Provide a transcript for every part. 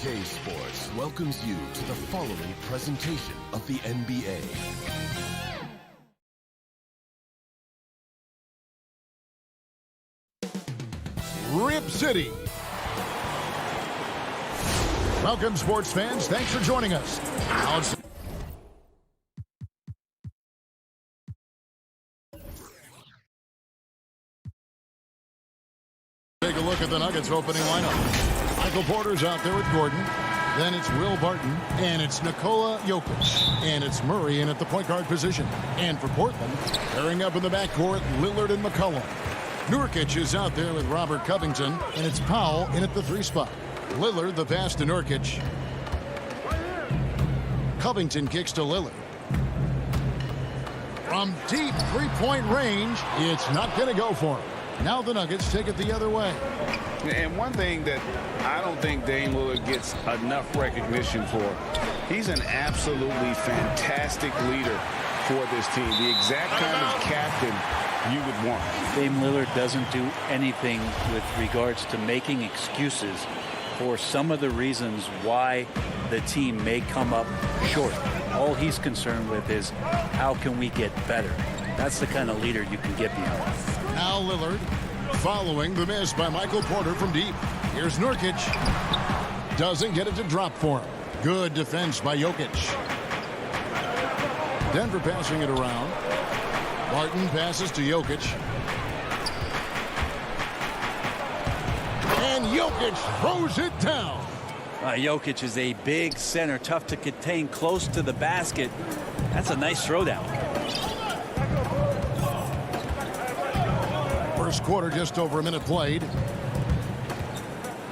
CLA Sports welcomes you to the following presentation of the NBA. Rip City. Welcome, sports fans. Thanks for joining us. Take a look at the Nuggets opening lineup. Michael Porter's out there with Gordon. Then it's Will Barton. And it's Nikola Jokic. And it's Murray in at the point guard position. And for Portland, pairing up in the backcourt, Lillard and McCollum. Nurkic is out there with Robert Covington. And it's Powell in at the 3 spot. Lillard, the pass to Nurkic. Covington kicks to Lillard. From deep three-point range, it's not going to go for him. Now the Nuggets take it the other way. And one thing that I don't think Dame Lillard gets enough recognition for, he's an absolutely fantastic leader for this team. The exact kind of captain you would want. Dame Lillard doesn't do anything with regards to making excuses for some of the reasons why the team may come up short. All he's concerned with is how can we get better. That's the kind of leader you can get behind. Now Lillard following the miss by Michael Porter from deep. Here's Nurkic. Doesn't get it to drop for him. Good defense by Jokic. Denver passing it around. Barton passes to Jokic. And Jokic throws it down. Jokic is a big center, tough to contain, close to the basket. That's a nice throwdown. First quarter, just over a minute played.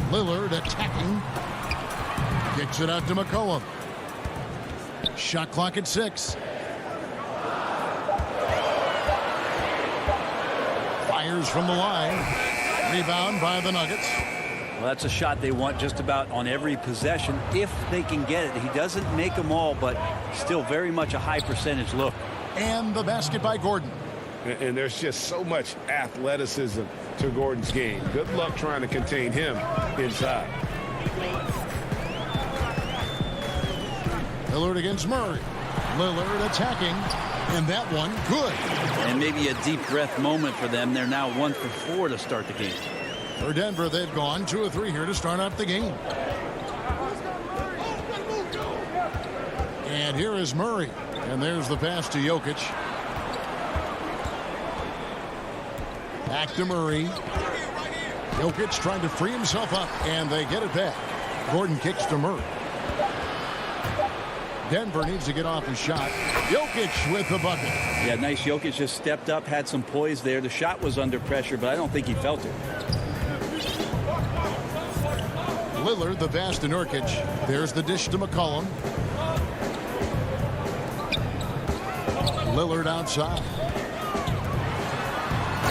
Lillard attacking. Kicks it out to McCollum. Shot clock at 6. Fires from the line. Rebound by the Nuggets. Well, that's a shot they want just about on every possession if they can get it. He doesn't make them all, but still very much a high percentage look. And the basket by Gordon. And there's just so much athleticism to Gordon's game. Good luck trying to contain him inside. Lillard against Murray. Lillard attacking. And that one, good. And maybe a deep breath moment for them. They're now 1 for 4 to start the game. For Denver, they've gone 2 of 3 here to start out the game. And here is Murray. And there's the pass to Jokic. Back to Murray. Jokic trying to free himself up, and they get it back. Gordon kicks to Murray. Denver needs to get off his shot. Jokic with the bucket. Yeah, nice. Jokic just stepped up, had some poise there. The shot was under pressure, but I don't think he felt it. Lillard, the pass to Nurkic. There's the dish to McCollum. Lillard outside.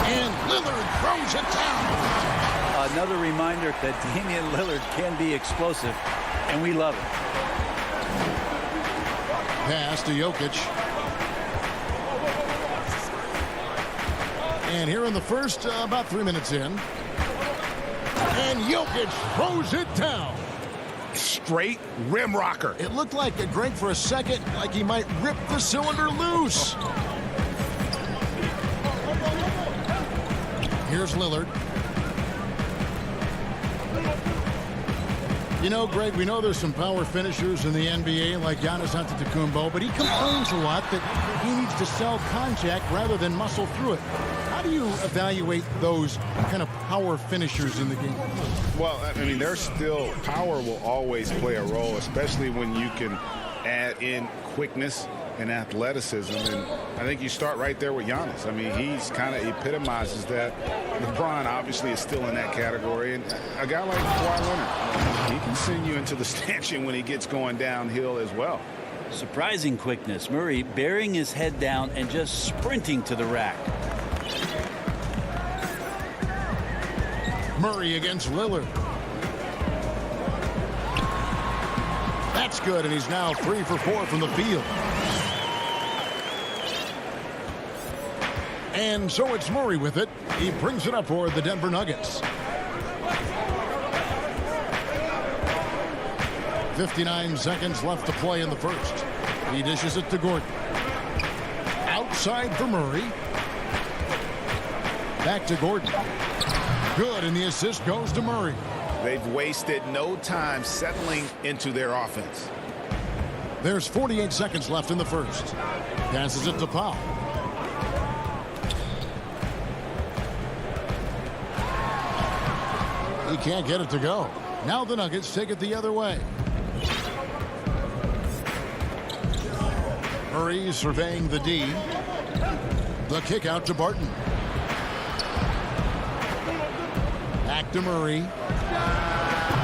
And Lillard throws it down. Another reminder that Damian Lillard can be explosive, and we love it. Pass to Jokic. And here in the first, about 3 minutes in. And Jokic throws it down. Straight rim rocker. It looked like Greg for a second, like he might rip the cylinder loose. Here's Lillard. You know, Greg, we know there's some power finishers in the NBA like Giannis Antetokounmpo, but he complains a lot that he needs to sell contact rather than muscle through it. How do you evaluate those kind of power finishers in the game? Well, I mean, there's still power will always play a role, especially when you can add in quickness and athleticism. And I think you start right there with Giannis. I mean, he's kind of epitomizes that. LeBron obviously is still in that category. And a guy like Kawhi Leonard, he can send you into the stanchion when he gets going downhill as well. Surprising quickness. Murray burying his head down and just sprinting to the rack. Murray against Lillard. That's good, and he's now 3 for 4 from the field. And so it's Murray with it. He brings it up for the Denver Nuggets. 59 seconds left to play in the first. He dishes it to Gordon. Outside for Murray. Back to Gordon. Good, and the assist goes to Murray. They've wasted no time settling into their offense. There's 48 seconds left in the first. Passes it to Powell. He can't get it to go. Now the Nuggets take it the other way. Murray surveying the D. The kick out to Barton. Back to Murray.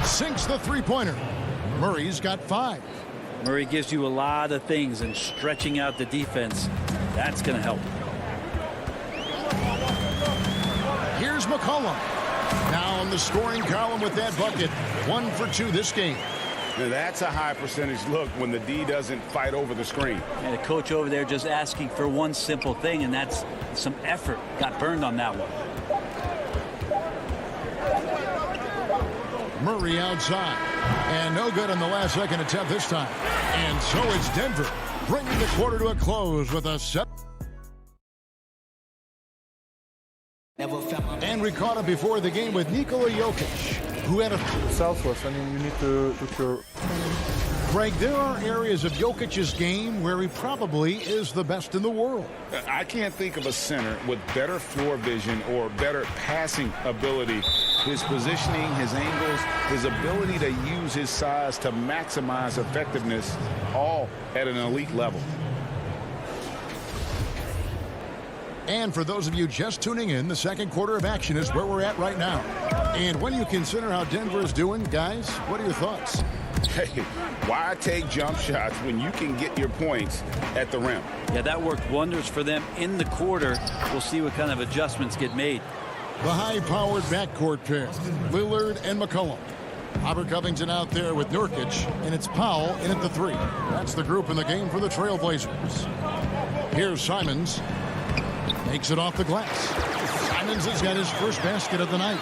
Sinks the three-pointer. Murray's got 5. Murray gives you a lot of things, and stretching out the defense, that's going to help. Here's McCollum. Now in the scoring column with that bucket. 1 for 2 this game. Now that's a high percentage look when the D doesn't fight over the screen. And the coach over there just asking for one simple thing, and that's some effort. Got burned on that one. Murray outside. And no good on the last second attempt this time. And so it's Denver bringing the quarter to a close with a 7. And we caught up before the game with Nikola Jokic, who had a... Southwest, I mean, you need to look your... Greg, there are areas of Jokic's game where he probably is the best in the world. I can't think of a center with better floor vision or better passing ability. His positioning, his angles, his ability to use his size to maximize effectiveness, all at an elite level. And for those of you just tuning in, the second quarter of action is where we're at right now. And when you consider how Denver is doing, guys, what are your thoughts? Hey, why take jump shots when you can get your points at the rim? Yeah, that worked wonders for them in the quarter. We'll see what kind of adjustments get made. The high-powered backcourt pair, Lillard and McCollum. Robert Covington out there with Nurkic, and it's Powell in at the 3. That's the group in the game for the Trailblazers. Here's Simons. Makes it off the glass. Simons has got his first basket of the night.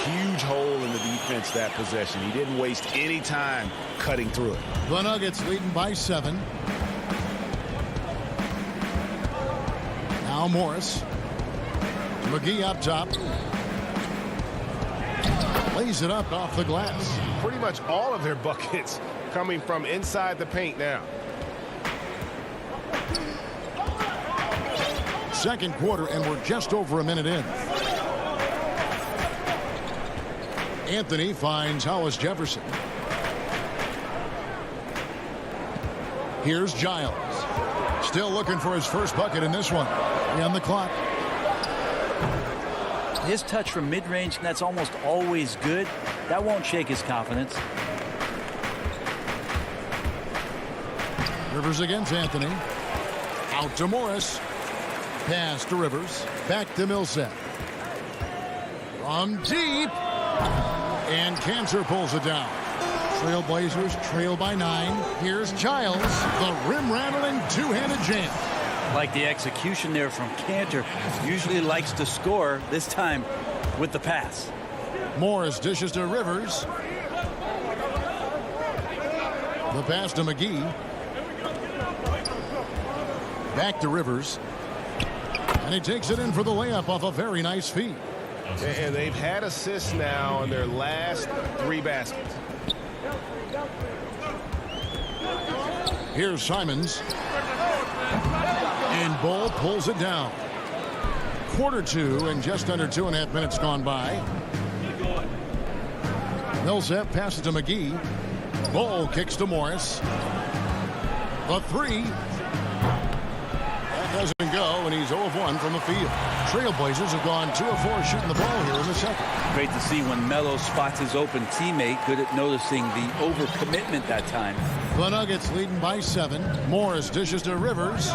Huge hole in the defense that possession. He didn't waste any time cutting through it. The Nuggets leading by 7. Now Morris. McGee up top. Lays it up off the glass. Pretty much all of their buckets coming from inside the paint now. Second quarter, and we're just over a minute in. Anthony finds Hollis Jefferson. Here's Giles. Still looking for his first bucket in this one. On the clock. His touch from mid-range, that's almost always good. That won't shake his confidence. Rivers against Anthony. Out to Morris. Pass to Rivers. Back to Millsap. From deep. And Cancer pulls it down. Trailblazers trail by 9. Here's Giles. The rim-rattling two-handed jam. Like the execution there from Cantor. Usually likes to score, this time with the pass. Morris dishes to Rivers. The pass to McGee. Back to Rivers. And he takes it in for the layup off a very nice feed. And they've had assists now in their last 3 baskets. Here's Simons. And Ball pulls it down. quarter two and just under 2.5 minutes gone by. Millsap passes to McGee. Bull kicks to Morris. The three. That doesn't go, and he's 0 of 1 from the field. Trailblazers have gone 2 of 4 shooting the ball here in the second. Great to see when Melo spots his open teammate. Good at noticing the overcommitment that time. The Nuggets leading by 7. Morris dishes to Rivers.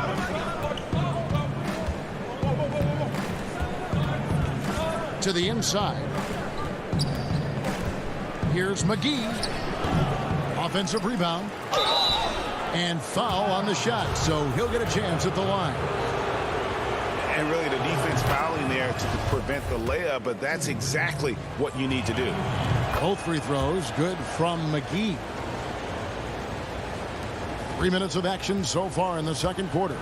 To the inside. Here's McGee. Offensive rebound. And foul on the shot, so he'll get a chance at the line. And really the defense fouling there to prevent the layup, but that's exactly what you need to do. Both free throws good from McGee. 3 minutes of action so far in the second quarter.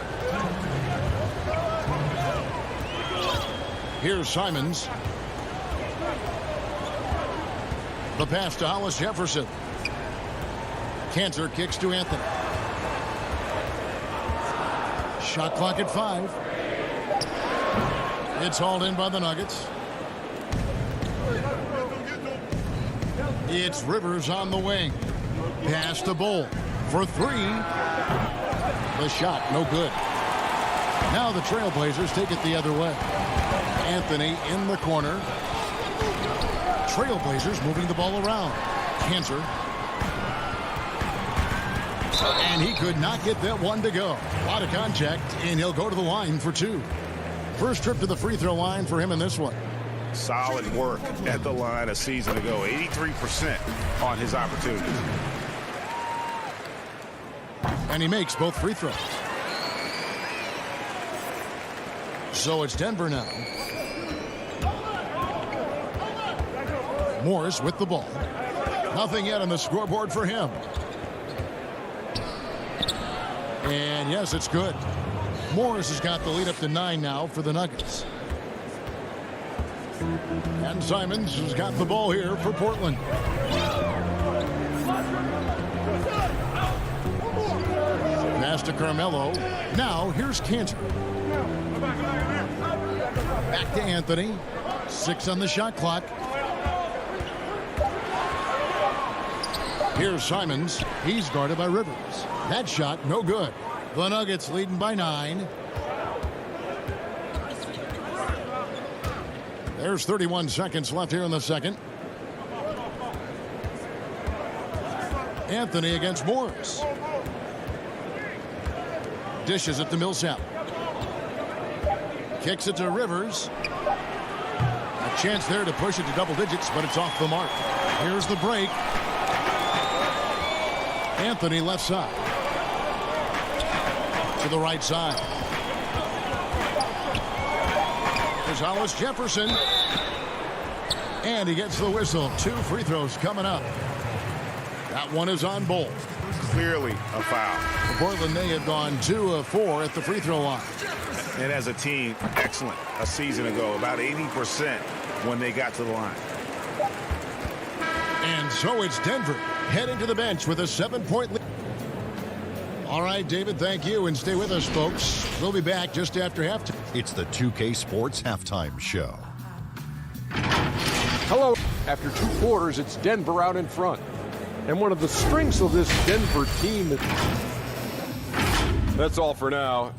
Here's Simons. The pass to Hollis Jefferson. Cantor kicks to Anthony. Shot clock at 5. It's hauled in by the Nuggets. It's Rivers on the wing. Pass to Bull for 3. The shot no good. Now the Trailblazers take it the other way. Anthony in the corner. Trailblazers moving the ball around. Cantor. And he could not get that one to go. A lot of contact, and he'll go to the line for 2. First trip to the free throw line for him in this one. Solid work at the line a season ago. 83% on his opportunities. And he makes both free throws. So it's Denver now. Morris with the ball. Nothing yet on the scoreboard for him. And yes, it's good. Morris has got the lead up to 9 now for the Nuggets. And Simons has got the ball here for Portland. Pass to Carmelo. Now here's Cantor. Back to Anthony. 6 on the shot clock. Here's Simons. He's guarded by Rivers. That shot no good. The Nuggets leading by 9. There's 31 seconds left here in the second. Anthony against Morris. Dishes it to Millsap. Kicks it to Rivers. A chance there to push it to double digits, but it's off the mark. Here's the break. Anthony left side. To the right side. There's Hollis Jefferson. And he gets the whistle. 2 free throws coming up. That one is on Bull. Clearly a foul. Portland, they have gone 2 of 4 at the free throw line. And as a team, excellent. A season ago, about 80% when they got to the line. And so it's Denver heading to the bench with a 7-point lead. All right, David, thank you. And stay with us, folks. We'll be back just after halftime. It's the 2K Sports Halftime Show. Hello. After 2 quarters, it's Denver out in front. And one of the strengths of this Denver team is... That's all for now.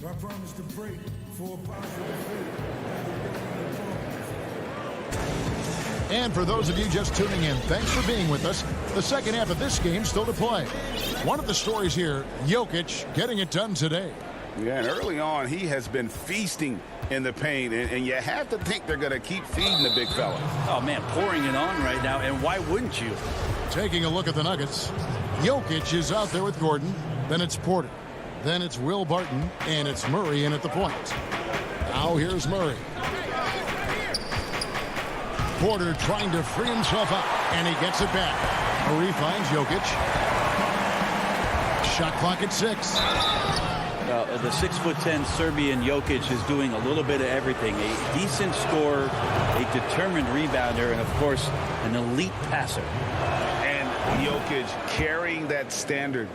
I promise to pray for a positive. And for those of you just tuning in, thanks for being with us. The second half of this game still to play. One of the stories here, Jokic getting it done today. Yeah, and early on, he has been feasting in the paint, and you have to think they're going to keep feeding the big fella. Oh, man, pouring it on right now, and why wouldn't you? Taking a look at the Nuggets, Jokic is out there with Gordon. Then it's Porter. Then it's Will Barton, and it's Murray in at the point. Now here's Murray. Porter trying to free himself up, and he gets it back. Murray finds Jokic. Shot clock at 6. The 6'10" Serbian Jokic is doing a little bit of everything. A decent scorer, a determined rebounder, and of course, an elite passer. And Jokic carrying that standard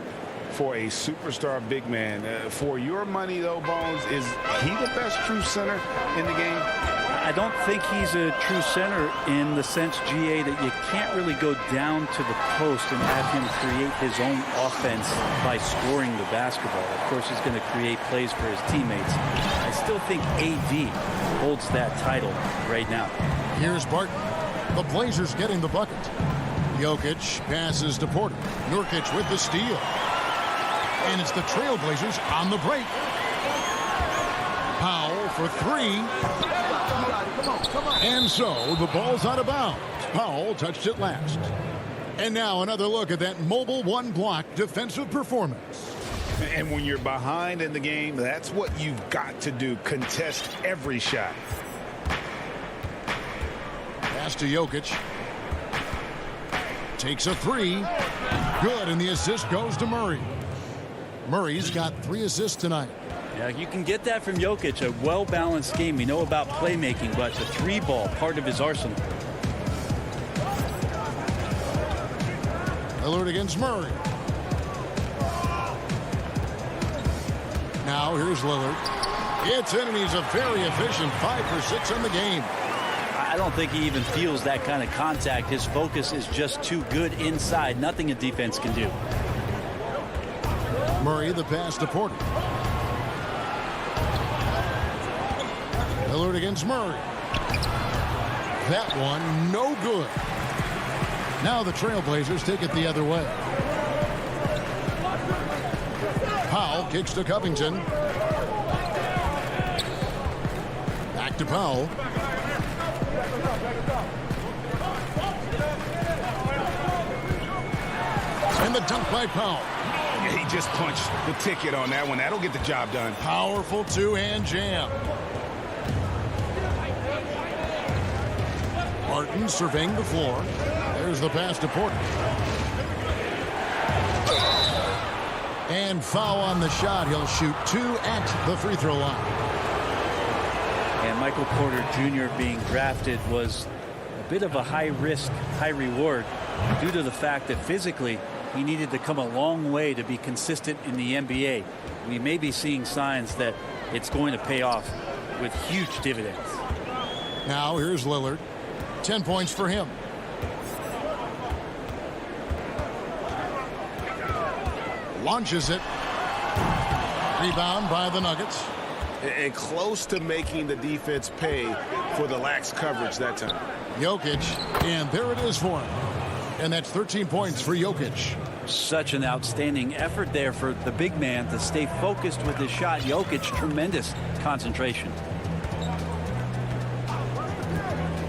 for a superstar big man. For your money, though, Bones, is he the best true center in the game? I don't think he's a true center in the sense, GA, that you can't really go down to the post and have him create his own offense by scoring the basketball. Of course, he's going to create plays for his teammates. I still think AD holds that title right now. Here's Barton. The Blazers getting the bucket. Jokic passes to Porter. Nurkic with the steal. And it's the Trailblazers on the break. Powell for three. And so the ball's out of bounds. Powell touched it last. And now another look at that mobile one-block defensive performance. And when you're behind in the game, that's what you've got to do. Contest every shot. Pass to Jokic. Takes a three. Good, and the assist goes to Murray. Murray's got 3 assists tonight. Yeah, you can get that from Jokic, a well-balanced game. We know about playmaking, but the 3-ball, part of his arsenal. Lillard against Murray. Now here's Lillard. It's in, and he's a very efficient 5 for 6 in the game. I don't think he even feels that kind of contact. His focus is just too good inside. Nothing a defense can do. Murray, the pass to Porter. Lillard against Murray. That one, no good. Now the Trailblazers take it the other way. Powell kicks to Covington. Back to Powell. And the dunk by Powell. He just punched the ticket on that one. That'll get the job done. Powerful two-hand jam. Martin surveying the floor. There's the pass to Porter. And foul on the shot. He'll shoot 2 at the free throw line. And Michael Porter Jr. being drafted was a bit of a high risk, high reward due to the fact that physically he needed to come a long way to be consistent in the NBA. We may be seeing signs that it's going to pay off with huge dividends. Now here's Lillard. 10 points for him. Launches it. Rebound by the Nuggets. And close to making the defense pay for the lax coverage that time. Jokic, and there it is for him. And that's 13 points for Jokic. Such an outstanding effort there for the big man to stay focused with his shot. Jokic, tremendous concentration.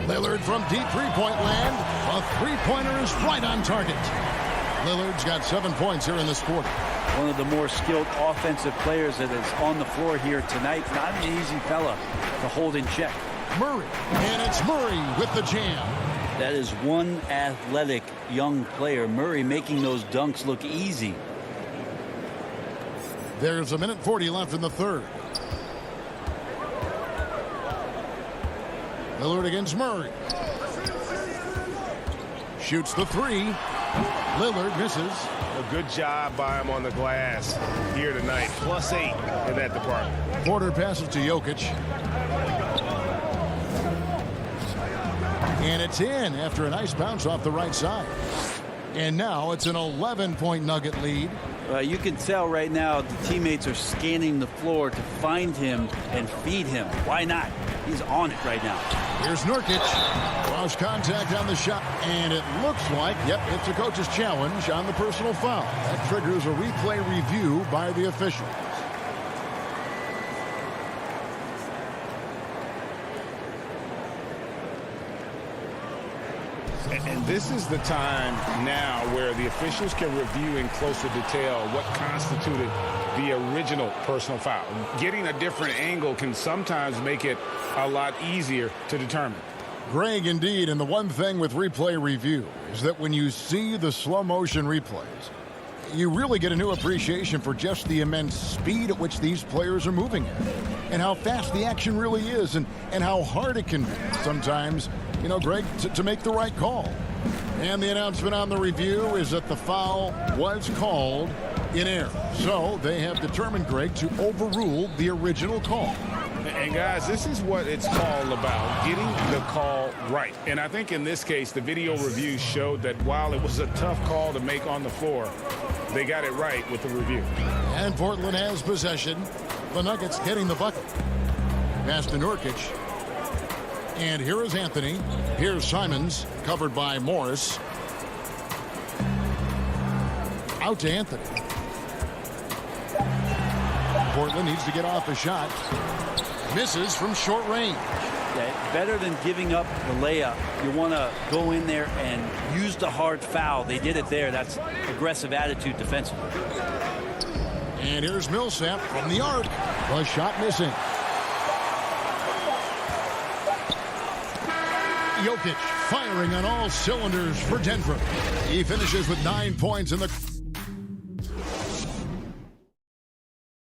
Lillard from deep three-point land. A three-pointer is right on target. Lillard's got 7 points here in this quarter. One of the more skilled offensive players that is on the floor here tonight. Not an easy fella to hold in check. Murray, and it's Murray with the jam. That is one athletic young player. Murray making those dunks look easy. There's 1:40 left in the third. Lillard against Murray. Shoots the three. Lillard misses. A good job by him on the glass here tonight. +8 in that department. Porter passes to Jokic. And it's in after a nice bounce off the right side. And now it's an 11-point Nugget lead. You can tell right now the teammates are scanning the floor to find him and feed him. Why not? He's on it right now. Here's Nurkic. Cross contact on the shot. And it looks like, yep, it's a coach's challenge on the personal foul. That triggers a replay review by the official. And this is the time now where the officials can review in closer detail what constituted the original personal foul. Getting a different angle can sometimes make it a lot easier to determine. Greg, indeed, and the one thing with replay review is that when you see the slow motion replays, you really get a new appreciation for just the immense speed at which these players are moving at, and how fast the action really is, and how hard it can be sometimes, you know, Greg, to make the right call. And the announcement on the review is that the foul was called in air. So they have determined, Greg, to overrule the original call. And guys, this is what it's all about, getting the call right. And I think in this case, the video review showed that while it was a tough call to make on the floor, they got it right with the review. And Portland has possession. The Nuggets getting the bucket. Pass to Nurkic. And here is Anthony. Here's Simons, covered by Morris. Out to Anthony. Portland needs to get off a shot. Misses from short range. Yeah, better than giving up the layup, you want to go in there and use the hard foul. They did it there. That's aggressive attitude defensively. And here's Millsap from the arc. The shot missing. Jokic firing on all cylinders for Denver. He finishes with 9 points in the...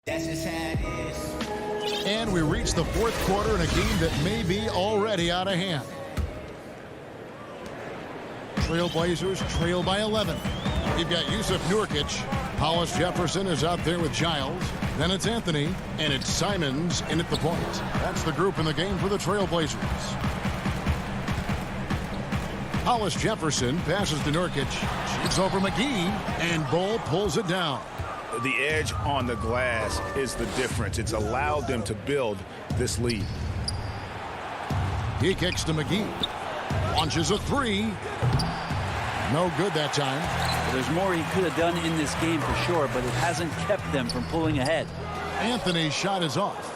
That's just how it is. And we reach the fourth quarter in a game that may be already out of hand. Trailblazers trail by 11. You've got Yusuf Nurkic. Hollis Jefferson is out there with Giles. Then it's Anthony, and it's Simons in at the point. That's the group in the game for the Trailblazers. Hollis Jefferson passes to Nurkic. Shoots over McGee, and Bull pulls it down. The edge on the glass is the difference. It's allowed them to build this lead. He kicks to McGee. Launches a three. No good that time. There's more he could have done in this game for sure, but it hasn't kept them from pulling ahead. Anthony's shot is off.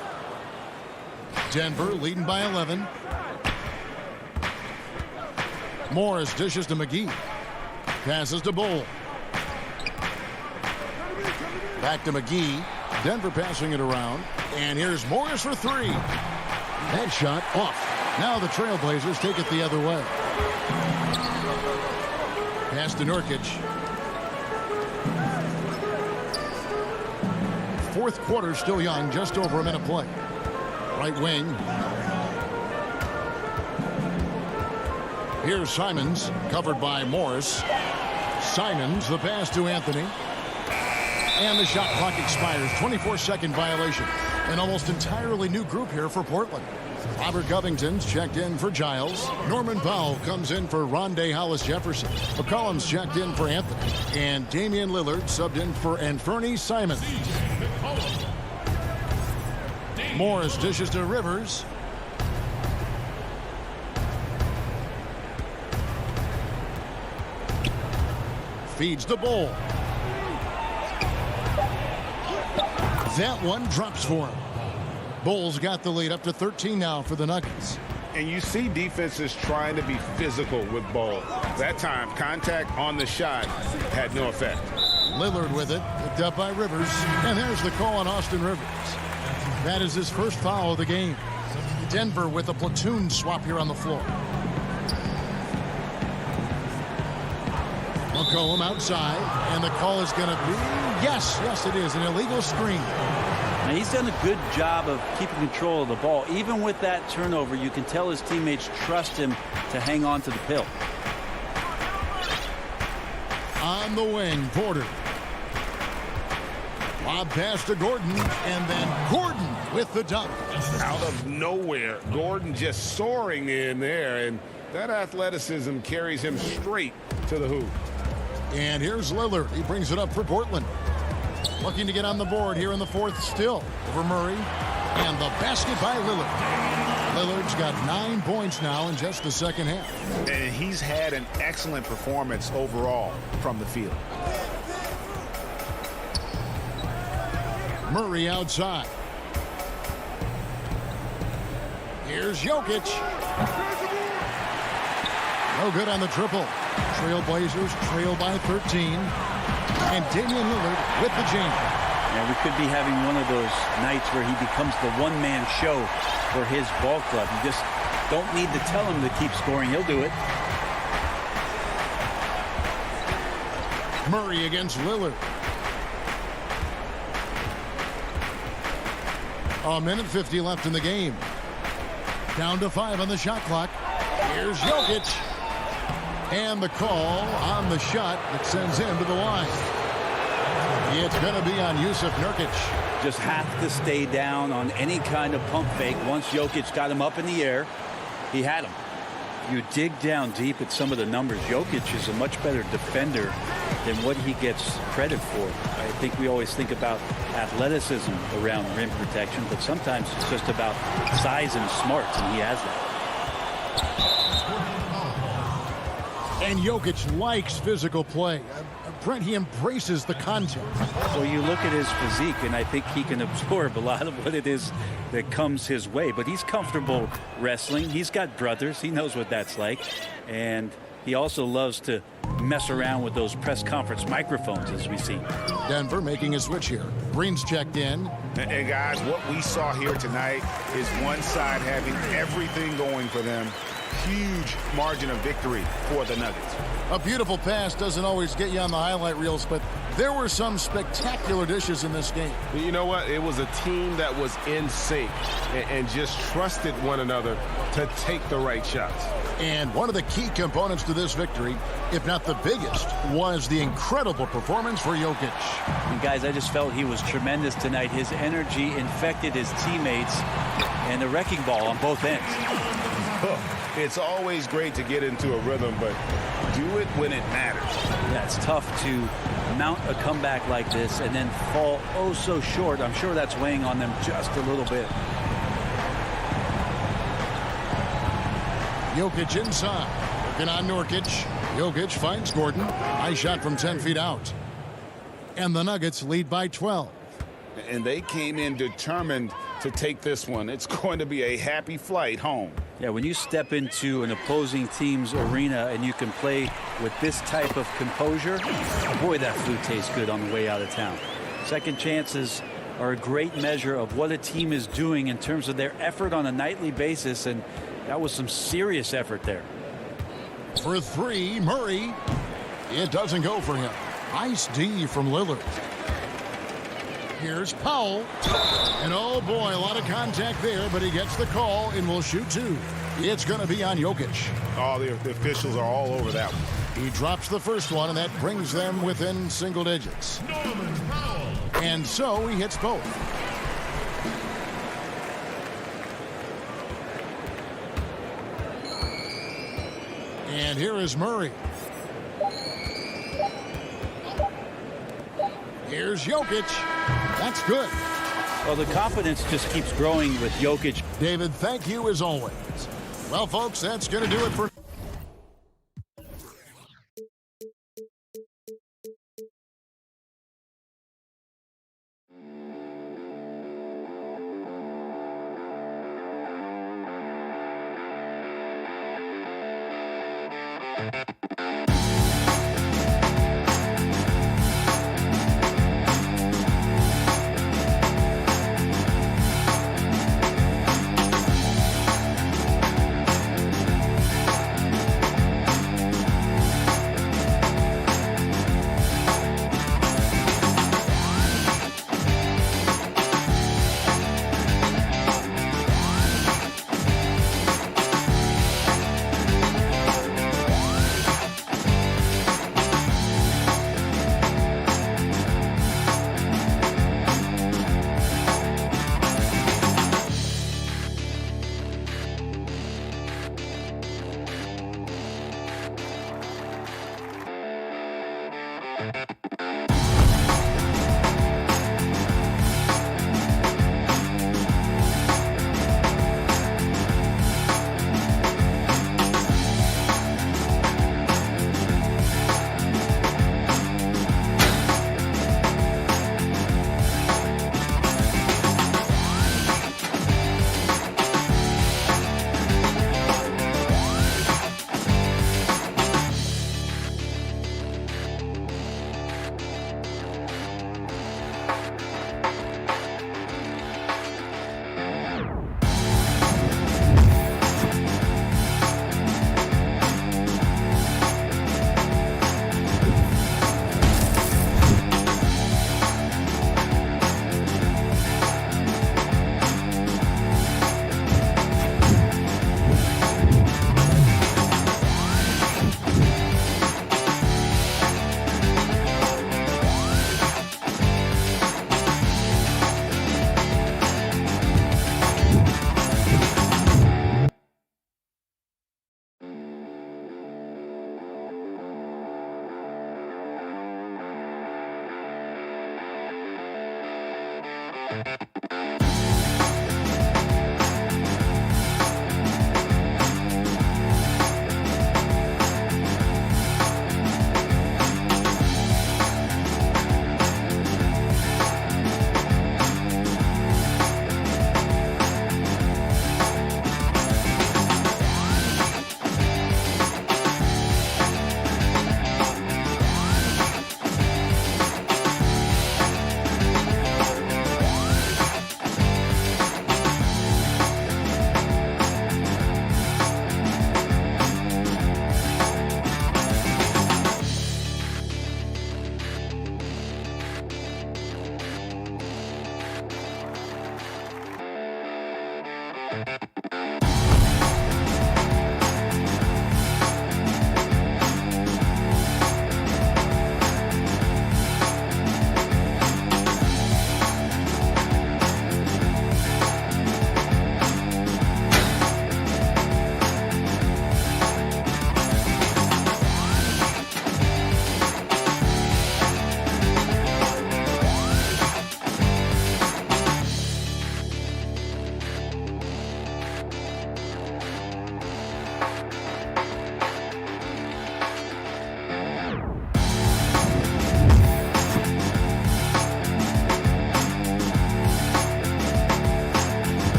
Denver leading by 11. Morris dishes to McGee. Passes to Bull. Back to McGee. Denver passing it around. And here's Morris for three. That shot off. Now the Trailblazers take it the other way. Pass to Nurkic. Fourth quarter still young. Just over a minute play. Right wing. Here's Simons, covered by Morris. Simons, the pass to Anthony. And the shot clock expires. 24-second violation. An almost entirely new group here for Portland. Robert Covington's checked in for Giles. Norman Powell comes in for Rondé Hollis-Jefferson. McCollum's checked in for Anthony. And Damian Lillard subbed in for Anthony Simons. Morris dishes to Rivers. Feeds the Bull. That one drops for him. Bulls got the lead up to 13 now for the Nuggets. And you see defenses trying to be physical with Bull. That time, contact on the shot had no effect. Lillard with it, picked up by Rivers. And there's the call on Austin Rivers. That is his first foul of the game. Denver with a platoon swap here on the floor. McCollum outside, and the call is going to be, yes, it is, an illegal screen. Now, he's done a good job of keeping control of the ball. Even with that turnover, you can tell his teammates trust him to hang on to the pill. On the wing, Porter. Lob pass to Gordon, and then Gordon with the dunk. Out of nowhere, Gordon just soaring in there, and that athleticism carries him straight to the hoop. And here's Lillard. He brings it up for Portland. Looking to get on the board here in the fourth still over Murray. And the basket by Lillard. Lillard's got 9 points now in just the second half. And he's had an excellent performance overall from the field. Murray outside. Here's Jokic. No good on the triple. Trailblazers trail by 13. And Damian Lillard with the jam. Yeah, we could be having one of those nights where he becomes the one-man show for his ball club. You just don't need to tell him to keep scoring. He'll do it. Murray against Lillard. A minute 50 left in the game. Down to 5 on the shot clock. Here's Jokic. And the call on the shot that sends him to the line. It's going to be on Yusuf Nurkic. Just have to stay down on any kind of pump fake. Once Jokic got him up in the air, he had him. You dig down deep at some of the numbers. Jokic is a much better defender than what he gets credit for. I think we always think about athleticism around rim protection, but sometimes it's just about size and smarts, and he has that. And Jokic likes physical play. Brent, he embraces the contact. Well, you look at his physique, and I think he can absorb a lot of what it is that comes his way. But he's comfortable wrestling. He's got brothers. He knows what that's like. And he also loves to mess around with those press conference microphones, as we see. Denver making a switch here. Green's checked in. And guys, what we saw here tonight is one side having everything going for them. Huge margin of victory for the Nuggets. A beautiful pass doesn't always get you on the highlight reels, but there were some spectacular dishes in this game. You know what? It was a team that was in sync and just trusted one another to take the right shots. And one of the key components to this victory, if not the biggest, was the incredible performance for Jokic. And guys, I just felt he was tremendous tonight. His energy infected his teammates, and the wrecking ball on both ends. It's always great to get into a rhythm, but do it when it matters. Yeah, it's tough to mount a comeback like this and then fall oh so short. I'm sure that's weighing on them just a little bit. Jokic inside, working on Nurkic. Jokic finds Gordon. Nice shot from 10 feet out. And the Nuggets lead by 12. And they came in determined to take this one. It's going to be a happy flight home. Yeah, when you step into an opposing team's arena and you can play with this type of composure, boy, that food tastes good on the way out of town. Second chances are a great measure of what a team is doing in terms of their effort on a nightly basis, and that was some serious effort there. For three, Murray. It doesn't go for him. Nice D from Lillard. Here's Powell. And oh boy, a lot of contact there, but he gets the call and will shoot two. It's going to be on Jokic. Oh, the officials are all over that one. He drops the first one, and that brings them within single digits. And so he hits both. And here is Murray. Here's Jokic. That's good. Well, the confidence just keeps growing with Jokic. David, thank you as always. Well, folks, that's going to do it for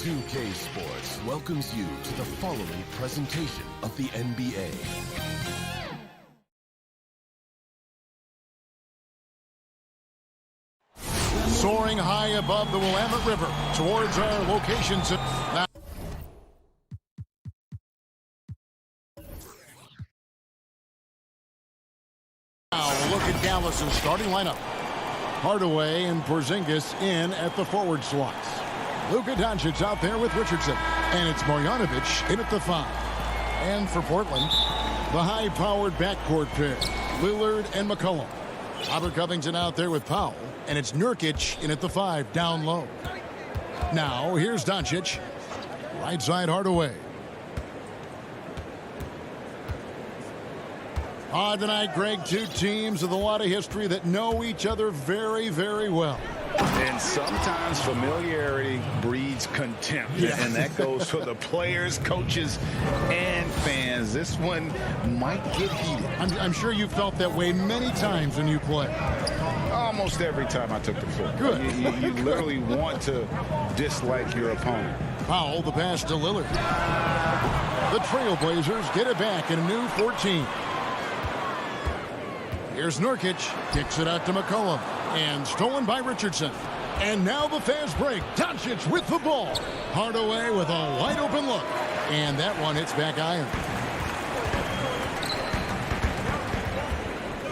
2K Sports welcomes you to the following presentation of the NBA. Soaring high above the Willamette River towards our locations. Now we'll look at Dallas's starting lineup. Hardaway and Porzingis in at the forward slots. Luka Doncic out there with Richardson. And it's Marjanovic in at the 5. And for Portland, the high-powered backcourt pair. Lillard and McCollum. Robert Covington out there with Powell, and it's Nurkic in at the 5 down low. Now here's Doncic. Right side Hardaway. Tonight, Greg, two teams with a lot of history that know each other very, very well. And sometimes familiarity breeds contempt. Yeah. And that goes for the players, coaches, and fans. This one might get heated. I'm sure you felt that way many times when you play. Almost every time I took the floor. Good. You literally want to dislike your opponent. Powell, the pass to Lillard. The Trailblazers get it back in a new 14. Here's Nurkic, kicks it out to McCollum, and stolen by Richardson. And now the fast break. Doncic with the ball. Hardaway with a wide open look. And that one hits back iron.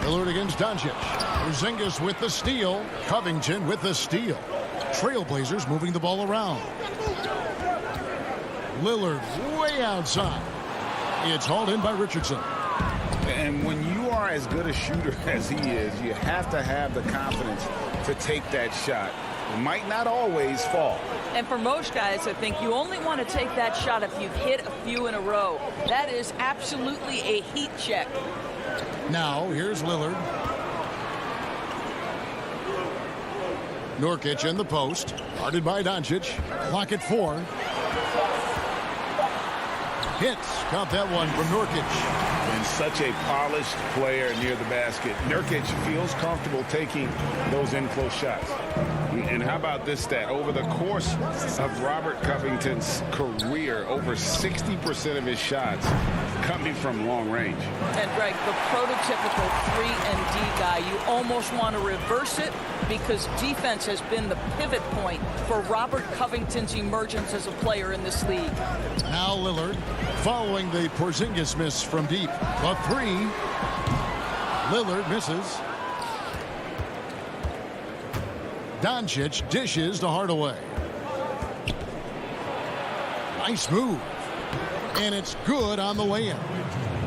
Lillard against Doncic. Porzingis with the steal. Covington with the steal. Trailblazers moving the ball around. Lillard way outside. It's hauled in by Richardson. And when you are as good a shooter as he is, you have to have the confidence to take that shot. It might not always fall. And for most guys, I think you only want to take that shot if you've hit a few in a row. That is absolutely a heat check. Now, here's Lillard. Nurkic in the post. Guarded by Doncic. Clock at 4. Hits. Got that one from Nurkic. And such a polished player near the basket. Nurkic feels comfortable taking those in-close shots. And how about this stat? Over the course of Robert Covington's career, over 60% of his shots coming from long range. And Greg, the prototypical 3-and-D guy, you almost want to reverse it because defense has been the pivot point for Robert Covington's emergence as a player in this league. Now Lillard following the Porzingis miss from deep. A 3. Lillard misses. Doncic dishes to Hardaway. Nice move. And it's good on the way in.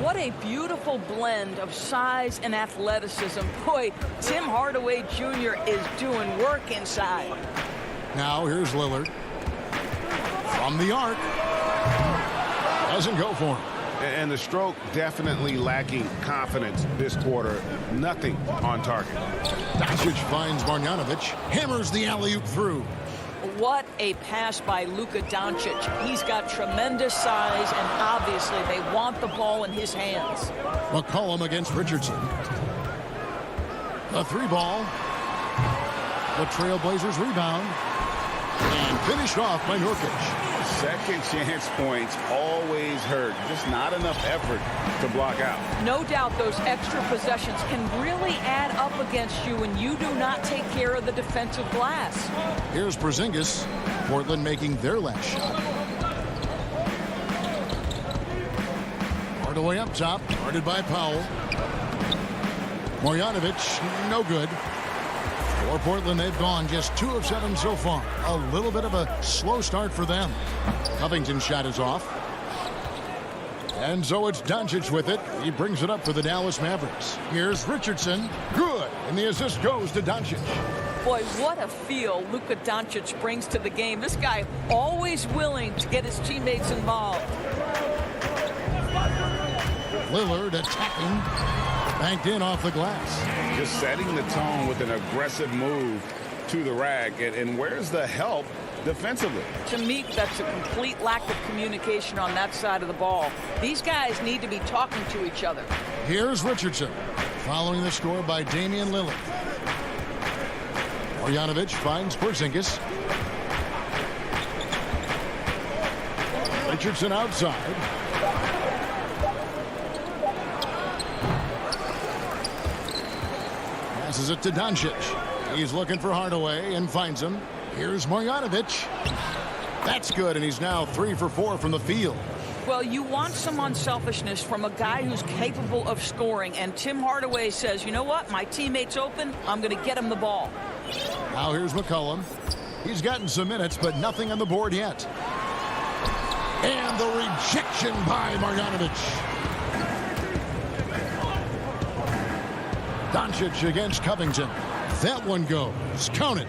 What a beautiful blend of size and athleticism. Boy, Tim Hardaway Jr. is doing work inside. Now here's Lillard. From the arc. Doesn't go for him. And the stroke definitely lacking confidence this quarter. Nothing on target. Doncic finds Marjanovic. Hammers the alley-oop through. What a pass by Luka Doncic. He's got tremendous size, and obviously they want the ball in his hands. McCollum against Richardson. The 3 ball. The Trailblazers rebound. And finished off by Nurkic. Second chance points always hurt. Just not enough effort to block out. No doubt those extra possessions can really add up against you when you do not take care of the defensive glass. Here's Porzingis. Portland making their last shot. Hardaway up top. Guarded by Powell. Marjanovic, no good. For Portland, they've gone just 2 of 7 so far. A little bit of a slow start for them. Covington's shot is off. And so it's Doncic with it. He brings it up for the Dallas Mavericks. Here's Richardson. Good. And the assist goes to Doncic. Boy, what a feel Luka Doncic brings to the game. This guy always willing to get his teammates involved. Lillard attacking. Banked in off the glass. Just setting the tone with an aggressive move to the rack. And where's the help defensively? To me, that's a complete lack of communication on that side of the ball. These guys need to be talking to each other. Here's Richardson. Following the score by Damian Lillard. Marjanovic finds Porzingis. Richardson outside. Passes it to Doncic. He's looking for Hardaway and finds him. Here's Marjanovic. That's good, and he's now 3 for 4 from the field. Well, you want some unselfishness from a guy who's capable of scoring, and Tim Hardaway says, you know what, my teammate's open, I'm going to get him the ball. Now here's McCollum. He's gotten some minutes, but nothing on the board yet. And the rejection by Marjanovic. Doncic against Covington. That one goes. Count it.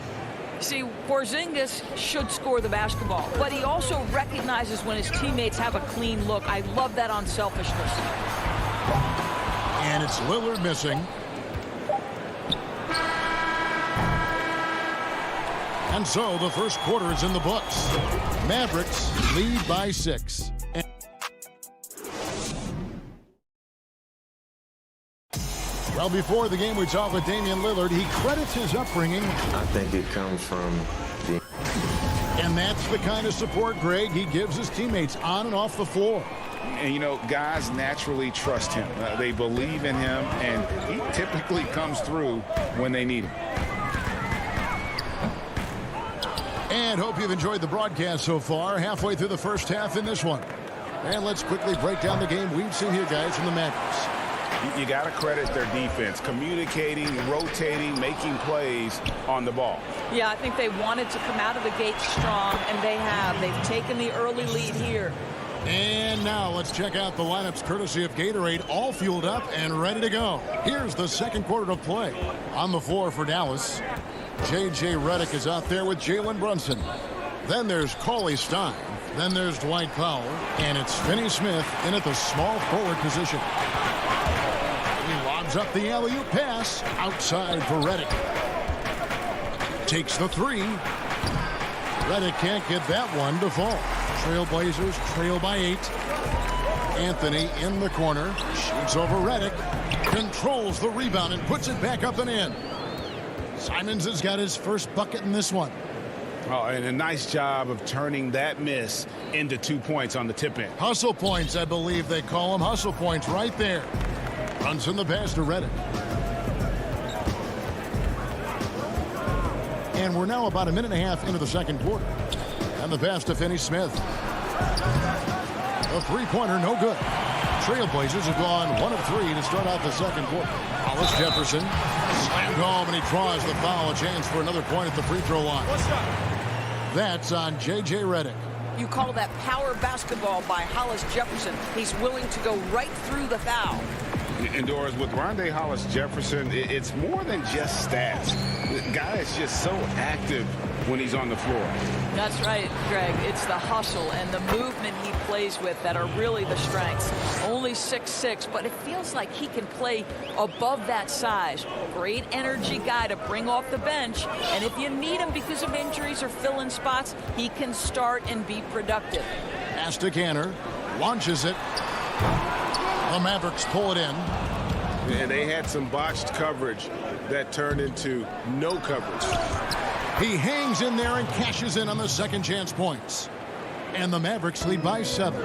See, Porzingis should score the basketball, but he also recognizes when his teammates have a clean look. I love that unselfishness. And it's Lillard missing. And so the first quarter is in the books. Mavericks lead by 6. Well, before the game, we talked with Damian Lillard. He credits his upbringing. I think it comes from the... And that's the kind of support, Greg, he gives his teammates on and off the floor. And, you know, guys naturally trust him. They believe in him, and he typically comes through when they need him. And hope you've enjoyed the broadcast so far. Halfway through the first half in this one. And let's quickly break down the game we've seen here, guys, from the Mavericks. You got to credit their defense, communicating, rotating, making plays on the ball. Yeah, I think they wanted to come out of the gate strong, and they have. They've taken the early lead here. And now let's check out the lineups courtesy of Gatorade, all fueled up and ready to go. Here's the second quarter of play. On the floor for Dallas, J.J. Redick is out there with Jalen Brunson. Then there's Cauley Stein. Then there's Dwight Powell. And it's Finney Smith in at the small forward position. He lobs up the alley-oop pass outside for Redick. Takes the three. Redick can't get that one to fall. Trailblazers trail by 8. Anthony in the corner. Shoots over Redick. Controls the rebound and puts it back up and in. Simons has got his first bucket in this one. Oh, and a nice job of turning that miss into 2 points on the tip-in. Hustle points, I believe they call them. Hustle points right there. Runs in the pass to Redick. And we're now about a minute and a half into the second quarter. And the pass to Finney Smith. A three-pointer, no good. Trailblazers have gone 1 of 3 to start out the second quarter. Hollis Jefferson slammed home, and he draws the foul. A chance for another point at the free throw line. That's on J.J. Redick. You call that power basketball by Hollis Jefferson. He's willing to go right through the foul. Indoors with Rondé Hollis Jefferson, it's more than just stats. The guy is just so active when he's on the floor. That's right, Greg. It's the hustle and the movement he plays with that are really the strengths. Only 6'6", but it feels like he can play above that size. Great energy guy to bring off the bench. And if you need him because of injuries or fill-in spots, he can start and be productive. Pass to Canner. Launches it. The Mavericks pull it in. And they had some botched coverage that turned into no coverage. He hangs in there and cashes in on the second chance points. And the Mavericks lead by 7.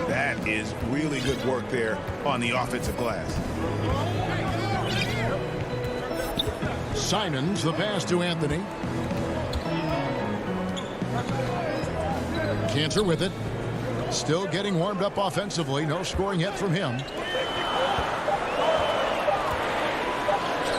That is really good work there on the offensive glass. Simons, the pass to Anthony. Cantor with it. Still getting warmed up offensively. No scoring yet from him.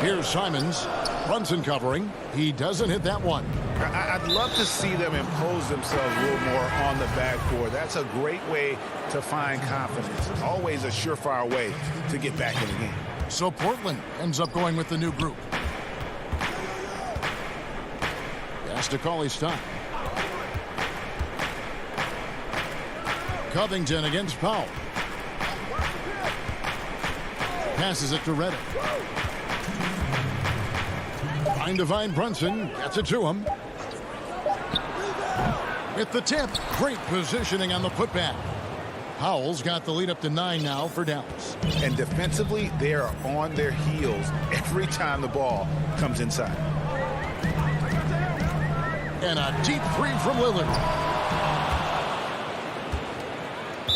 Here's Simons. Brunson covering. He doesn't hit that one. I'd love to see them impose themselves a little more on the backboard. That's a great way to find confidence. Always a surefire way to get back in the game. So Portland ends up going with the new group. Pass to Cauley Stein. Covington against Powell. Passes it to Redick. Trying to find Brunson. Gets it to him. At the tip. Great positioning on the putback. Powell's got the lead up to 9 now for Dallas. And defensively, they are on their heels every time the ball comes inside. And a deep three from Lillard.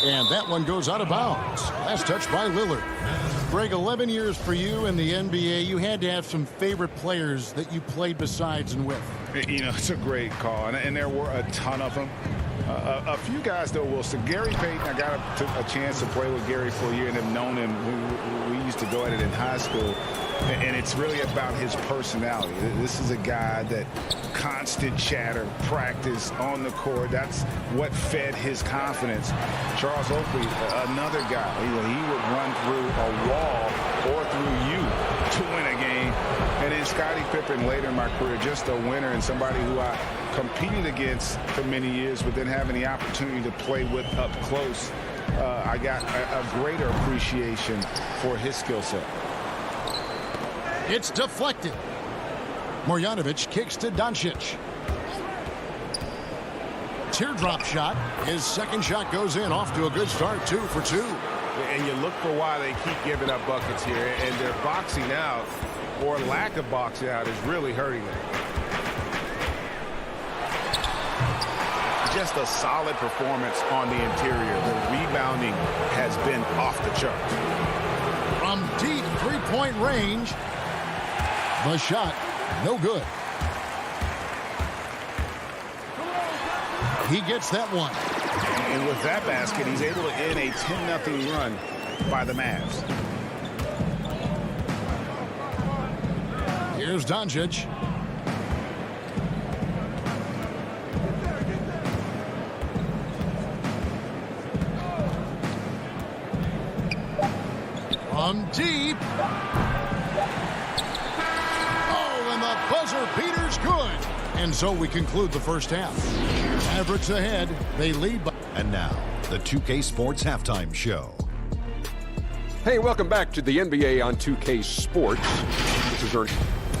And that one goes out of bounds. Last touch by Lillard. Greg, 11 years for you in the NBA. You had to have some favorite players that you played besides and with. You know, it's a great call, and there were a ton of them. A few guys, though, Wilson. Gary Payton, I got a chance to play with Gary for a year and have known him. We used to go at it in high school, and it's really about his personality. This is a guy that constant chatter, practice on the court. That's what fed his confidence. Charles Oakley, another guy. He would run through a wall or through you to win a game. Pippen later in my career, just a winner and somebody who I competed against for many years, but then having the opportunity to play with up close, I got a greater appreciation for his skill set. It's deflected. Marjanovic kicks to Doncic. Teardrop shot. His second shot goes in. Off to a good start. 2 for 2. And you look for why they keep giving up buckets here, and their boxing out or lack of boxing out is really hurting them. Just a solid performance on the interior. The rebounding has been off the charts. From deep three-point range, the shot, no good. He gets that one. And with that basket, he's able to end a 10-0 run by the Mavs. Here's Doncic. From deep. Oh, and the buzzer beater's good. And so we conclude the first half. Mavericks ahead. They lead by... And now, the 2K Sports Halftime Show. Hey, welcome back to the NBA on 2K Sports. This is Ernie.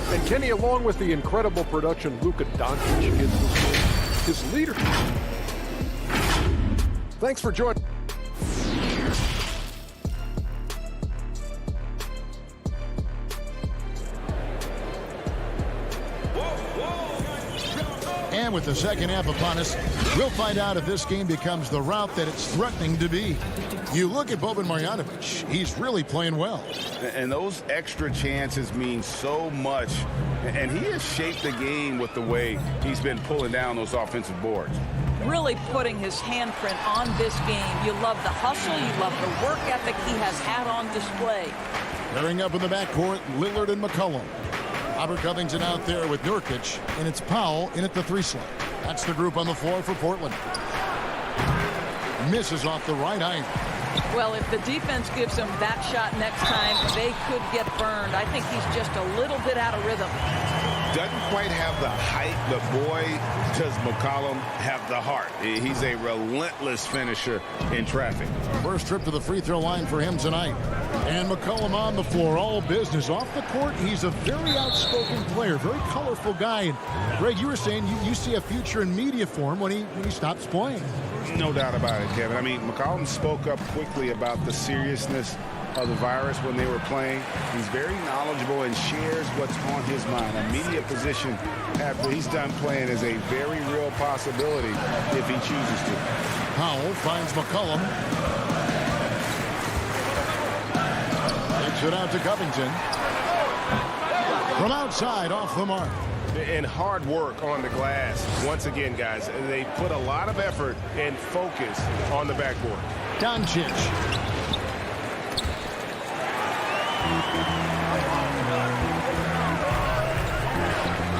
And Kenny, along with the incredible production Luka Doncic gives this game, his leadership. Thanks for joining. And with the second half upon us, we'll find out if this game becomes the route that it's threatening to be. You look at Boban Marjanovic, he's really playing well. And those extra chances mean so much. And he has shaped the game with the way he's been pulling down those offensive boards. Really putting his handprint on this game. You love the hustle, you love the work ethic he has had on display. Pairing up in the backcourt, Lillard and McCollum. Robert Covington out there with Nurkic, and it's Powell in at the 3 slot. That's the group on the floor for Portland. Misses off the right eye. Well, if the defense gives him that shot next time, they could get burned. I think he's just a little bit out of rhythm. Doesn't quite have the height, but boy, does McCollum have the heart. He's a relentless finisher in traffic. First trip to the free throw line for him tonight. And McCollum on the floor, all business. Off the court, he's a very outspoken player, very colorful guy. And Greg, you were saying you see a future in media for him when he stops playing. No doubt about it, Kevin. I mean, McCollum spoke up quickly about the seriousness of the virus when they were playing. He's very knowledgeable and shares what's on his mind. A media position after he's done playing is a very real possibility if he chooses to. Powell finds McCollum. Takes it out to Covington. From outside, off the mark. And hard work on the glass. Once again, guys, they put a lot of effort and focus on the backboard. Doncic.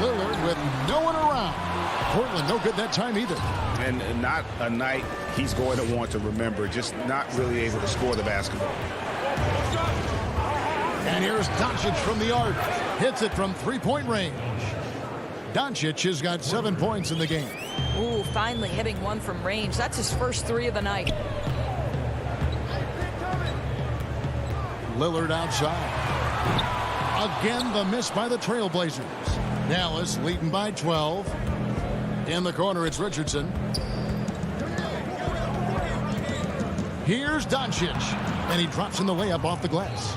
Lillard with no one around. Portland no good that time either. And not a night he's going to want to remember. Just not really able to score the basketball. And here's Doncic from the arc. Hits it from three-point range. Doncic has got 7 points in the game. Ooh, finally hitting one from range. That's his first 3 of the night. Lillard outside. Again, the miss by the Trailblazers. Dallas leading by 12. In the corner, it's Richardson. Here's Doncic. And he drops in the layup off the glass.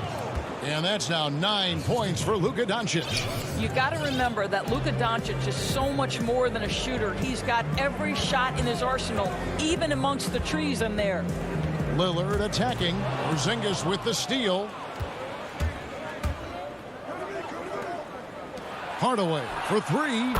And that's now 9 points for Luka Doncic. You got to remember that Luka Doncic is so much more than a shooter. He's got every shot in his arsenal, even amongst the trees in there. Lillard attacking. Porzingis with the steal. Hardaway for 3.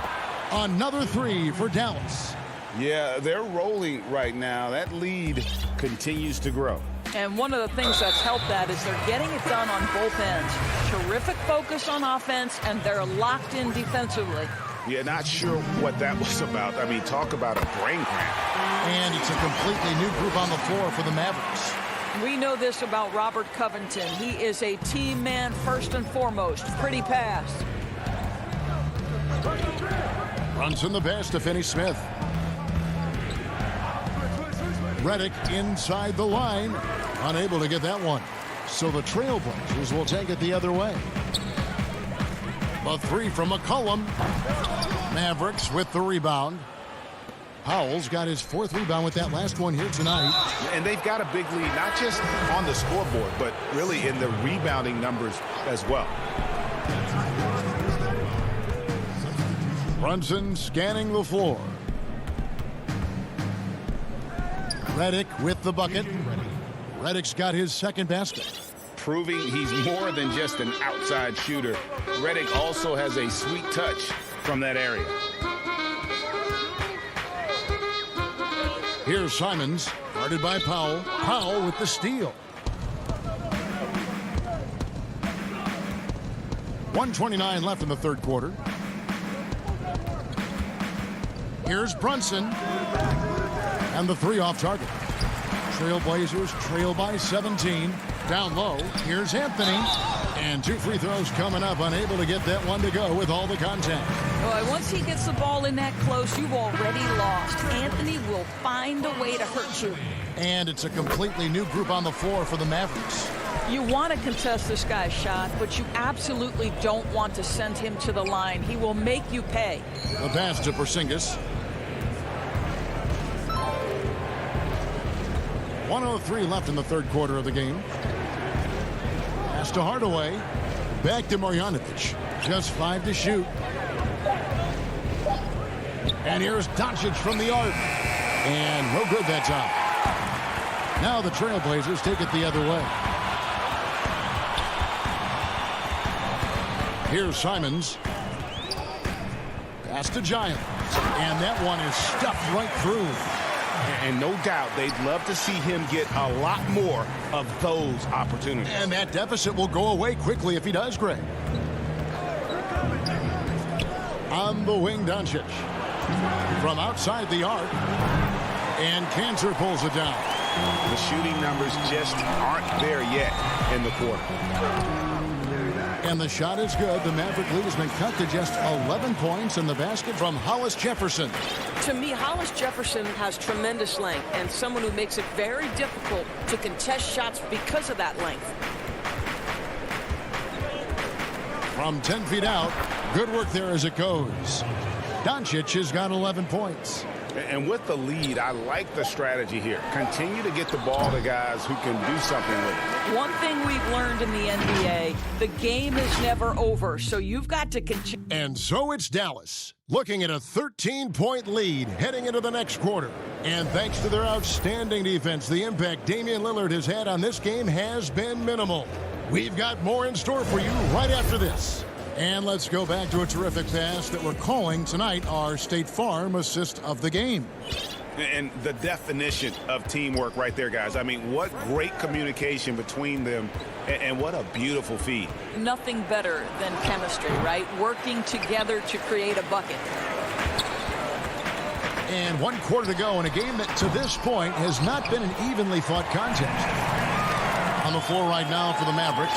Another 3 for Dallas. Yeah, they're rolling right now. That lead continues to grow. And one of the things that's helped that is they're getting it done on both ends. Terrific focus on offense, and they're locked in defensively. Yeah, not sure what that was about. I mean, talk about a brain cramp. And it's a completely new group on the floor for the Mavericks. We know this about Robert Covington. He is a team man first and foremost. Pretty pass. Brunson the pass to Finney-Smith. Redick inside the line. Unable to get that one. So the Trailblazers will take it the other way. The three from McCollum. Mavericks with the rebound. Powell's got his 4th rebound with that last one here tonight. And they've got a big lead, not just on the scoreboard, but really in the rebounding numbers as well. Brunson scanning the floor. Redick with the bucket. Redick's got his 2nd basket. Proving he's more than just an outside shooter. Redick also has a sweet touch from that area. Here's Simons, guarded by Powell. Powell with the steal. 1:29 left in the 3rd quarter. Here's Brunson. And the 3 off target. Trailblazers trail by 17. Down low, here's Anthony. And 2 free throws coming up, unable to get that one to go with all the contact. Boy, once he gets the ball in that close, you've already lost. Anthony will find a way to hurt you. And it's a completely new group on the floor for the Mavericks. You want to contest this guy's shot, but you absolutely don't want to send him to the line. He will make you pay. The pass to Porzingis. 1:03 left in the 3rd quarter of the game. Pass to Hardaway. Back to Marjanovic. Just 5 to shoot. And here's Doncic from the arc. And no good that time. Now the Trailblazers take it the other way. Here's Simons. Pass to Giants. And that one is stuffed right through. And no doubt they'd love to see him get a lot more of those opportunities. And that deficit will go away quickly if he does, Greg. On the wing, Doncic. From outside the arc. And Cantor pulls it down. The shooting numbers just aren't there yet in the quarter. And the shot is good. The Maverick lead has been cut to just 11 points in the basket from Hollis Jefferson. To me, Hollis Jefferson has tremendous length and someone who makes it very difficult to contest shots because of that length. From 10 feet out, good work there as it goes. Doncic has got 11 points. And with the lead, I like the strategy here. Continue to get the ball to guys who can do something with it. One thing we've learned in the NBA, the game is never over, so you've got to continue. And so it's Dallas, looking at a 13-point lead heading into the next quarter. And thanks to their outstanding defense, the impact Damian Lillard has had on this game has been minimal. We've got more in store for you right after this. And let's go back to a terrific pass that we're calling tonight our State Farm assist of the game. And the definition of teamwork right there, guys. I mean, what great communication between them, and what a beautiful feed. Nothing better than chemistry, right? Working together to create a bucket. And 1 quarter to go in a game that to this point has not been an evenly fought contest. On the floor right now for the Mavericks,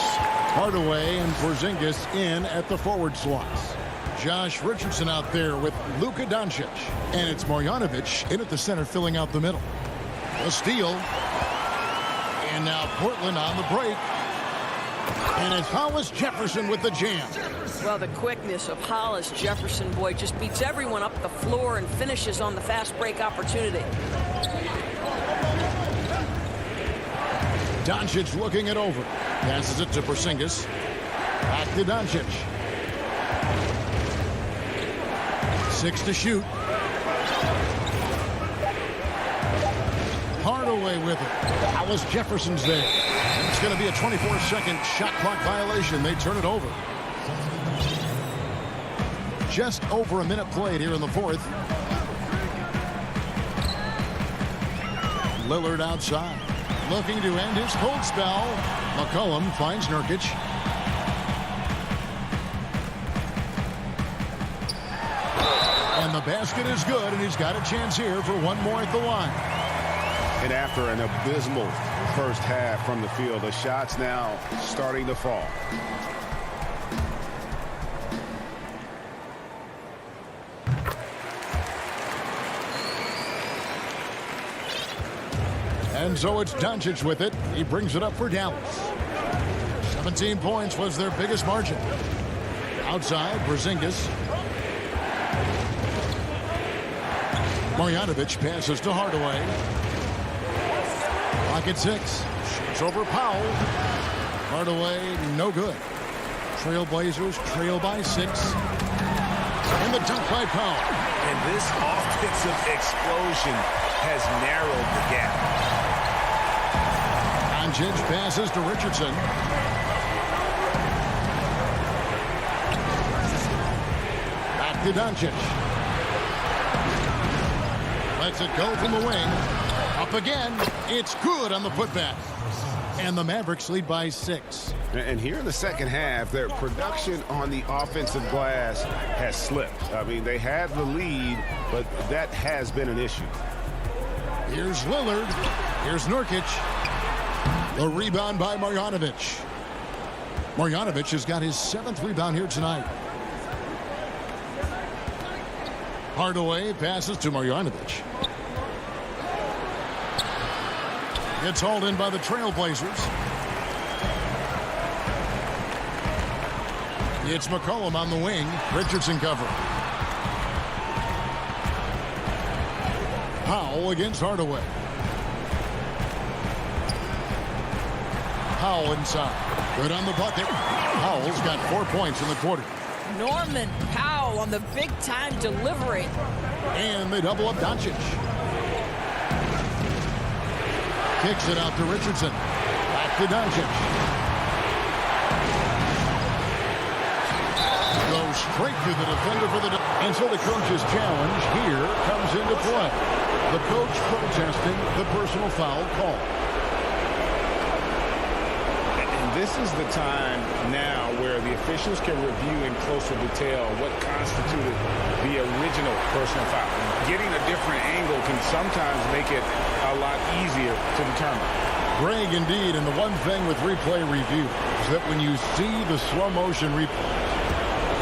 Hardaway and Porzingis in at the forward slots. Josh Richardson out there with Luka Doncic. And it's Marjanovic in at the center filling out the middle. A steal. And now Portland on the break. And it's Hollis Jefferson with the jam. Well, the quickness of Hollis Jefferson, boy, just beats everyone up the floor and finishes on the fast break opportunity. Doncic looking it over. Passes it to Porzingis. Back to Doncic. 6 to shoot. Hardaway with it. Hollis Jefferson's there. And it's going to be a 24-second shot clock violation. They turn it over. Just over a minute played here in the 4th. Lillard outside. Looking to end his cold spell. McCollum finds Nurkic. And the basket is good, and he's got a chance here for one more at the line. And after an abysmal first half from the field, the shots now starting to fall. And so it's Doncic with it. He brings it up for Dallas. 17 points was their biggest margin. Outside, Porzingis. Marjanovic passes to Hardaway. Clock at 6. Shoots over Powell. Hardaway, no good. Trailblazers trail by 6. And the dunk by Powell. And this offensive explosion has narrowed the gap. Doncic passes to Richardson. Back to Doncic. Lets it go from the wing. Up again. It's good on the putback. And the Mavericks lead by 6. And here in the second half, their production on the offensive glass has slipped. I mean, they had the lead, but that has been an issue. Here's Lillard. Here's Nurkic. The rebound by Marjanovic. Marjanovic has got his 7th rebound here tonight. Hardaway passes to Marjanovic. Gets hauled in by the Trailblazers. It's McCollum on the wing. Richardson cover. Powell against Hardaway. Powell inside. Good on the bucket. Powell's got 4 points in the quarter. Norman Powell on the big-time delivery. And they double up Doncic. Kicks it out to Richardson. Back to Doncic. Goes straight through the defender for the... And so the coach's challenge here comes into play. The coach protesting the personal foul call. And this is the time now where the officials can review in closer detail what constituted the original personal foul. Getting a different angle can sometimes make it a lot easier to determine. Greg, indeed, and the one thing with replay review is that when you see the slow motion replay,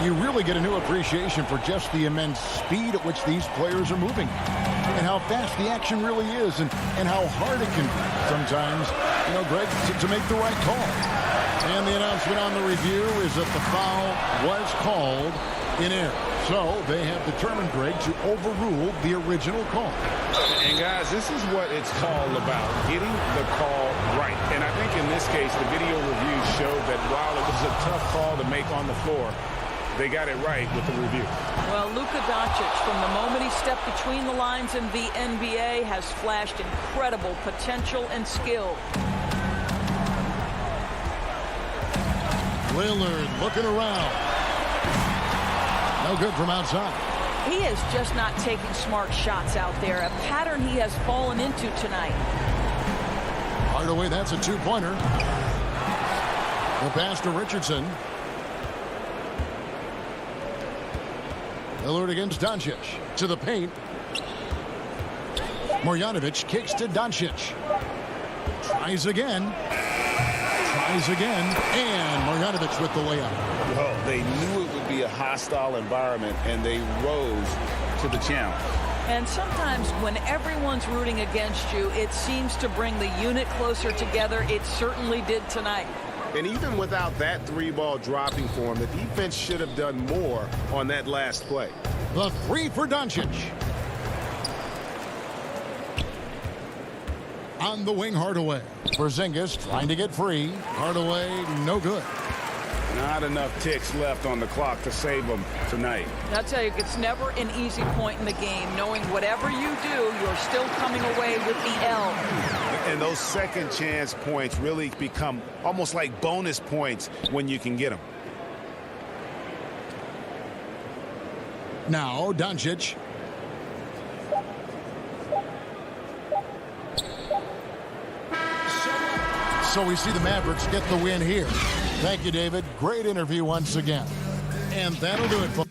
you really get a new appreciation for just the immense speed at which these players are moving and how fast the action really is and how hard it can be sometimes, you know, Greg, to make the right call. And the announcement on the review is that the foul was called in error. So they have determined, Greg, to overrule the original call. And guys, this is what it's all about, getting the call right. And I think in this case, the video review showed that while it was a tough call to make on the floor, they got it right with the review. Well, Luka Doncic, from the moment he stepped between the lines in the NBA, has flashed incredible potential and skill. Lillard looking around. No good from outside. He is just not taking smart shots out there, a pattern he has fallen into tonight. Hardaway, that's a two-pointer. The pass to Richardson. Lillard against Doncic. To the paint. Marjanovic kicks to Doncic. Tries again. Tries again. And Marjanovic with the layup. Well, they knew it would be a hostile environment, and they rose to the challenge. And sometimes when everyone's rooting against you, it seems to bring the unit closer together. It certainly did tonight. And even without that three-ball dropping for him, the defense should have done more on that last play. The three for Doncic. On the wing, Hardaway. Porzingis trying to get free. Hardaway, no good. Not enough ticks left on the clock to save them tonight. I'll tell you, it's never an easy point in the game, knowing whatever you do, you're still coming away with the L. And those second chance points really become almost like bonus points when you can get them. Now, Doncic. So we see the Mavericks get the win here. Thank you, David. Great interview once again. And that'll do it for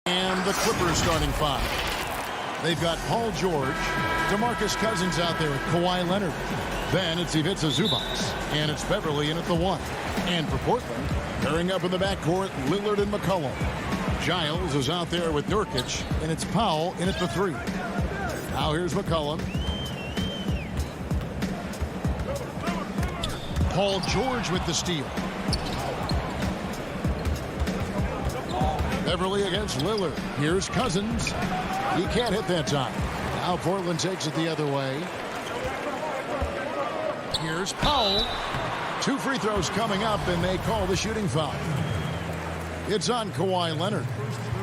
And the Clippers starting five. They've got Paul George, DeMarcus Cousins out there with Kawhi Leonard. Then it's Ivica Zubac, and it's Beverly in at the 1. And for Portland, pairing up in the backcourt, Lillard and McCollum. Giles is out there with Nurkic, and it's Powell in at the 3. Now here's McCollum. Paul George with the steal. Beverly against Lillard. Here's Cousins. He can't hit that time. Now Portland takes it the other way. Here's Powell. 2 free throws coming up, and they call the shooting foul. It's on Kawhi Leonard.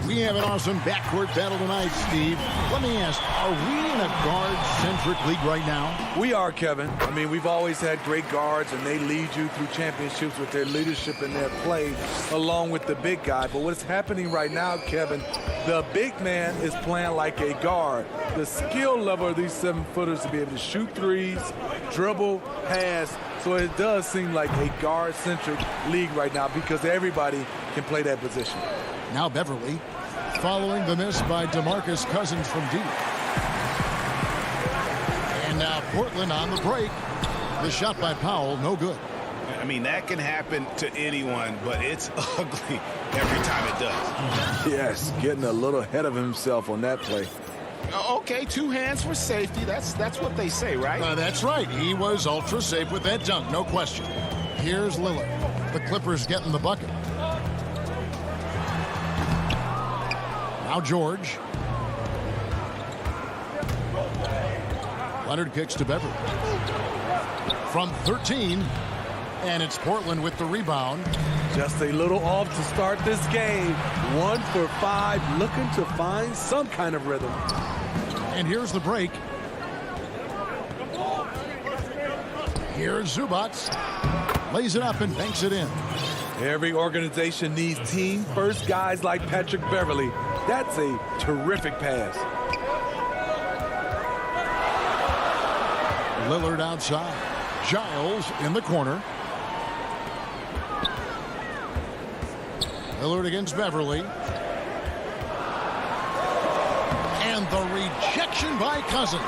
We have an awesome backcourt battle tonight, Steve. Let me ask, are we in a guard-centric league right now? We are, Kevin. I mean, we've always had great guards, and they lead you through championships with their leadership and their play, along with the big guy. But what's happening right now, Kevin, the big man is playing like a guard. The skill level of these 7-footers to be able to shoot threes, dribble, pass. So it does seem like a guard-centric league right now because everybody can play that position. Now Beverly, following the miss by DeMarcus Cousins from deep. And now Portland on the break. The shot by Powell, no good. I mean, that can happen to anyone, but it's ugly every time it does. Yes, getting a little ahead of himself on that play. Okay, 2 hands for safety. That's what they say, right? That's right. He was ultra safe with that dunk, no question. Here's Lillard. The Clippers getting the bucket. Now George. Leonard kicks to Beverly. From 13, and it's Portland with the rebound. Just a little off to start this game. 1 for 5, looking to find some kind of rhythm. And here's the break. Here's Zubac. Lays it up and banks it in. Every organization needs team-first guys like Patrick Beverly. That's a terrific pass. Lillard outside. Giles in the corner. Lillard against Beverly. And the rejection by Cousins.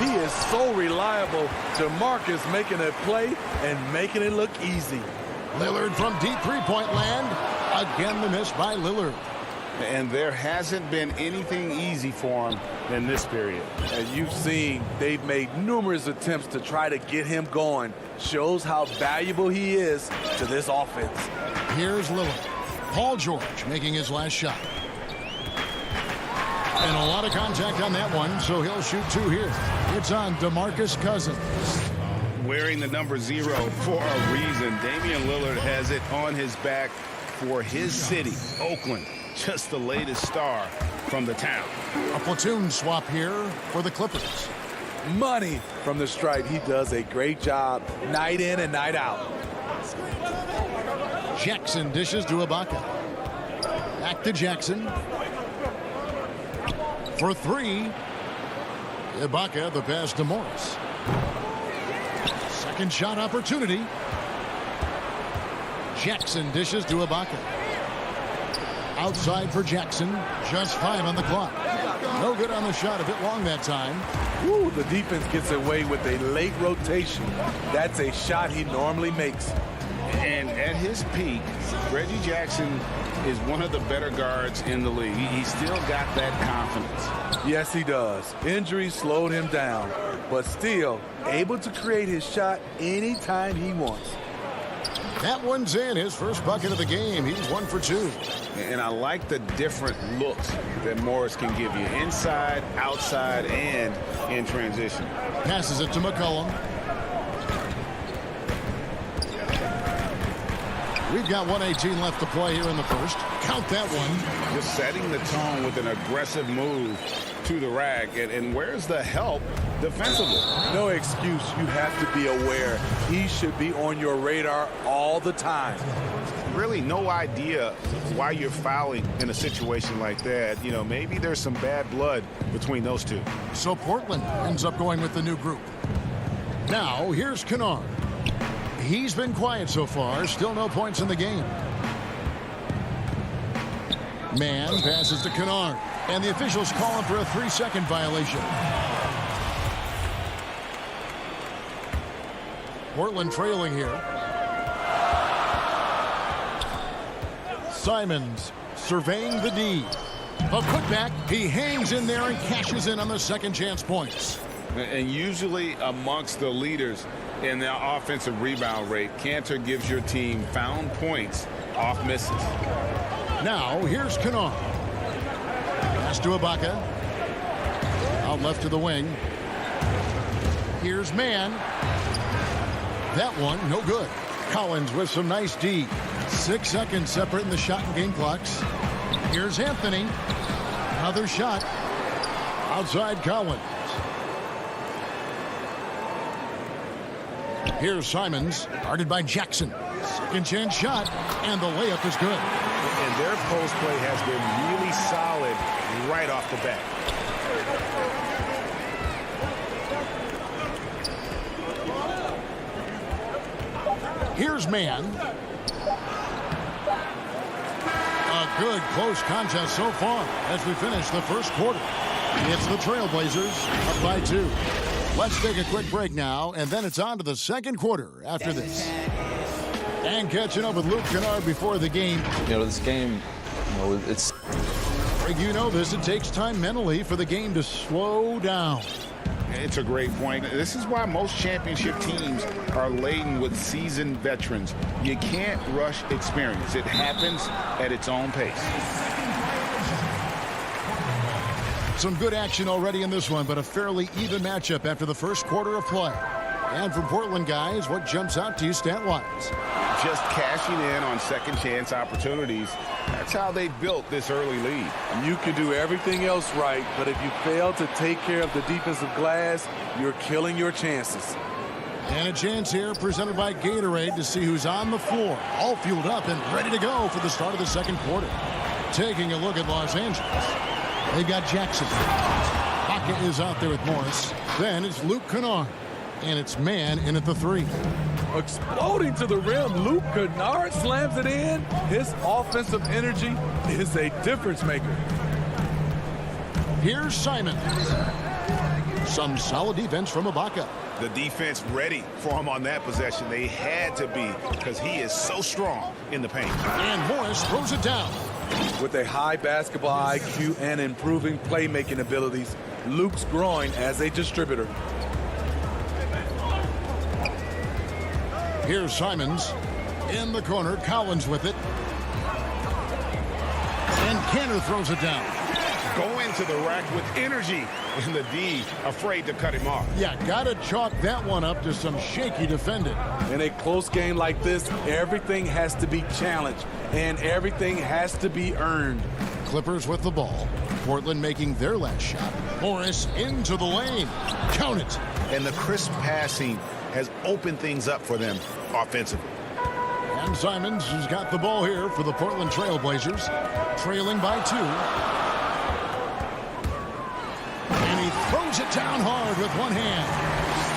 He is so reliable. DeMarcus making a play and making it look easy. Lillard from deep three-point land. Again, the miss by Lillard. And there hasn't been anything easy for him in this period. As you've seen, they've made numerous attempts to try to get him going. Shows how valuable he is to this offense. Here's Lillard. Paul George making his last shot. And a lot of contact on that one, so he'll shoot 2 here. It's on DeMarcus Cousins. Wearing the number 0 for a reason. Damian Lillard has it on his back for his city, Oakland. Just the latest star from the town. A platoon swap here for the Clippers. Money from the stripe. He does a great job night in and night out. Jackson dishes to Ibaka. Back to Jackson. For three. Ibaka, the pass to Morris. Second shot opportunity. Jackson dishes to Ibaka. Outside for Jackson. Just 5 on the clock. No good on the shot, a bit long that time. Ooh, the defense gets away with a late rotation. That's a shot he normally makes. And at his peak, Reggie Jackson is one of the better guards in the league. He's still got that confidence. Yes, he does. Injuries slowed him down, but still able to create his shot anytime he wants. That one's in. His first bucket of the game. He's 1 for 2. And I like the different looks that Morris can give you. Inside, outside, and in transition. Passes it to McCollum. We've got 1:18 left to play here in the first. Count that one. Just setting the tone with an aggressive move to the rack. And where's the help defensively? No excuse. You have to be aware. He should be on your radar all the time. Really no idea why you're fouling in a situation like that. You know, maybe there's some bad blood between those two. So Portland ends up going with the new group. Now, here's Kennard. He's been quiet so far. Still no points in the game. Man passes to Kennard. And the officials call him for a 3-second violation. Portland trailing here. Simons surveying the D. A putback. He hangs in there and cashes in on the second chance points. And usually amongst the leaders in the offensive rebound rate, Cantor gives your team found points off misses. Now, here's Kennard. Pass to Ibaka. Out left to the wing. Here's Mann. That one, no good. Collins with some nice D. 6 seconds separating the shot and game clocks. Here's Anthony. Another shot. Outside Collins. Here's Simons, guarded by Jackson. Second chance shot, and the layup is good. And their post play has been really solid right off the bat. Here's Mann. A good close contest so far as we finish the first quarter. It's the Trailblazers up by 2. Let's take a quick break now, and then it's on to the second quarter after this. And catching up with Luke Kennard before the game. You know, this game, it's... Greg, you know this. It takes time mentally for the game to slow down. It's a great point. This is why most championship teams are laden with seasoned veterans. You can't rush experience. It happens at its own pace. Some good action already in this one, but a fairly even matchup after the first quarter of play. And from Portland, guys, what jumps out to you stat-wise? Just cashing in on second chance opportunities. That's how they built this early lead. You can do everything else right, but if you fail to take care of the defensive glass, you're killing your chances. And a chance here presented by Gatorade to see who's on the floor, all fueled up and ready to go for the start of the second quarter. Taking a look at Los Angeles. They've got Jackson. Pocket is out there with Morris. Then it's Luke Kennard. And it's Mann in at the 3. Exploding to the rim, Luke Kennard slams it in. His offensive energy is a difference maker. Here's Simons. Some solid defense from Ibaka. The defense ready for him on that possession. They had to be because he is so strong in the paint. And Morris throws it down. With a high basketball IQ and improving playmaking abilities, Luke's growing as a distributor. Here's Simons. In the corner, Collins with it. And Cantor throws it down. go into the rack with energy, and the D afraid to cut him off. Yeah, got to chalk that one up to some shaky defending. In a close game like this, everything has to be challenged, and everything has to be earned. Clippers with the ball. Portland making their last shot. Morris into the lane. Count it. And the crisp passing has opened things up for them offensively. And Simons has got the ball here for the Portland Trailblazers, trailing by 2. And he throws it down hard with one hand.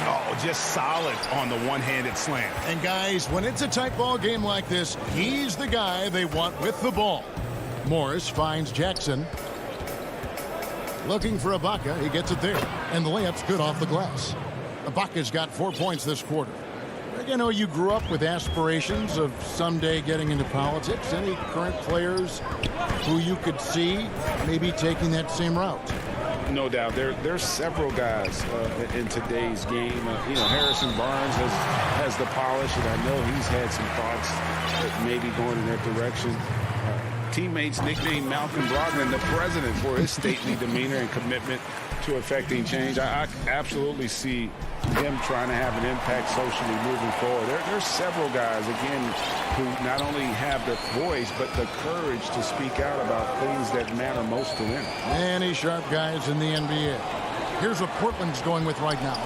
Oh, just solid on the one-handed slam. And guys, when it's a tight ball game like this, he's the guy they want with the ball. Morris finds Jackson. Looking for Ibaka. He gets it there. And the layup's good off the glass. Ibaka's got 4 points this quarter. You know, you grew up with aspirations of someday getting into politics. Any current players who you could see maybe taking that same route? No doubt. There's several guys in today's game. Harrison Barnes has the polish, and I know he's had some thoughts that maybe going in that direction. Teammates nicknamed Malcolm Brogdon the president for his stately demeanor and commitment to affecting change. I absolutely see him trying to have an impact socially moving forward. There's several guys, again, who not only have the voice, but the courage to speak out about things that matter most to them. Many sharp guys in the NBA. Here's what Portland's going with right now.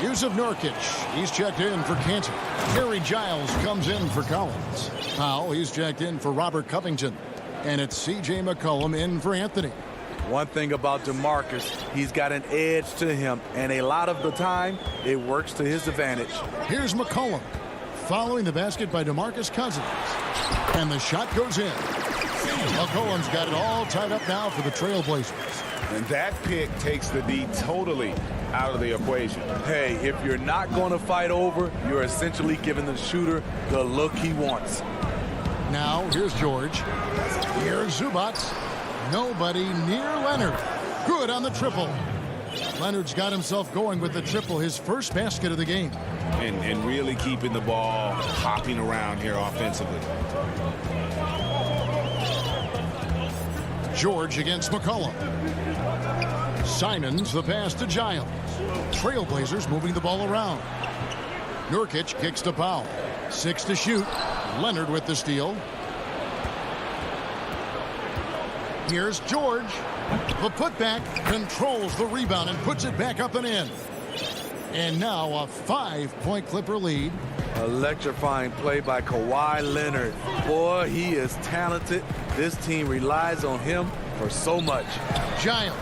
Yusuf Nurkic, he's checked in for Cantor. Harry Giles comes in for Collins. Powell, he's checked in for Robert Covington. And it's C.J. McCollum in for Anthony. One thing about DeMarcus, he's got an edge to him, and a lot of the time, it works to his advantage. Here's McCollum, following the basket by DeMarcus Cousins. And the shot goes in. McCollum's got it all tied up now for the Trailblazers. And that pick takes the D totally out of the equation. Hey, if you're not going to fight over, you're essentially giving the shooter the look he wants. Now, here's George. Here's Zubac. Nobody near Leonard. Good on the triple. Leonard's got himself going with the triple, his first basket of the game. And really keeping the ball hopping around here offensively. George against McCollum. Simons, the pass to Giles. Trailblazers moving the ball around. Nurkic kicks to Powell. 6 to shoot. Leonard with the steal. Here's George. The putback controls the rebound and puts it back up and in. And now a 5-point Clipper lead. Electrifying play by Kawhi Leonard. Boy, he is talented. This team relies on him for so much. Giles.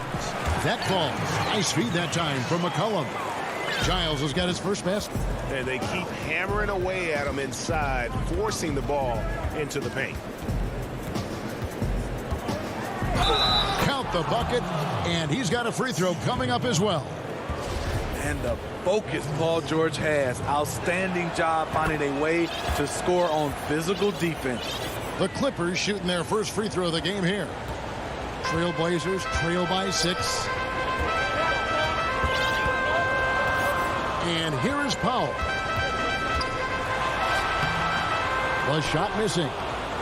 That falls. Nice feed that time from McCollum. Giles has got his first basket. And they keep hammering away at him inside, forcing the ball into the paint. Count the bucket, and he's got a free throw coming up as well. And the focus Paul George has. Outstanding job finding a way to score on physical defense. The Clippers shooting their first free throw of the game here. Trailblazers trail by 6. And here is Powell. The shot missing.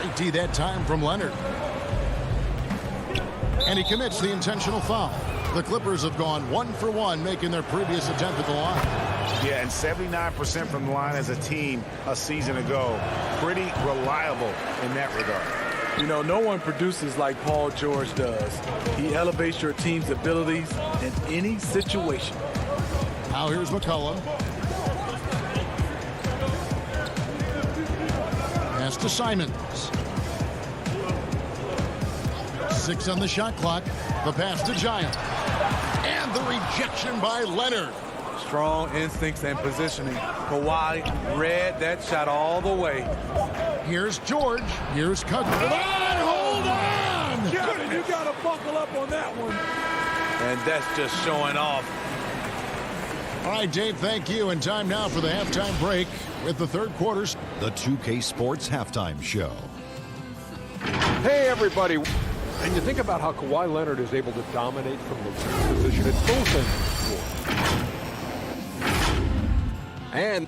Great D that time from Leonard. And he commits the intentional foul. The Clippers have gone 1 for 1, making their previous attempt at the line. Yeah, and 79% from the line as a team a season ago. Pretty reliable in that regard. You know, no one produces like Paul George does. He elevates your team's abilities in any situation. Now here's McCollum. Pass to Simons. 6 on the shot clock. The pass to Giles. And the rejection by Leonard. Strong instincts and positioning. Kawhi read that shot all the way. Here's George. Here's Cousins. Hold on! Kevin, you got to buckle up on that one. And that's just showing off. All right, Dave, thank you. And time now for the halftime break with the third quarter. The 2K Sports Halftime Show. Hey, everybody. And you think about how Kawhi Leonard is able to dominate from the position at both ends of the floor. And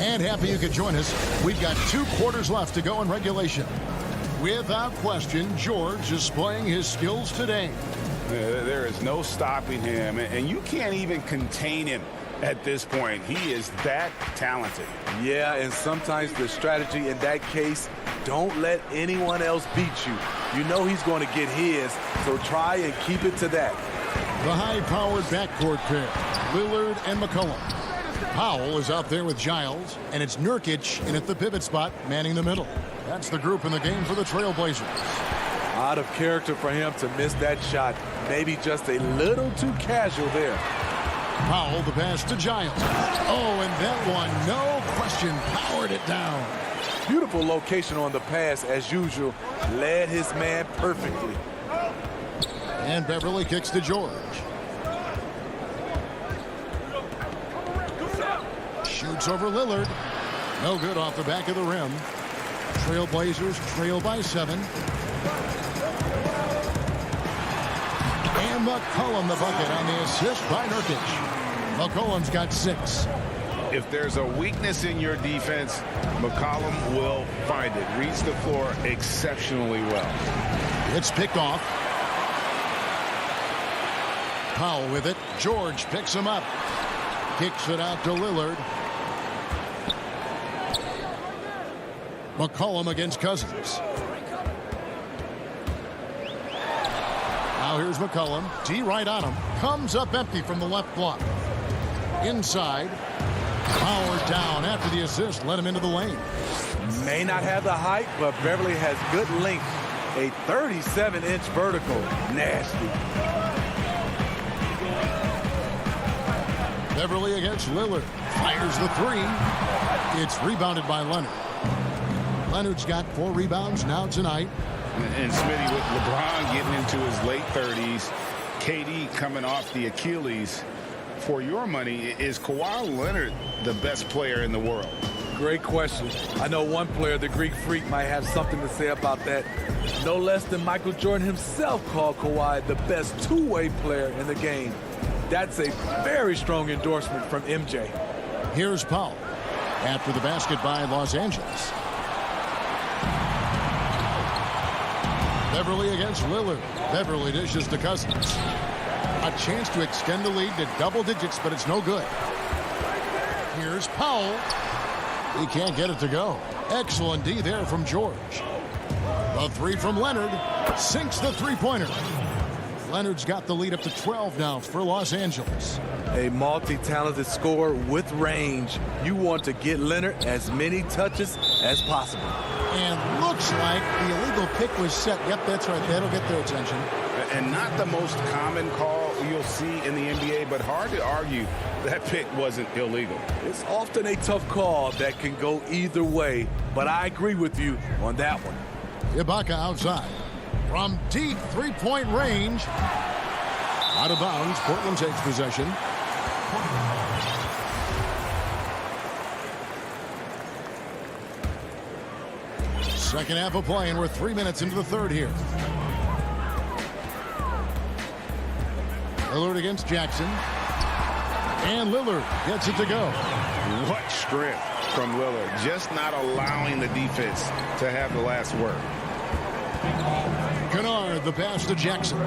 And happy you could join us. We've got 2 quarters left to go in regulation. Without question, George is displaying his skills today. There is no stopping him, and you can't even contain him at this point. He is that talented. Yeah, and sometimes the strategy in that case, don't let anyone else beat you. You know he's going to get his, so try and keep it to that. The high-powered backcourt pair, Lillard and McCollum. Powell is out there with Giles, and it's Nurkic in at the pivot spot, manning the middle. That's the group in the game for the Trailblazers. Out of character for him to miss that shot. Maybe just a little too casual there. Powell, the pass to Giles. Oh, and that one, no question, powered it down. Beautiful location on the pass, as usual. Led his man perfectly. And Beverly kicks to George. Shoots over Lillard. No good off the back of the rim. Trailblazers trail by 7. And McCollum the bucket on the assist by Nurkic. McCollum's got 6. If there's a weakness in your defense, McCollum will find it. Reads the floor exceptionally well. It's picked off. Powell with it. George picks him up. Kicks it out to Lillard. McCollum against Cousins. Now here's McCollum. D right on him. Comes up empty from the left block. Inside. Power down after the assist. Let him into the lane. May not have the height, but Beverly has good length. A 37-inch vertical. Nasty. Beverly against Lillard. Fires the 3. It's rebounded by Leonard. Leonard's got 4 rebounds now tonight. And Smitty, with LeBron getting into his late 30s, KD coming off the Achilles, for your money, is Kawhi Leonard the best player in the world? Great question. I know one player, the Greek Freak, might have something to say about that. No less than Michael Jordan himself called Kawhi the best 2-way player in the game. That's a very strong endorsement from MJ. Here's Powell after the basket by Los Angeles. Beverly against Lillard. Beverly dishes to Cousins. A chance to extend the lead to double digits, but it's no good. Here's Powell. He can't get it to go. Excellent D there from George. The 3 from Leonard sinks the 3-pointer. Leonard's got the lead up to 12 now for Los Angeles. A multi-talented scorer with range. You want to get Leonard as many touches as possible. And looks like the illegal pick was set. Yep, that's right. That'll get their attention. And not the most common call you'll see in the NBA, but hard to argue that pick wasn't illegal. It's often a tough call that can go either way, but I agree with you on that one. Ibaka outside. From deep 3-point range. Out of bounds. Portland takes possession. Second half of play, and we're 3 minutes into the third here. Lillard against Jackson. And Lillard gets it to go. What strength from Lillard. Just not allowing the defense to have the last word. Kennard, the pass to Jackson.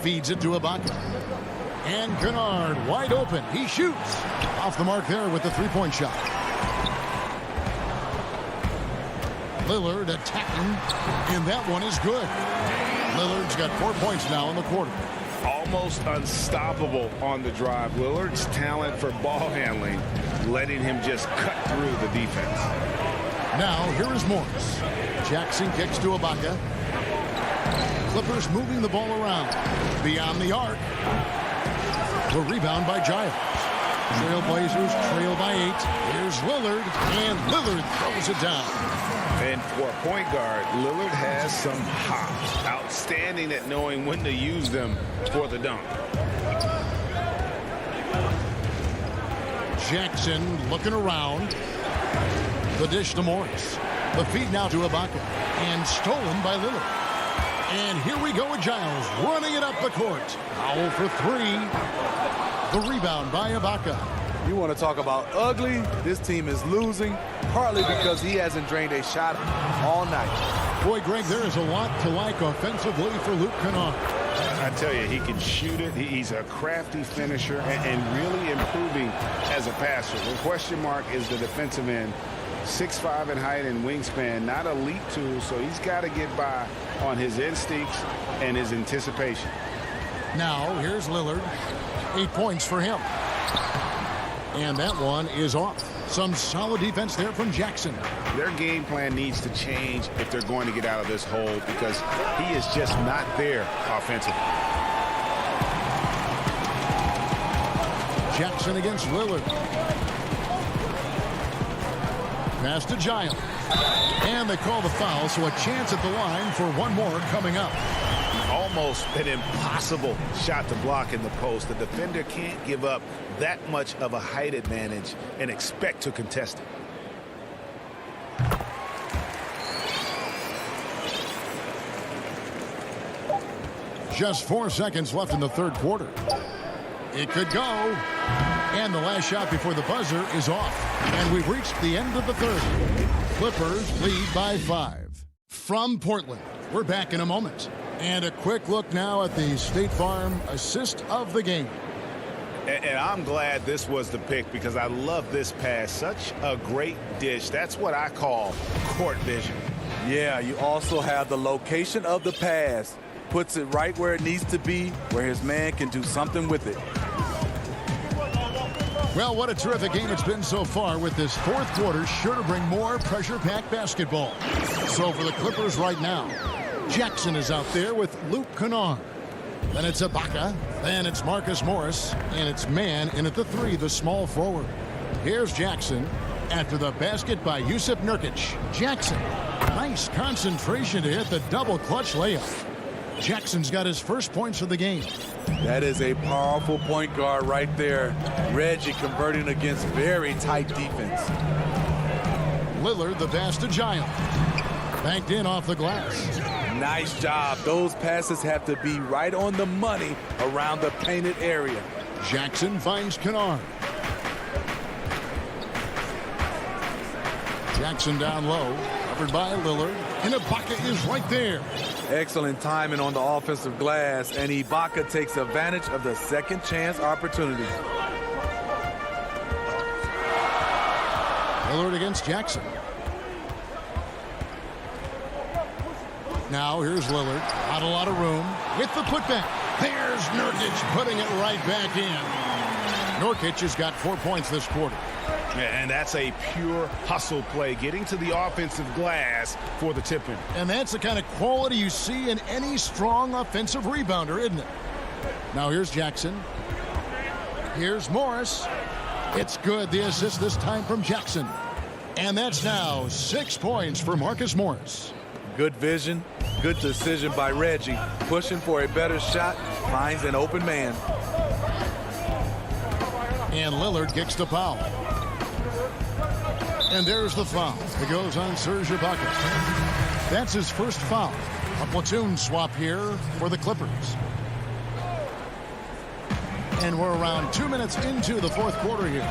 Feeds it to Ibaka. And Kennard wide open. He shoots. Off the mark there with the 3-point shot. Lillard attacking, and that one is good. Lillard's got 4 points now in the quarter. Almost unstoppable on the drive. Lillard's talent for ball handling, letting him just cut through the defense. Now, here is Morris. Jackson kicks to Ibaka. Clippers moving the ball around. Beyond the arc. The rebound by Giles. Trailblazers trail by 8. Here's Lillard, and Lillard throws it down. And for a point guard, Lillard has some hops. Outstanding at knowing when to use them for the dunk. Jackson looking around. The dish to Morris. The feed now to Ibaka. And stolen by Lillard. And here we go with Giles running it up the court. Foul for 3. The rebound by Ibaka. You want to talk about ugly? This team is losing, partly because he hasn't drained a shot all night. Boy, Greg, there is a lot to like offensively for Luke Kennard. I tell you, he can shoot it. He's a crafty finisher and really improving as a passer. The question mark is the defensive end. 6'5" in height and wingspan, not elite tool, so he's got to get by on his instincts and his anticipation. Now, here's Lillard. 8 points for him. And that one is off. Some solid defense there from Jackson. Their game plan needs to change if they're going to get out of this hole because he is just not there offensively. Jackson against Lillard. Pass to Giles. And they call the foul, so a chance at the line for one more coming up. Almost an impossible shot to block in the post. The defender can't give up that much of a height advantage and expect to contest it. Just 4 seconds left in the third quarter. It could go. And the last shot before the buzzer is off. And we've reached the end of the third. Clippers lead by 5. From Portland, we're back in a moment. And a quick look now at the State Farm assist of the game. And I'm glad this was the pick because I love this pass. Such a great dish. That's what I call court vision. Yeah, you also have the location of the pass. Puts it right where it needs to be, where his man can do something with it. Well, what a terrific game it's been so far, with this fourth quarter sure to bring more pressure-packed basketball. So for the Clippers right now, Jackson is out there with Luke Kennard. Then it's Ibaka. Then it's Marcus Morris. And it's man in at the 3, the small forward. Here's Jackson after the basket by Jusuf Nurkic. Jackson, nice concentration to hit the double clutch layup. Jackson's got his first points of the game. That is a powerful point guard right there. Reggie converting against very tight defense. Lillard, the pass to Giles. Banked in off the glass. Nice job. Those passes have to be right on the money around the painted area. Jackson finds Kennard. Jackson down low, covered by Lillard, and Ibaka is right there. Excellent timing on the offensive glass, and Ibaka takes advantage of the second chance opportunity. Lillard against Jackson. Now here's Lillard. Not a lot of room with the putback. There's Nurkic putting it right back in. Nurkic has got 4 points this quarter. And that's a pure hustle play, getting to the offensive glass for the tip-in. And that's the kind of quality you see in any strong offensive rebounder, isn't it? Now here's Jackson. Here's Morris. It's good. The assist this time from Jackson. And that's now 6 points for Marcus Morris. Good vision, good decision by Reggie. Pushing for a better shot, finds an open man. And Lillard kicks the foul. And there's the foul. It goes on Serge Ibaka. That's his first foul. A platoon swap here for the Clippers. And we're around 2 minutes into the fourth quarter here.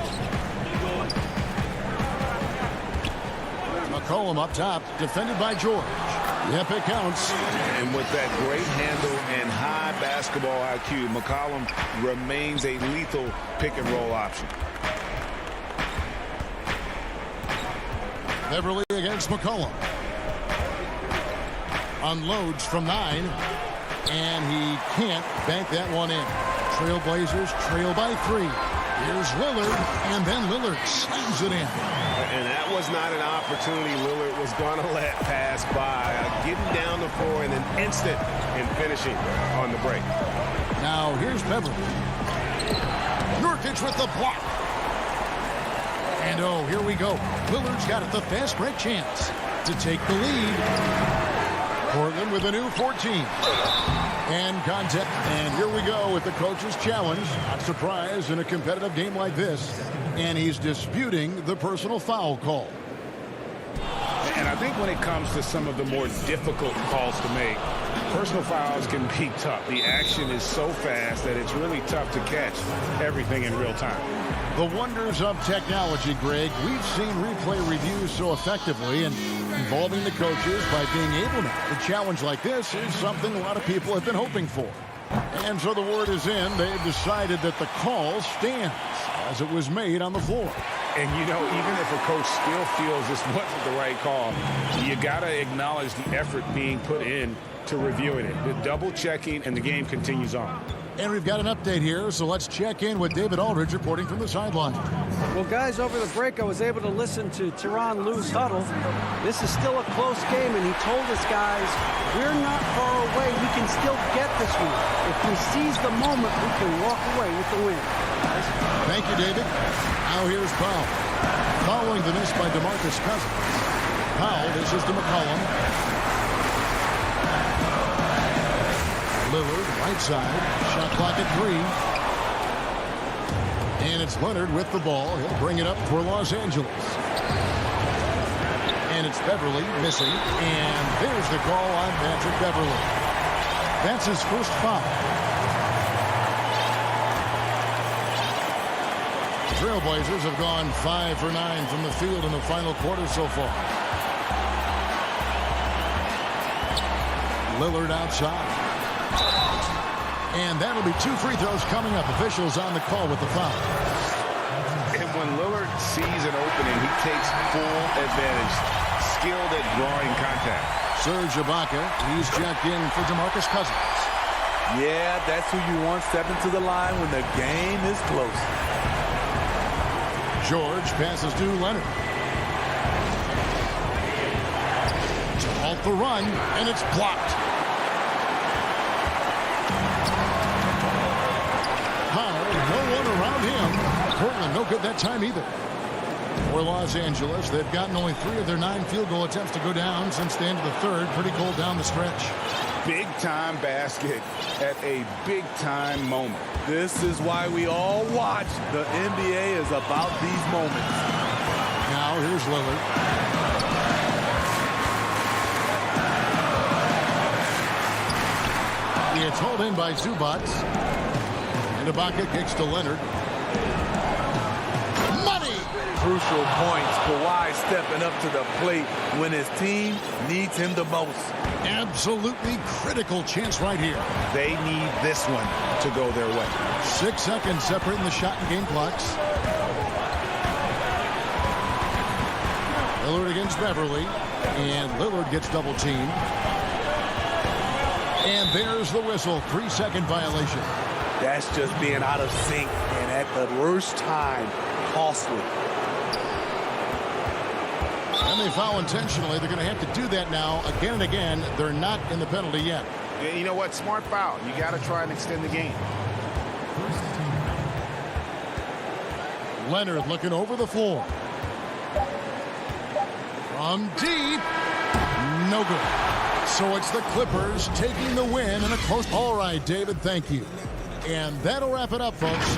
McCollum up top, defended by George. Yep, it counts. And with that great handle and high basketball IQ, McCollum remains a lethal pick-and-roll option. Beverly against McCollum. Unloads from 9. And he can't bank that one in. Trailblazers trail by 3. Here's Lillard, and then Lillard slams it in. And that was not an opportunity Lillard was going to let pass by. Getting down the floor in an instant and finishing on the break. Now here's Beverly. Nurkic with the block. And oh, here we go. Lillard's got it, the fast break chance to take the lead. Portland with a new 14. And contact. And here we go with the coach's challenge. Not surprised in a competitive game like this. And he's disputing the personal foul call. And I think when it comes to some of the more difficult calls to make, personal fouls can be tough. The action is so fast that it's really tough to catch everything in real time. The wonders of technology, Greg. We've seen replay reviews so effectively and involving the coaches by being able to. A challenge like this is something a lot of people have been hoping for. And so the word is in. They've decided that the call stands as it was made on the floor. And, you know, even if a coach still feels this wasn't the right call, you got to acknowledge the effort being put in to reviewing it. The double checking, and the game continues on. And we've got an update here, so let's check in with David Aldridge reporting from the sideline. Well, guys, over the break, I was able to listen to Tyronn Lue's huddle. This is still a close game, and he told us, guys, we're not far away. We can still get this one. If we seize the moment, we can walk away with the win. Guys. Thank you, David. Now here's Powell. Following the miss by DeMarcus Cousins. Powell dishes to McCollum. Lillard, right side. Shot clock at 3. And it's Leonard with the ball. He'll bring it up for Los Angeles. And it's Beverly missing. And there's the call on Patrick Beverly. That's his first foul. Trailblazers have gone 5 for 9 from the field in the final quarter so far. Lillard outside. And that'll be 2 free throws coming up. Officials on the call with the foul. And when Lillard sees an opening, he takes full advantage. Skilled at drawing contact. Serge Ibaka, he's checked in for DeMarcus Cousins. Yeah, that's who you want stepping to the line when the game is close. George passes to Leonard. To halt the run, and it's blocked. Powell, no one around him. Portland, no good that time either. For Los Angeles, they've gotten only 3 of their 9 field goal attempts to go down since the end of the third. Pretty cold down the stretch. Big-time basket at a big-time moment. This is why we all watch. The NBA is about these moments. Now here's Lillard. It's hauled in by Zubac. And Ibaka kicks to Leonard. Money! Crucial points. Kawhi stepping up to the plate when his team needs him the most. Absolutely critical chance right here. They need this one to go their way. 6 seconds separating the shot and game clocks. Lillard against Beverly. And Lillard gets double teamed. And there's the whistle. 3-second violation. That's just being out of sync and at the worst time, costly. And they foul intentionally. They're going to have to do that now again and again. They're not in the penalty yet. Yeah, you know what? Smart foul. You got to try and extend the game. Leonard looking over the floor. From deep. No good. So it's the Clippers taking the win in a close. All right, David, thank you. And that'll wrap it up, folks.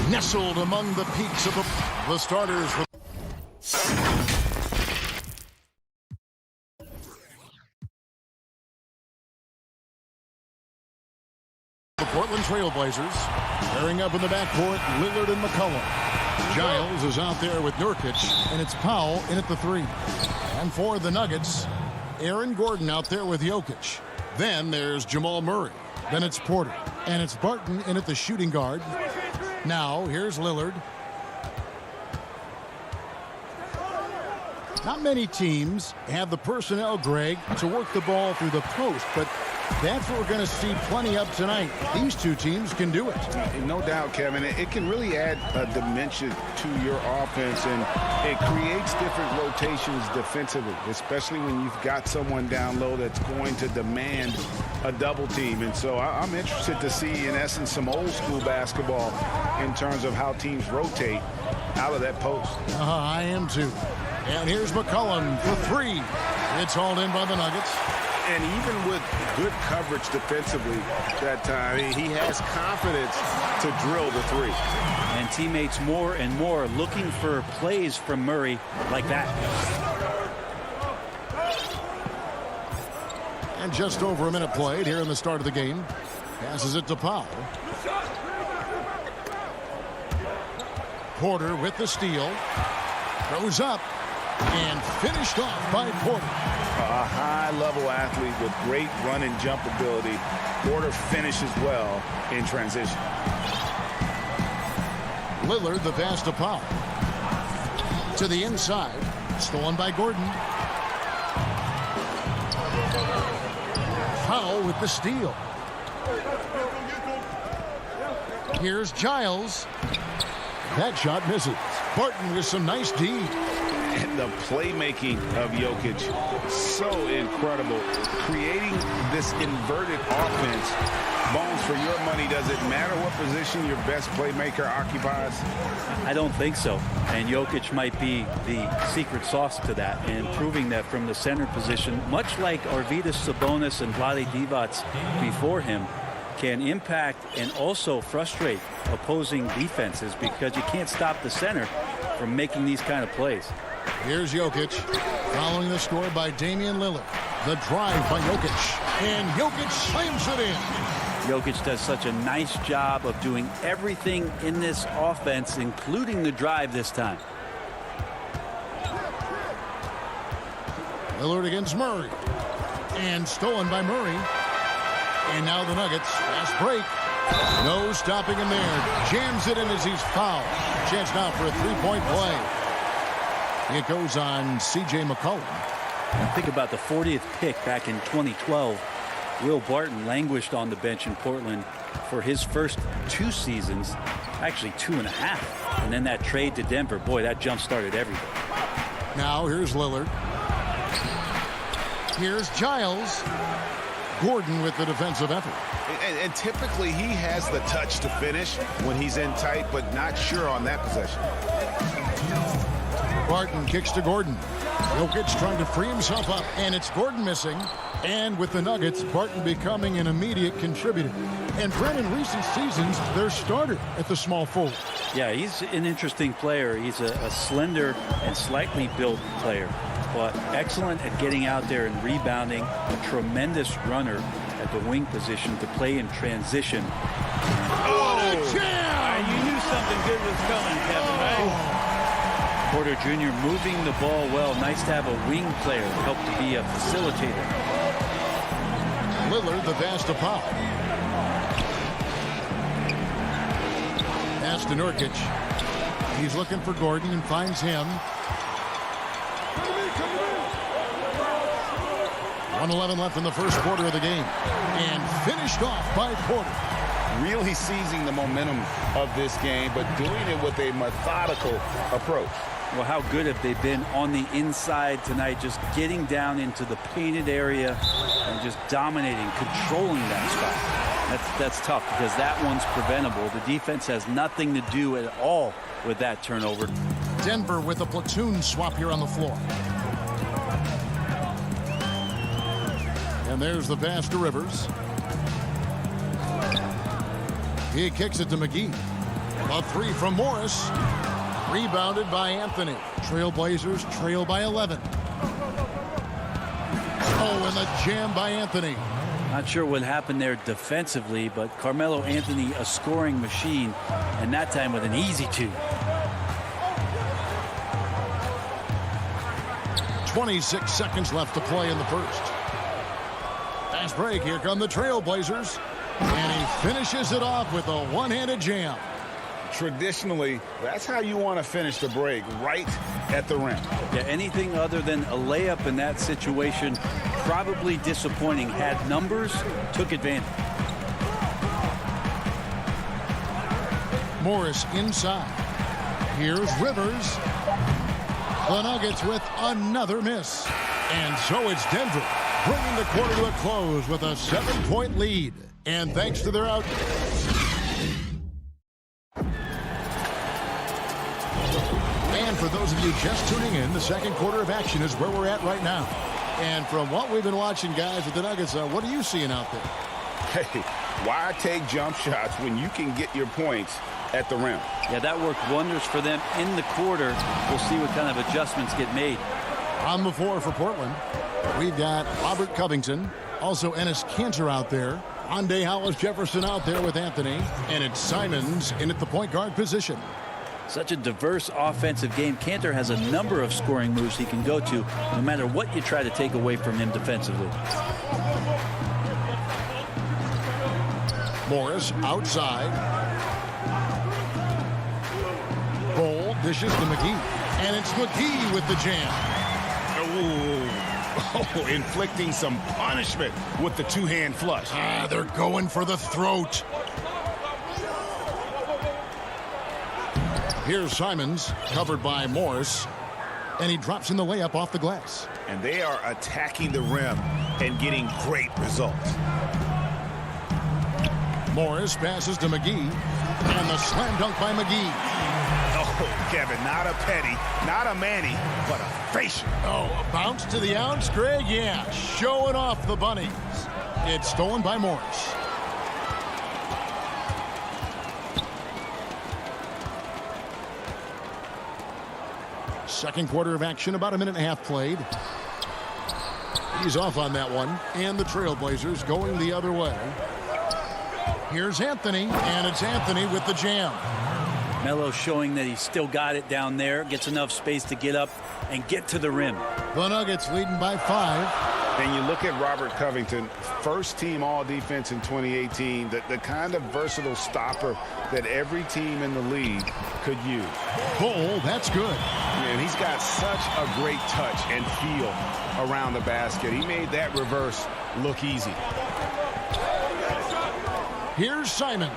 Nestled among the peaks of the starters. The Portland Trailblazers pairing up in the backcourt, Lillard and McCollum. Giles is out there with Nurkic, and it's Powell in at the 3. And for the Nuggets, Aaron Gordon out there with Jokic. Then there's Jamal Murray. Then it's Porter. And it's Barton in at the shooting guard. Now, here's Lillard. Not many teams have the personnel, Greg, to work the ball through the post, but that's what we're going to see plenty of tonight. These two teams can do it. No doubt, Kevin. It can really add a dimension to your offense, and it creates different rotations defensively, especially when you've got someone down low that's going to demand a double team. And so I'm interested to see, in essence, some old school basketball in terms of how teams rotate out of that post. I am too. And here's McCollum for 3. It's hauled in by the Nuggets. And even with good coverage defensively that time, he has confidence to drill the 3. And teammates more and more looking for plays from Murray like that. And just over a minute played here in the start of the game. Passes it to Powell. Porter with the steal. Throws up. And finished off by Porter. A high-level athlete with great run and jump ability. Porter finishes well in transition. Lillard the pass to Powell. To the inside. Stolen by Gordon. Powell with the steal. Here's Giles. That shot misses. Barton with some nice D. And the playmaking of Jokic, so incredible. Creating this inverted offense. Bones, for your money, does it matter what position your best playmaker occupies? I don't think so. And Jokic might be the secret sauce to that, and proving that from the center position, much like Arvydas Sabonis and Vlade Divac before him, can impact and also frustrate opposing defenses because you can't stop the center from making these kind of plays. Here's Jokic, following the score by Damian Lillard. The drive by Jokic, and Jokic slams it in. Jokic does such a nice job of doing everything in this offense, including the drive this time. Lillard against Murray, and stolen by Murray. And now the Nuggets, fast break. No stopping him there. Jams it in as he's fouled. Chance now for a three-point play. It goes on C.J. McCollum. And think about the 40th pick back in 2012. Will Barton languished on the bench in Portland for his first 2 seasons, actually 2.5. And then that trade to Denver, boy, that jump-started everything. Now here's Lillard. Here's Giles. Gordon with the defensive effort. And typically he has the touch to finish when he's in tight, but not sure on that possession. Barton kicks to Gordon. Jokic trying to free himself up, and it's Gordon missing. And with the Nuggets, Barton becoming an immediate contributor. And Brent, in recent seasons, their starter at the small forward. Yeah, he's an interesting player. He's a slender and slightly built player, but excellent at getting out there and rebounding. A tremendous runner at the wing position to play in transition. Oh, jam! You knew something good was coming, Kevin, right? Porter Jr. moving the ball well. Nice to have a wing player help to be a facilitator. Lillard, the pass to Pop. Pass to Nurkic. He's looking for Gordon and finds him. 1:11 left in the first quarter of the game. And finished off by Porter. Really seizing the momentum of this game, but doing it with a methodical approach. Well, how good have they been on the inside tonight, just getting down into the painted area and just dominating, controlling that spot. That's tough because that one's preventable. The defense has nothing to do at all with that turnover. Denver with a platoon swap here on the floor. And there's the pass to Rivers. He kicks it to McGee. A 3 from Morris. Rebounded by Anthony. Trailblazers trail by 11. Oh, and the jam by Anthony. Not sure what happened there defensively, but Carmelo Anthony, a scoring machine, and that time with an easy 2. 26 seconds left to play in the first. Fast break. Here come the Trailblazers. And he finishes it off with a one-handed jam. Traditionally, that's how you want to finish the break, right at the rim. Yeah, anything other than a layup in that situation, probably disappointing. Had numbers, took advantage. Morris inside. Here's Rivers. The Nuggets with another miss. And so it's Denver bringing the quarter to a close with a 7-point lead. And thanks to their out. And for those of you just tuning in, the second quarter of action is where we're at right now. And from what we've been watching, guys, with the Nuggets, what are you seeing out there? Hey, why take jump shots when you can get your points at the rim? Yeah, that worked wonders for them in the quarter. We'll see what kind of adjustments get made. On the floor for Portland, we've got Robert Covington, also Enes Kanter out there. Ande Hollis Jefferson out there with Anthony. And it's Simons in at the point guard position. Such a diverse offensive game. Kanter has a number of scoring moves he can go to, no matter what you try to take away from him defensively. Morris outside. Bol dishes to McGee. And it's McGee with the jam. Oh, inflicting some punishment with the two-hand flush. They're going for the throat. Here's Simons, covered by Morris. And he drops in the layup off the glass. And they are attacking the rim and getting great results. Morris passes to McGee. And the slam dunk by McGee. Oh, Kevin, not a Petty, not a Manny, but a facial. Oh, a bounce to the ounce, Greg? Yeah, showing off the bunnies. It's stolen by Morris. Second quarter of action, about a minute and a half played. He's off on that one. And the Trailblazers going the other way. Here's Anthony, and it's Anthony with the jam. Melo showing that he's still got it down there, gets enough space to get up and get to the rim. The Nuggets leading by 5. And you look at Robert Covington, first team all-defense in 2018, the kind of versatile stopper that every team in the league could use. Bull, that's good. And he's got such a great touch and feel around the basket. He made that reverse look easy. Here's Simons.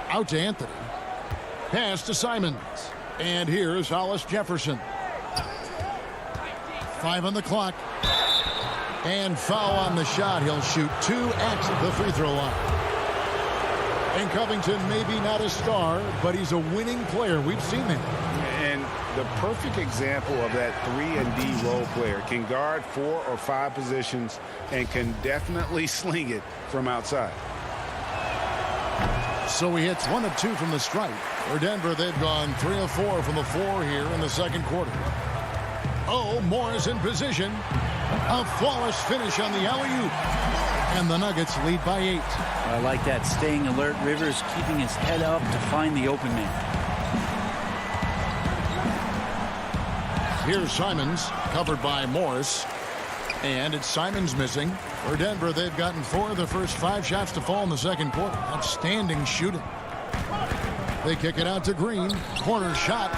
Out to Anthony. Pass to Simons. And here's Hollis Jefferson. 5 on the clock. And foul on the shot. He'll shoot 2 at the free throw line. And Covington maybe not a star, but he's a winning player. We've seen that. And the perfect example of that 3-and-D role player. Can guard 4 or 5 positions and can definitely sling it from outside. So he hits 1 of 2 from the stripe. For Denver, they've gone 3 of 4 from the floor here in the second quarter. Oh, Morris in position. A flawless finish on the alley-oop. And the Nuggets lead by 8. I like that. Staying alert. Rivers keeping his head up to find the open man. Here's Simons, covered by Morris. And it's Simons missing. For Denver, they've gotten 4 of the first 5 shots to fall in the second quarter. Outstanding shooting. They kick it out to Green. Corner shot.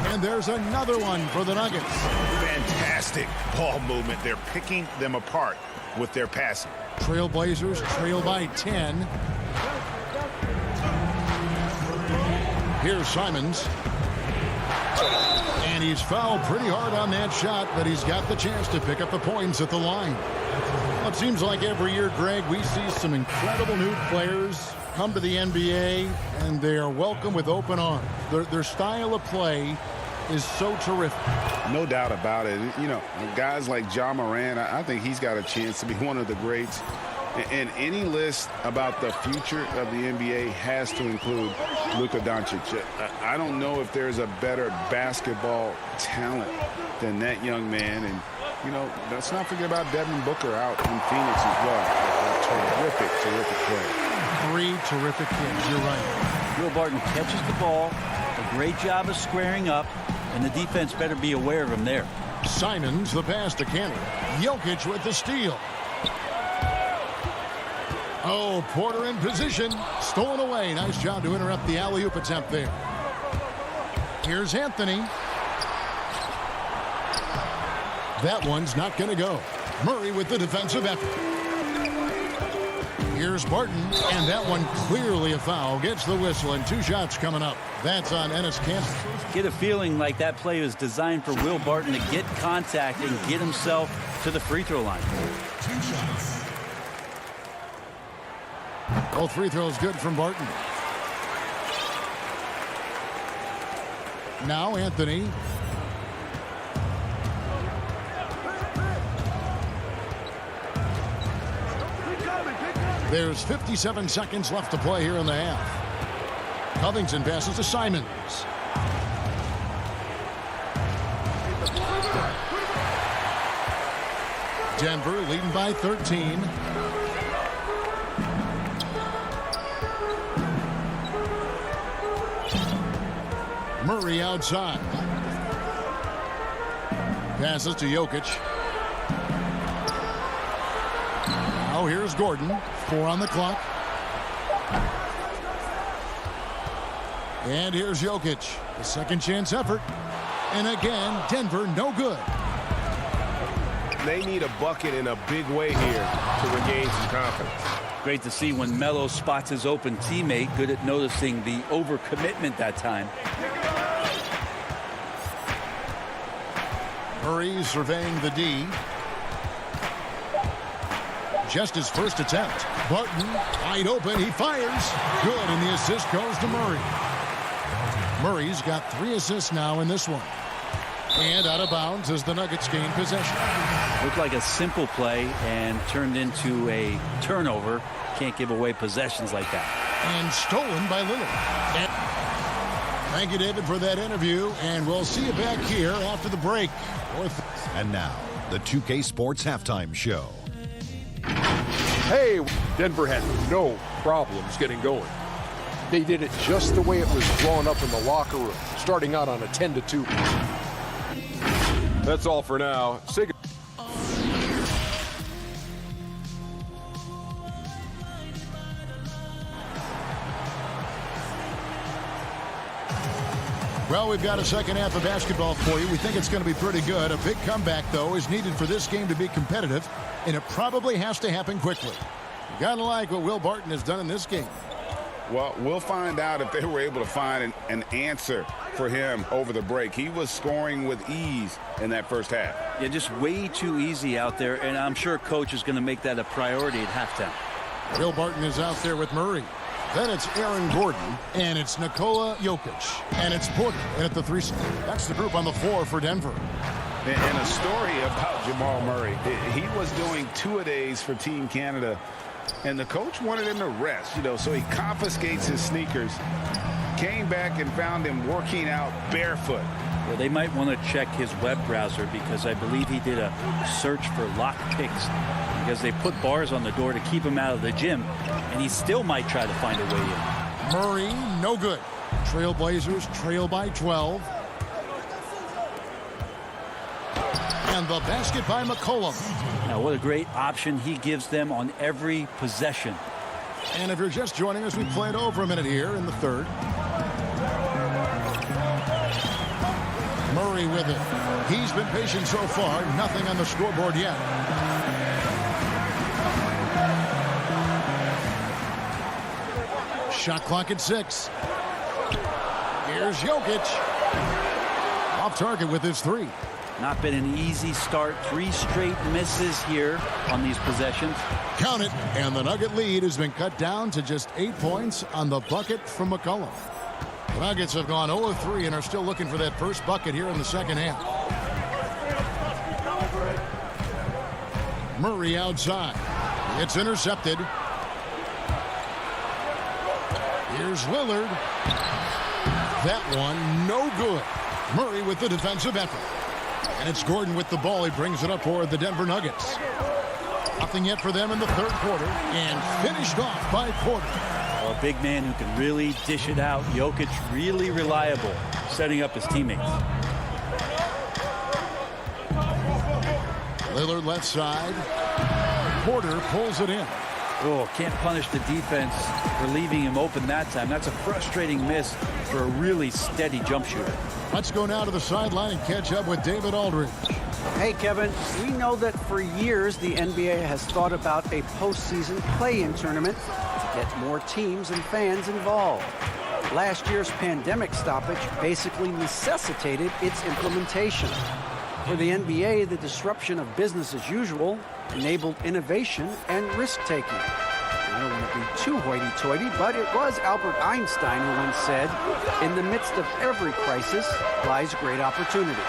And there's another one for the Nuggets. Fantastic ball movement. They're picking them apart with their passing. Trailblazers trail by 10. Here's Simons. And he's fouled pretty hard on that shot, but he's got the chance to pick up the points at the line. Well, it seems like every year, Greg, we see some incredible new players come to the NBA, and they are welcome with open arms. Their style of play is so terrific. No doubt about it. You know, guys like Ja Morant, I think he's got a chance to be one of the greats. And any list about the future of the NBA has to include Luka Doncic. I don't know if there's a better basketball talent than that young man. And, you know, let's not forget about Devin Booker out in Phoenix as well. A terrific player. 3 terrific kids. You're right. Will Barton catches the ball. A great job of squaring up. And the defense better be aware of him there. Simons, the pass to Cantor. Jokic with the steal. Oh, Porter in position. Stolen away. Nice job to interrupt the alley-oop attempt there. Here's Anthony. That one's not going to go. Murray with the defensive effort. Here's Barton, and that one clearly a foul. Gets the whistle, and 2 shots coming up. That's on Enes Kanter. Get a feeling like that play was designed for Will Barton to get contact and get himself to the free throw line. 2 shots. Both free throws good from Barton. Now Anthony. There's 57 seconds left to play here in the half. Covington passes to Simons. Denver leading by 13. Murray outside. Passes to Jokic. Now here's Gordon. 4 on the clock. And here's Jokic. A second chance effort. And again, Denver no good. They need a bucket in a big way here to regain some confidence. Great to see when Melo spots his open teammate. Good at noticing the overcommitment that time. Murray surveying the D. Just his first attempt. Barton wide open. He fires. Good, and the assist goes to Murray. Murray's got 3 assists now in this one. And out of bounds as the Nuggets gain possession. Looked like a simple play and turned into a turnover. Can't give away possessions like that. And stolen by Lillard. Thank you, David, for that interview. And we'll see you back here after the break. And now, the 2K Sports Halftime Show. Hey, Denver had no problems getting going. They did it just the way it was drawn up in the locker room, starting out on a 10-2. That's all for now. Well, we've got a second half of basketball for you. We think it's going to be pretty good. A big comeback, though, is needed for this game to be competitive, and it probably has to happen quickly. You got to like what Will Barton has done in this game. Well, we'll find out if they were able to find an answer for him over the break. He was scoring with ease in that first half. Yeah, just way too easy out there, and I'm sure Coach is going to make that a priority at halftime. Will Barton is out there with Murray. Then it's Aaron Gordon, and it's Nikola Jokic, and it's Porter, and at the 3. That's the group on the floor for Denver. And a story about Jamal Murray. He was doing 2-a-days for Team Canada, and the coach wanted him to rest, so he confiscates his sneakers, came back and found him working out barefoot. Well, they might want to check his web browser because I believe he did a search for lock picks because they put bars on the door to keep him out of the gym, and he still might try to find a way in. Murray, no good. Trailblazers trail by 12. And the basket by McCollum. Now, what a great option he gives them on every possession. And if you're just joining us, we play it over a minute here in the third. Murray with it. He's been patient so far. Nothing on the scoreboard yet. Shot clock at 6. Here's Jokic. Off target with his 3. Not been an easy start. 3 straight misses here on these possessions. Count it. And the Nugget lead has been cut down to just 8 points on the bucket from McCollum. The Nuggets have gone 0-3 and are still looking for that first bucket here in the second half. Murray outside. It's intercepted. Here's Lillard. That one, no good. Murray with the defensive effort. And it's Gordon with the ball. He brings it up for the Denver Nuggets. Nothing yet for them in the third quarter. And finished off by Porter. A big man who can really dish it out. Jokic really reliable, setting up his teammates. Lillard left side. Porter pulls it in. Oh, can't punish the defense for leaving him open that time. That's a frustrating miss for a really steady jump shooter. Let's go now to the sideline and catch up with David Aldridge. Hey, Kevin, we know that for years the NBA has thought about a postseason play-in tournament to get more teams and fans involved. Last year's pandemic stoppage basically necessitated its implementation. For the NBA, the disruption of business as usual enabled innovation and risk-taking. I don't want to be too hoity-toity, but it was Albert Einstein who once said, "In the midst of every crisis lies great opportunity."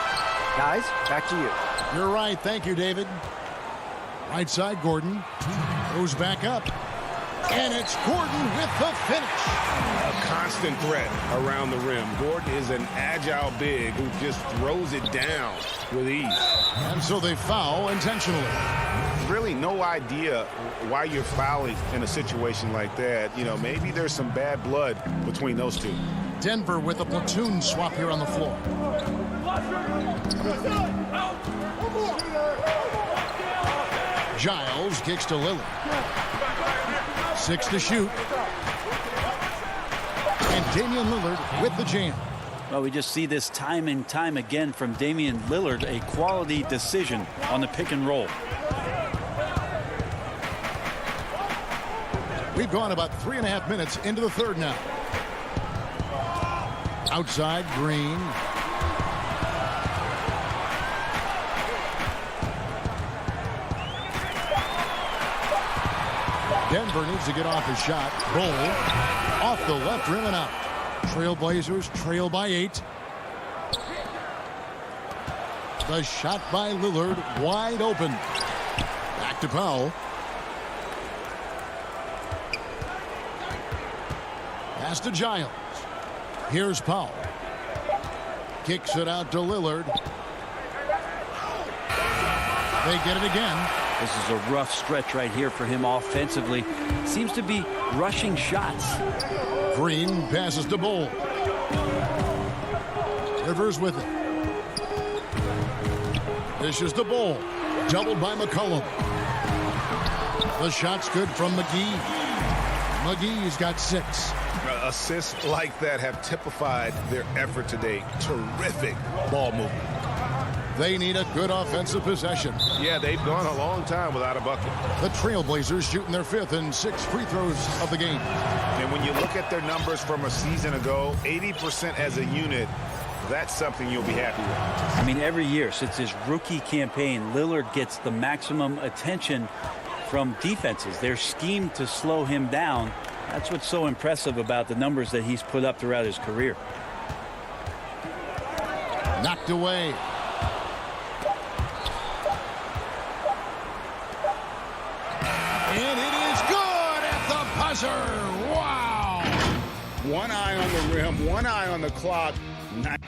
Guys, back to you. You're right. Thank you, David. Right side, Gordon. Goes back up. And it's Gordon with the finish. A constant threat around the rim. Gordon is an agile big who just throws it down with ease. And so they foul intentionally. Really no idea why you're fouling in a situation like that. Maybe there's some bad blood between those two. Denver with a platoon swap here on the floor. Giles kicks to Lillard. 6 to shoot. And Damian Lillard with the jam. Well, we just see this time and time again from Damian Lillard, a quality decision on the pick and roll. We've gone about 3.5 minutes into the third now. Outside, Green. Denver needs to get off his shot. Bull off the left rim and out. Trailblazers trail by 8. The shot by Lillard wide open. Back to Powell. Pass to Giles. Here's Powell. Kicks it out to Lillard. They get it again. This is a rough stretch right here for him offensively. Seems to be rushing shots. Green passes to Bull. Rivers with it. Dishes to Bull. Doubled by McCollum. The shot's good from McGee. McGee's got 6. Assists like that have typified their effort today. Terrific ball movement. They need a good offensive possession. Yeah, they've gone a long time without a bucket. The Trailblazers shooting their 5th and 6th free throws of the game. And when you look at their numbers from a season ago, 80% as a unit, that's something you'll be happy with. I mean, every year since his rookie campaign, Lillard gets the maximum attention from defenses. They're schemed to slow him down. That's what's so impressive about the numbers that he's put up throughout his career. Knocked away. And it is good at the buzzer. Wow. One eye on the rim, one eye on the clock.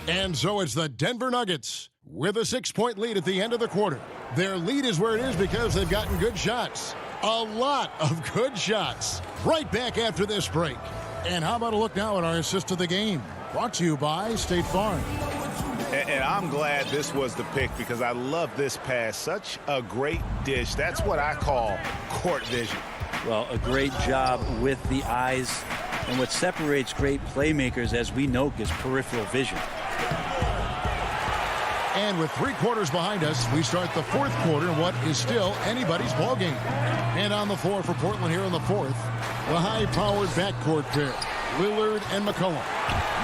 And so it's the Denver Nuggets with a 6-point lead at the end of the quarter. Their lead is where it is because they've gotten good shots. A lot of good shots. Right back after this break. And how about a look now at our assist of the game? Brought to you by State Farm. And I'm glad this was the pick because I love this pass. Such a great dish. That's what I call court vision. Well, a great job with the eyes. And what separates great playmakers, as we know, is peripheral vision. And with 3 quarters behind us, we start the 4th quarter in what is still anybody's ball game. And on the floor for Portland here in the 4th, the high-powered backcourt pair, Lillard and McCollum.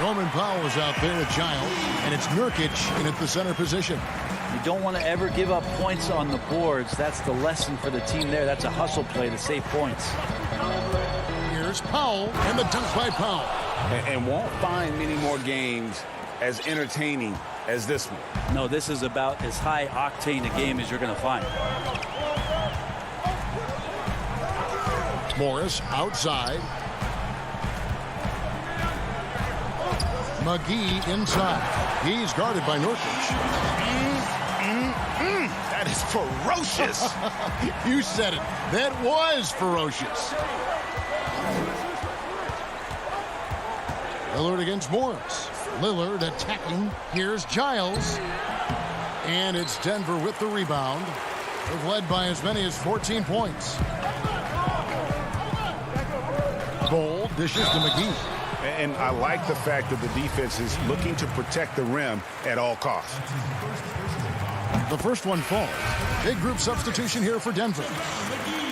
Norman Powell's out there with Giles, and it's Nurkic in at the center position. You don't want to ever give up points on the boards. That's the lesson for the team there. That's a hustle play to save points. Here's Powell, and the dunk by Powell. And won't find many more games as entertaining as this one. No, this is about as high octane a game as you're going to find. Morris outside. McGee inside. He's guarded by Nurkic. That is ferocious. You said it. That was ferocious. Lillard against Morris. Lillard attacking. Here's Giles. And it's Denver with the rebound. They've led by as many as 14 points. Bol dishes to McGee. And I like the fact that the defense is looking to protect the rim at all costs. The first one falls. Big group substitution here for Denver.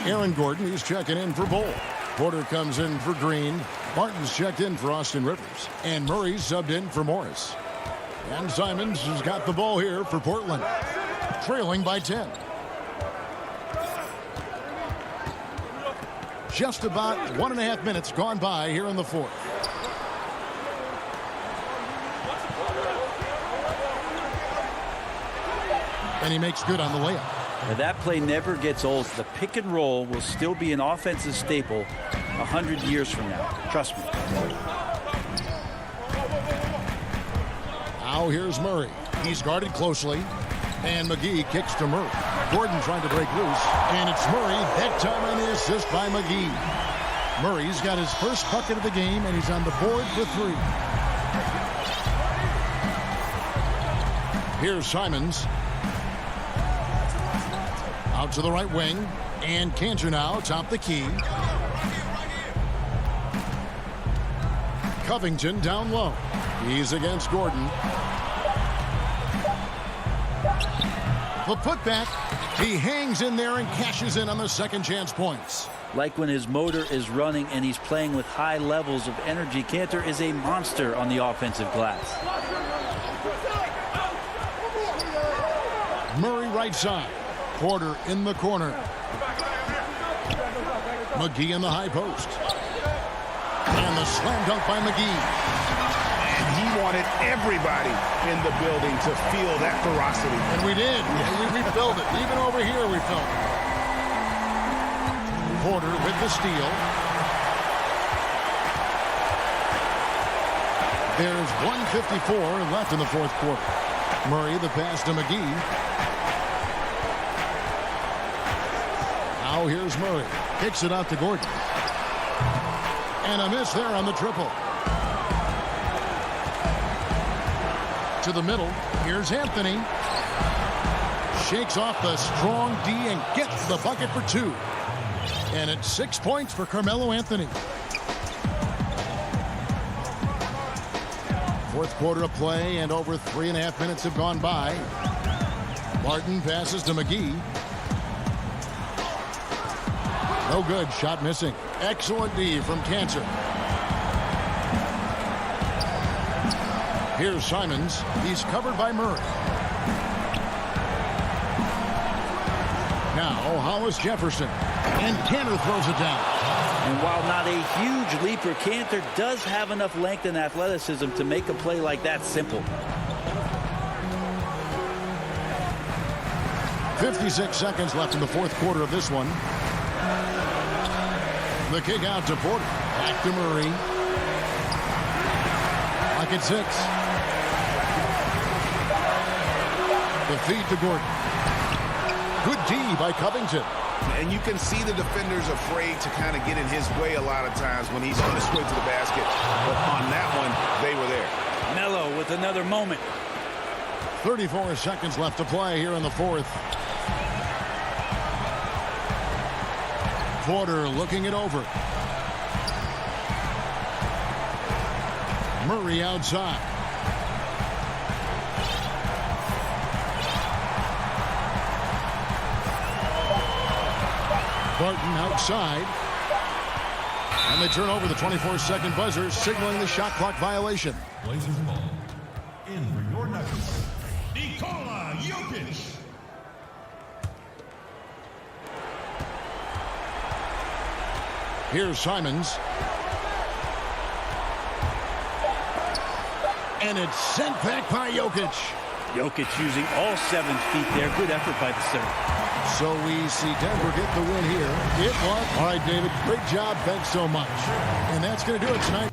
Aaron Gordon, he's checking in for Bol. Porter comes in for Green. Martin's checked in for Austin Rivers. And Murray's subbed in for Morris. And Simons has got the ball here for Portland. Trailing by 10. Just about 1.5 minutes gone by here in the 4th. And he makes good on the layup. Now that play never gets old. The pick and roll will still be an offensive staple 100 years from now. Trust me. Now here's Murray. He's guarded closely. And McGee kicks to Murray. Gordon trying to break loose. And it's Murray. That time on the assist by McGee. Murray's got his first bucket of the game, and he's on the board for 3. Here's Simons. Out to the right wing. And Cantor now top the key. Covington down low. He's against Gordon. The putback. He hangs in there and cashes in on the second chance points. Like when his motor is running and he's playing with high levels of energy, Cantor is a monster on the offensive glass. Murray right side. Porter in the corner. McGee in the high post. And the slam dunk by McGee. And he wanted everybody in the building to feel that ferocity. And we did. We felt it. Even over here we felt it. Porter with the steal. There's 1:54 left in the 4th quarter. Murray the pass to McGee. Now here's Murray. Kicks it out to Gordon. And a miss there on the triple. To the middle. Here's Anthony. Shakes off the strong D and gets the bucket for 2. And it's 6 points for Carmelo Anthony. Fourth quarter of play, and over 3.5 minutes have gone by. Barton passes to McGee. No good. Shot missing. Excellent D from Cancer. Here's Simons. He's covered by Murray. Now Hollis Jefferson. And Cantor throws it down. And while not a huge leaper, Cantor does have enough length and athleticism to make a play like that simple. 56 seconds left in the fourth quarter of this one. The kick out to Porter. Back to Murray. Lock at 6. The feed to Gordon. Good D by Covington. And you can see the defenders afraid to kind of get in his way a lot of times when he's on his way to the basket. But on that one, they were there. Melo with another moment. 34 seconds left to play here in the fourth. Porter looking it over. Murray outside. Barton outside. And they turn over the 24-second buzzer, signaling the shot clock violation. Blazers ball. In for your Nuggets, Nikola Jokic. Here's Simons. And it's sent back by Jokic. Jokic using all 7 feet there. Good effort by the center. So we see Denver get the win here. It was. All right, David, great job. Thanks so much. And that's going to do it tonight.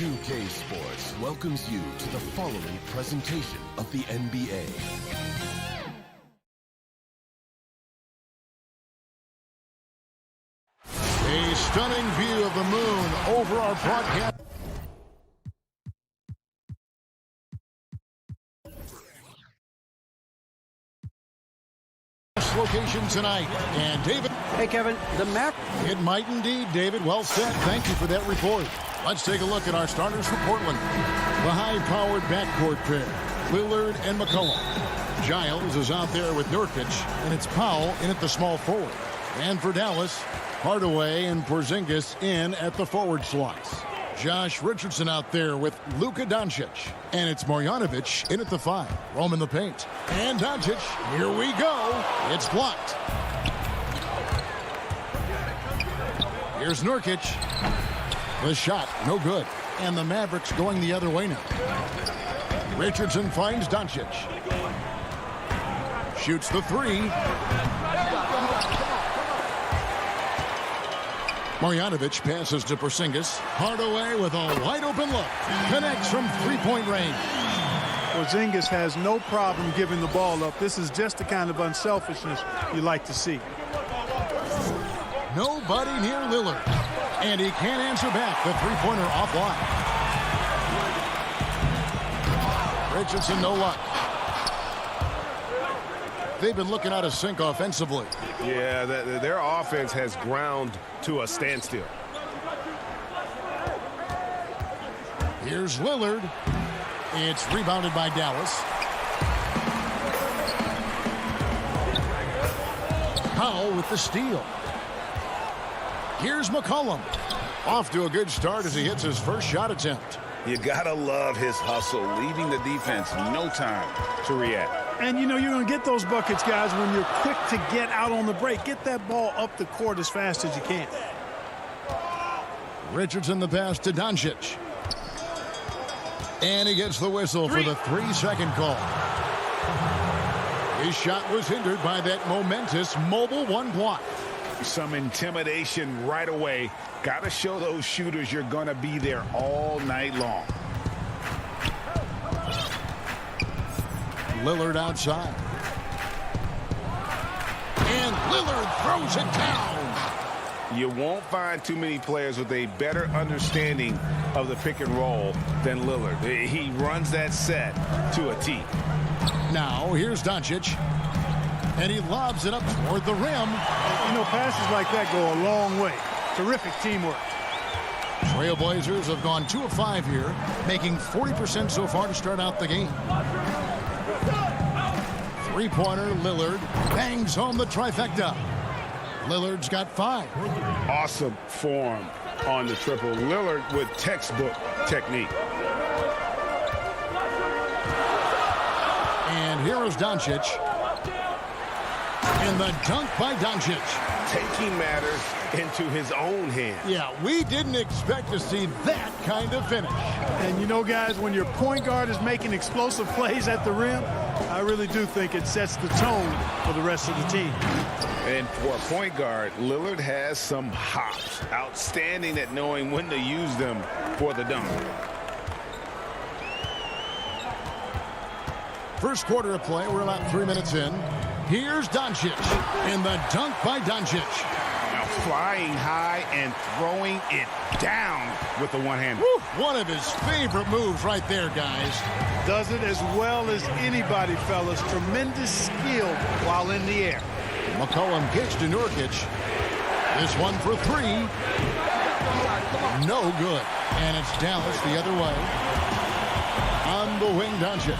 2K Sports welcomes you to the following presentation of the NBA. A stunning view of the moon over our broadcast. Location tonight. And David. Hey, Kevin, the map. It might indeed, David. Well said. Thank you for that report. Let's take a look at our starters for Portland. The high-powered backcourt pair, Lillard and McCollum. Giles is out there with Nurkic, and it's Powell in at the small forward. And for Dallas, Hardaway and Porzingis in at the forward slots. Josh Richardson out there with Luka Doncic. And it's Marjanovic in at the 5. Roam in the paint. And Doncic, here we go. It's blocked. Here's Nurkic. The shot, no good. And the Mavericks going the other way now. Richardson finds Doncic. Shoots the 3. Marjanovic passes to Porzingis. Hardaway with a wide-open look. Connects from three-point range. Porzingis has no problem giving the ball up. This is just the kind of unselfishness you like to see. Nobody near Lillard. And he can't answer back. The three-pointer offline. Richardson, no luck. They've been looking out of sync offensively. Yeah, their offense has ground to a standstill. Here's Lillard. It's rebounded by Dallas. Powell with the steal. Here's McCollum. Off to a good start as he hits his first shot attempt. You gotta love his hustle, leaving the defense no time to react. And, you know, you're going to get those buckets, guys, when you're quick to get out on the break. Get that ball up the court as fast as you can. Richardson the pass to Doncic. And he gets the whistle for the 3-second call. His shot was hindered by that momentous mobile 1 block. Some intimidation right away. Got to show those shooters you're going to be there all night long. Lillard outside. And Lillard throws it down. You won't find too many players with a better understanding of the pick and roll than Lillard. He runs that set to a T. Now here's Doncic. And he lobs it up toward the rim. You know, passes like that go a long way. Terrific teamwork. Trailblazers have gone 2 of 5 here, making 40% so far to start out the game. Three-pointer, Lillard bangs home the trifecta. Lillard's got 5. Awesome form on the triple. Lillard with textbook technique. And here is Doncic. And the dunk by Doncic. Taking matters into his own hands. Yeah, we didn't expect to see that kind of finish. And you know, guys, when your point guard is making explosive plays at the rim, I really do think it sets the tone for the rest of the team. And for a point guard, Lillard has some hops. Outstanding at knowing when to use them for the dunk. First quarter of play, we're about 3 minutes in. Here's Doncic, and the dunk by Doncic. Now flying high and throwing it down with the one-hander. One of his favorite moves right there, guys. Does it as well as anybody, fellas. Tremendous skill while in the air. McCollum kicks to Nurkic. This one for 3. No good. And it's Dallas the other way. On the wing, Doncic.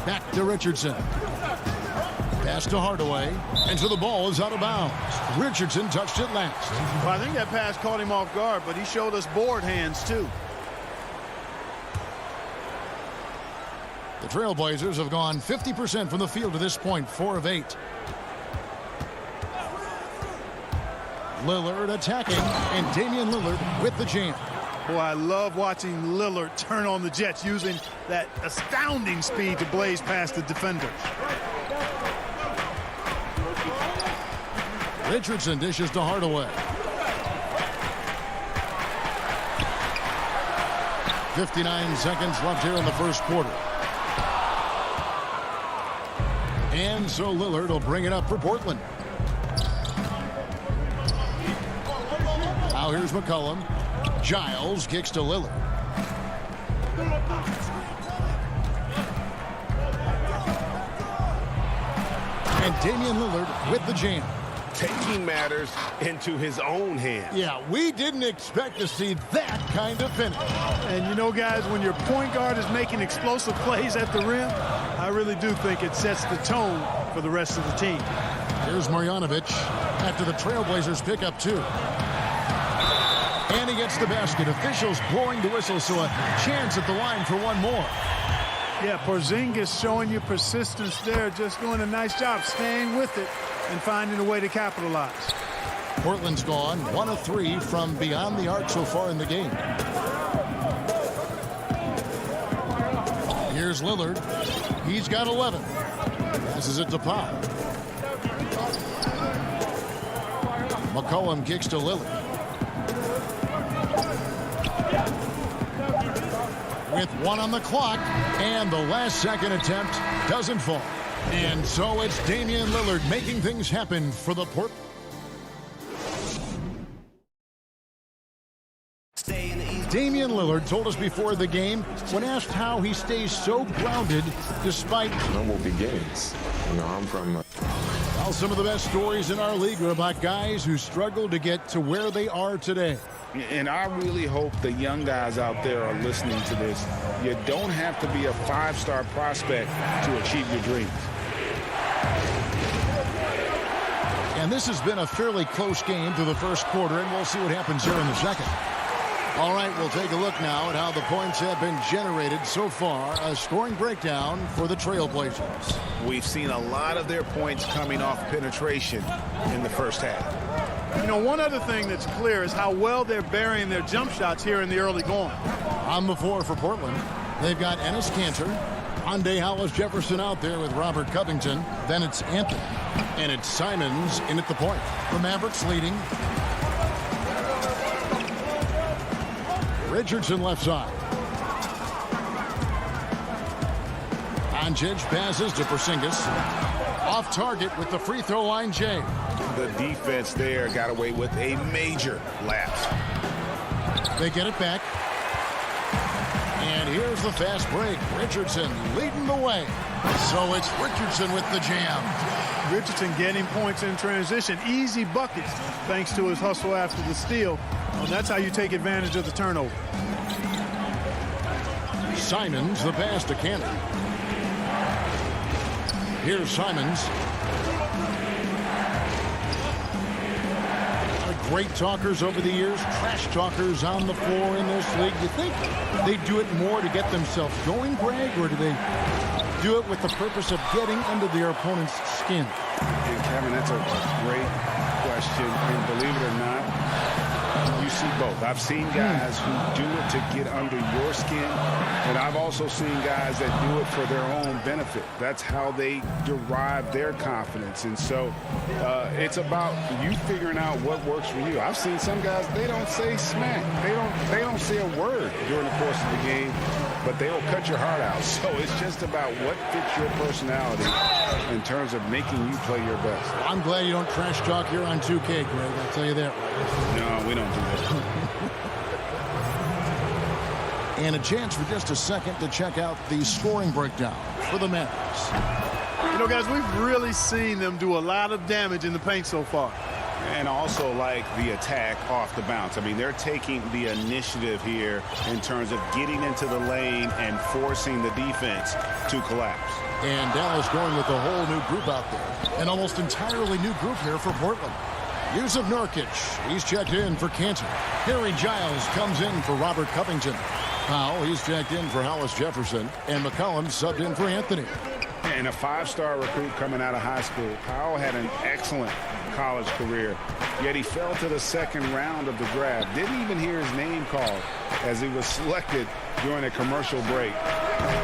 Back to Richardson. Pass to Hardaway. And so the ball is out of bounds. Richardson touched it last. Well, I think that pass caught him off guard, but he showed us board hands, too. The Trailblazers have gone 50% from the field to this point, 4 of 8. Lillard attacking, and Damian Lillard with the jam. Boy, I love watching Lillard turn on the Jets using that astounding speed to blaze past the defenders. Richardson dishes to Hardaway. 59 seconds left here in the first quarter. And so Lillard will bring it up for Portland. Now here's McCollum. Giles kicks to Lillard. And Damian Lillard with the jam. Taking matters into his own hands. Yeah, we didn't expect to see that kind of finish. And you know, guys, when your point guard is making explosive plays at the rim, I really do think it sets the tone for the rest of the team. Here's Marjanovic after the Trailblazers pick up 2. And he gets the basket. Officials blowing the whistle, so a chance at the line for one more. Yeah, Porzingis showing you persistence there, just doing a nice job staying with it and finding a way to capitalize. Portland's gone 1 of 3 from beyond the arc so far in the game. Here's Lillard. He's got 11. Passes it to Pop. McCollum kicks to Lillard. With 1 on the clock, and the last second attempt doesn't fall. And so it's Damian Lillard making things happen for the Port. Damian Lillard told us before the game, when asked how he stays so grounded despite humble beginnings. You know, I'm from... Well, some of the best stories in our league are about guys who struggled to get to where they are today. And I really hope the young guys out there are listening to this. You don't have to be a 5-star prospect to achieve your dreams. And this has been a fairly close game through the first quarter, and we'll see what happens here in the second. All right, we'll take a look now at how the points have been generated so far. A scoring breakdown for the Trailblazers. We've seen a lot of their points coming off penetration in the first half. You know, one other thing that's clear is how well they're burying their jump shots here in the early going. On the floor for Portland, they've got Enes Kanter, Hyundai Hollis Jefferson out there with Robert Covington. Then it's Anthony, and it's Simons in at the point. The Mavericks leading. Richardson left side. Doncic passes to Porzingis. Off target with the free throw line, Jay. The defense there got away with a major lapse. They get it back. And here's the fast break. Richardson leading the way. So it's Richardson with the jam. Richardson getting points in transition. Easy buckets thanks to his hustle after the steal. Well, that's how you take advantage of the turnover. Simons, the pass to Cannon. Here's Simons. Great talkers over the years, trash talkers on the floor in this league. You think they do it more to get themselves going, Greg, or do they do it with the purpose of getting under their opponent's skin? And Kevin, that's a great question, and believe it or not, you see both. I've seen guys who do it to get under your skin, and I've also seen guys that do it for their own benefit. That's how they derive their confidence. And so it's about you figuring out what works for you. I've seen some guys, they don't say smack. They don't say a word during the course of the game, but they will cut your heart out. So it's just about what fits your personality in terms of making you play your best. I'm glad you don't trash talk here on 2K, Greg. I'll tell you that. No, we don't do that. And a chance for just a second to check out the scoring breakdown for the Mavericks. You know, guys, we've really seen them do a lot of damage in the paint so far. And also like the attack off the bounce. I mean, they're taking the initiative here in terms of getting into the lane and forcing the defense to collapse. And Dallas going with a whole new group out there. An almost entirely new group here for Portland. Yusuf Nurkic, he's checked in for Cantor. Harry Giles comes in for Robert Covington. Powell, he's checked in for Hollis Jefferson. And McCollum subbed in for Anthony. And a 5-star recruit coming out of high school. Powell had an excellent college career, yet he fell to the second round of the draft. Didn't even hear his name called as he was selected during a commercial break.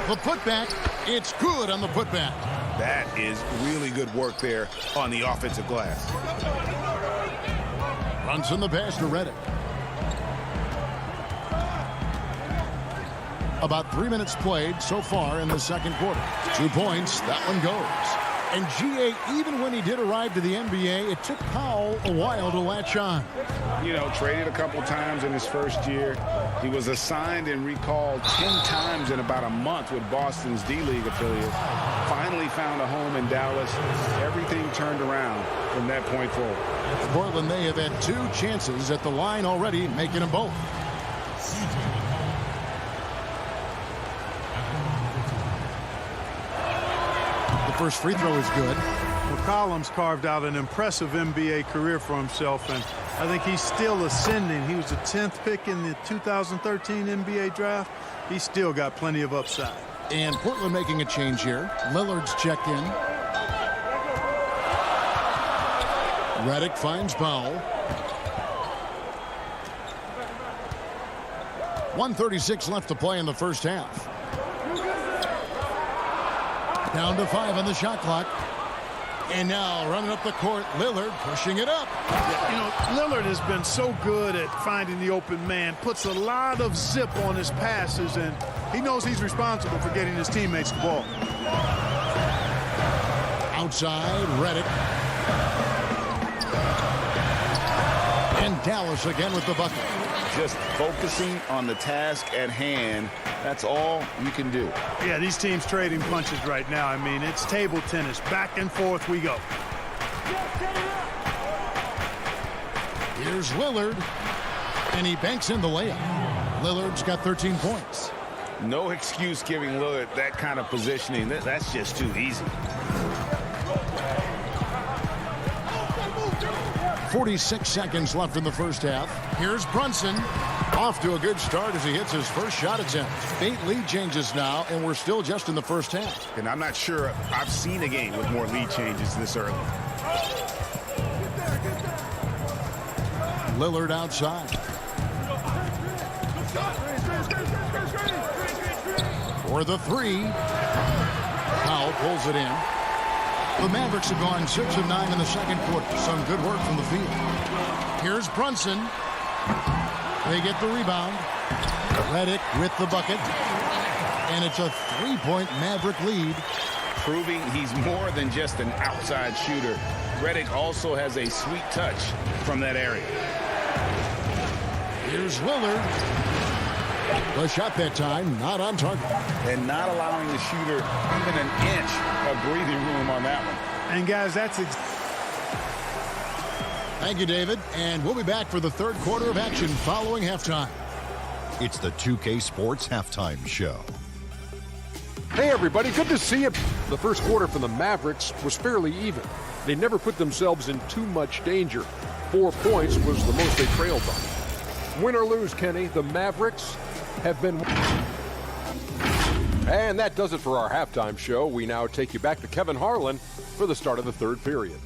The putback, it's good on the putback. That is really good work there on the offensive glass. Brunson the pass to Redick. About 3 minutes played so far in the second quarter. 2 points. That one goes. And G.A., even when he did arrive to the NBA, it took Powell a while to latch on. You know, traded a couple times in his first year. He was assigned and recalled 10 times in about a month with Boston's D-League affiliate. Finally found a home in Dallas. Everything turned around from that point forward. Portland, they have had 2 chances at the line already, making them both. First free throw is good. McCollum's carved out an impressive NBA career for himself, and I think he's still ascending. He was the 10th pick in the 2013 NBA draft. He's still got plenty of upside. And Portland making a change here. Lillard's checked in. Redick finds Powell. 1:36 left to play in the first half. Down to 5 on the shot clock. And now running up the court, Lillard pushing it up. Yeah, you know, Lillard has been so good at finding the open man, puts a lot of zip on his passes, and he knows he's responsible for getting his teammates the ball. Outside, Redick. And Dallas again with the bucket. Just focusing on the task at hand. That's all you can do. Yeah, these teams trading punches right now. I mean, it's table tennis. Back and forth we go. Here's Lillard. And he banks in the layup. Lillard's got 13 points. No excuse giving Lillard that kind of positioning. That's just too easy. 46 seconds left in the first half. Here's Brunson. Off to a good start as he hits his first shot attempt. 8 lead changes now, and we're still just in the first half. And I'm not sure I've seen a game with more lead changes this early. Lillard outside. For the 3. Powell pulls it in. The Mavericks have gone 6 of 9 in the second quarter. Some good work from the field. Here's Brunson. They get the rebound. Redick with the bucket. And it's a 3-point Maverick lead. Proving he's more than just an outside shooter. Redick also has a sweet touch from that area. Here's Lillard. The shot that time, not on target. And not allowing the shooter even an inch of breathing room on that one. And guys, that's Thank you, David. And we'll be back for the third quarter of action following halftime. It's the 2K Sports Halftime Show. Hey, everybody. Good to see you. The first quarter for the Mavericks was fairly even. They never put themselves in too much danger. 4 points was the most they trailed by. Win or lose, Kenny, the Mavericks have been... And that does it for our halftime show. We now take you back to Kevin Harlan for the start of the third period.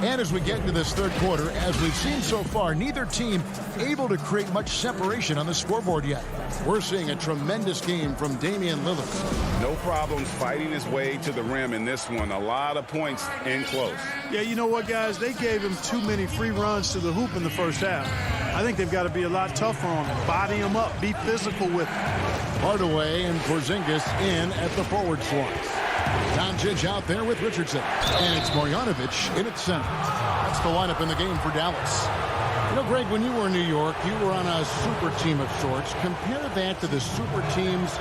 And as we get into this third quarter, as we've seen so far, neither team able to create much separation on the scoreboard yet. We're seeing a tremendous game from Damian Lillard. No problems fighting his way to the rim in this one. A lot of points in close. Yeah, you know what, guys? They gave him too many free runs to the hoop in the first half. I think they've got to be a lot tougher on him. Body him up. Be physical with him. Hardaway and Porzingis in at the forward slots. Doncic out there with Richardson. And it's Marjanovic in at center. That's the lineup in the game for Dallas. You know, Greg, when you were in New York, you were on a super team of sorts. Compare that to the super teams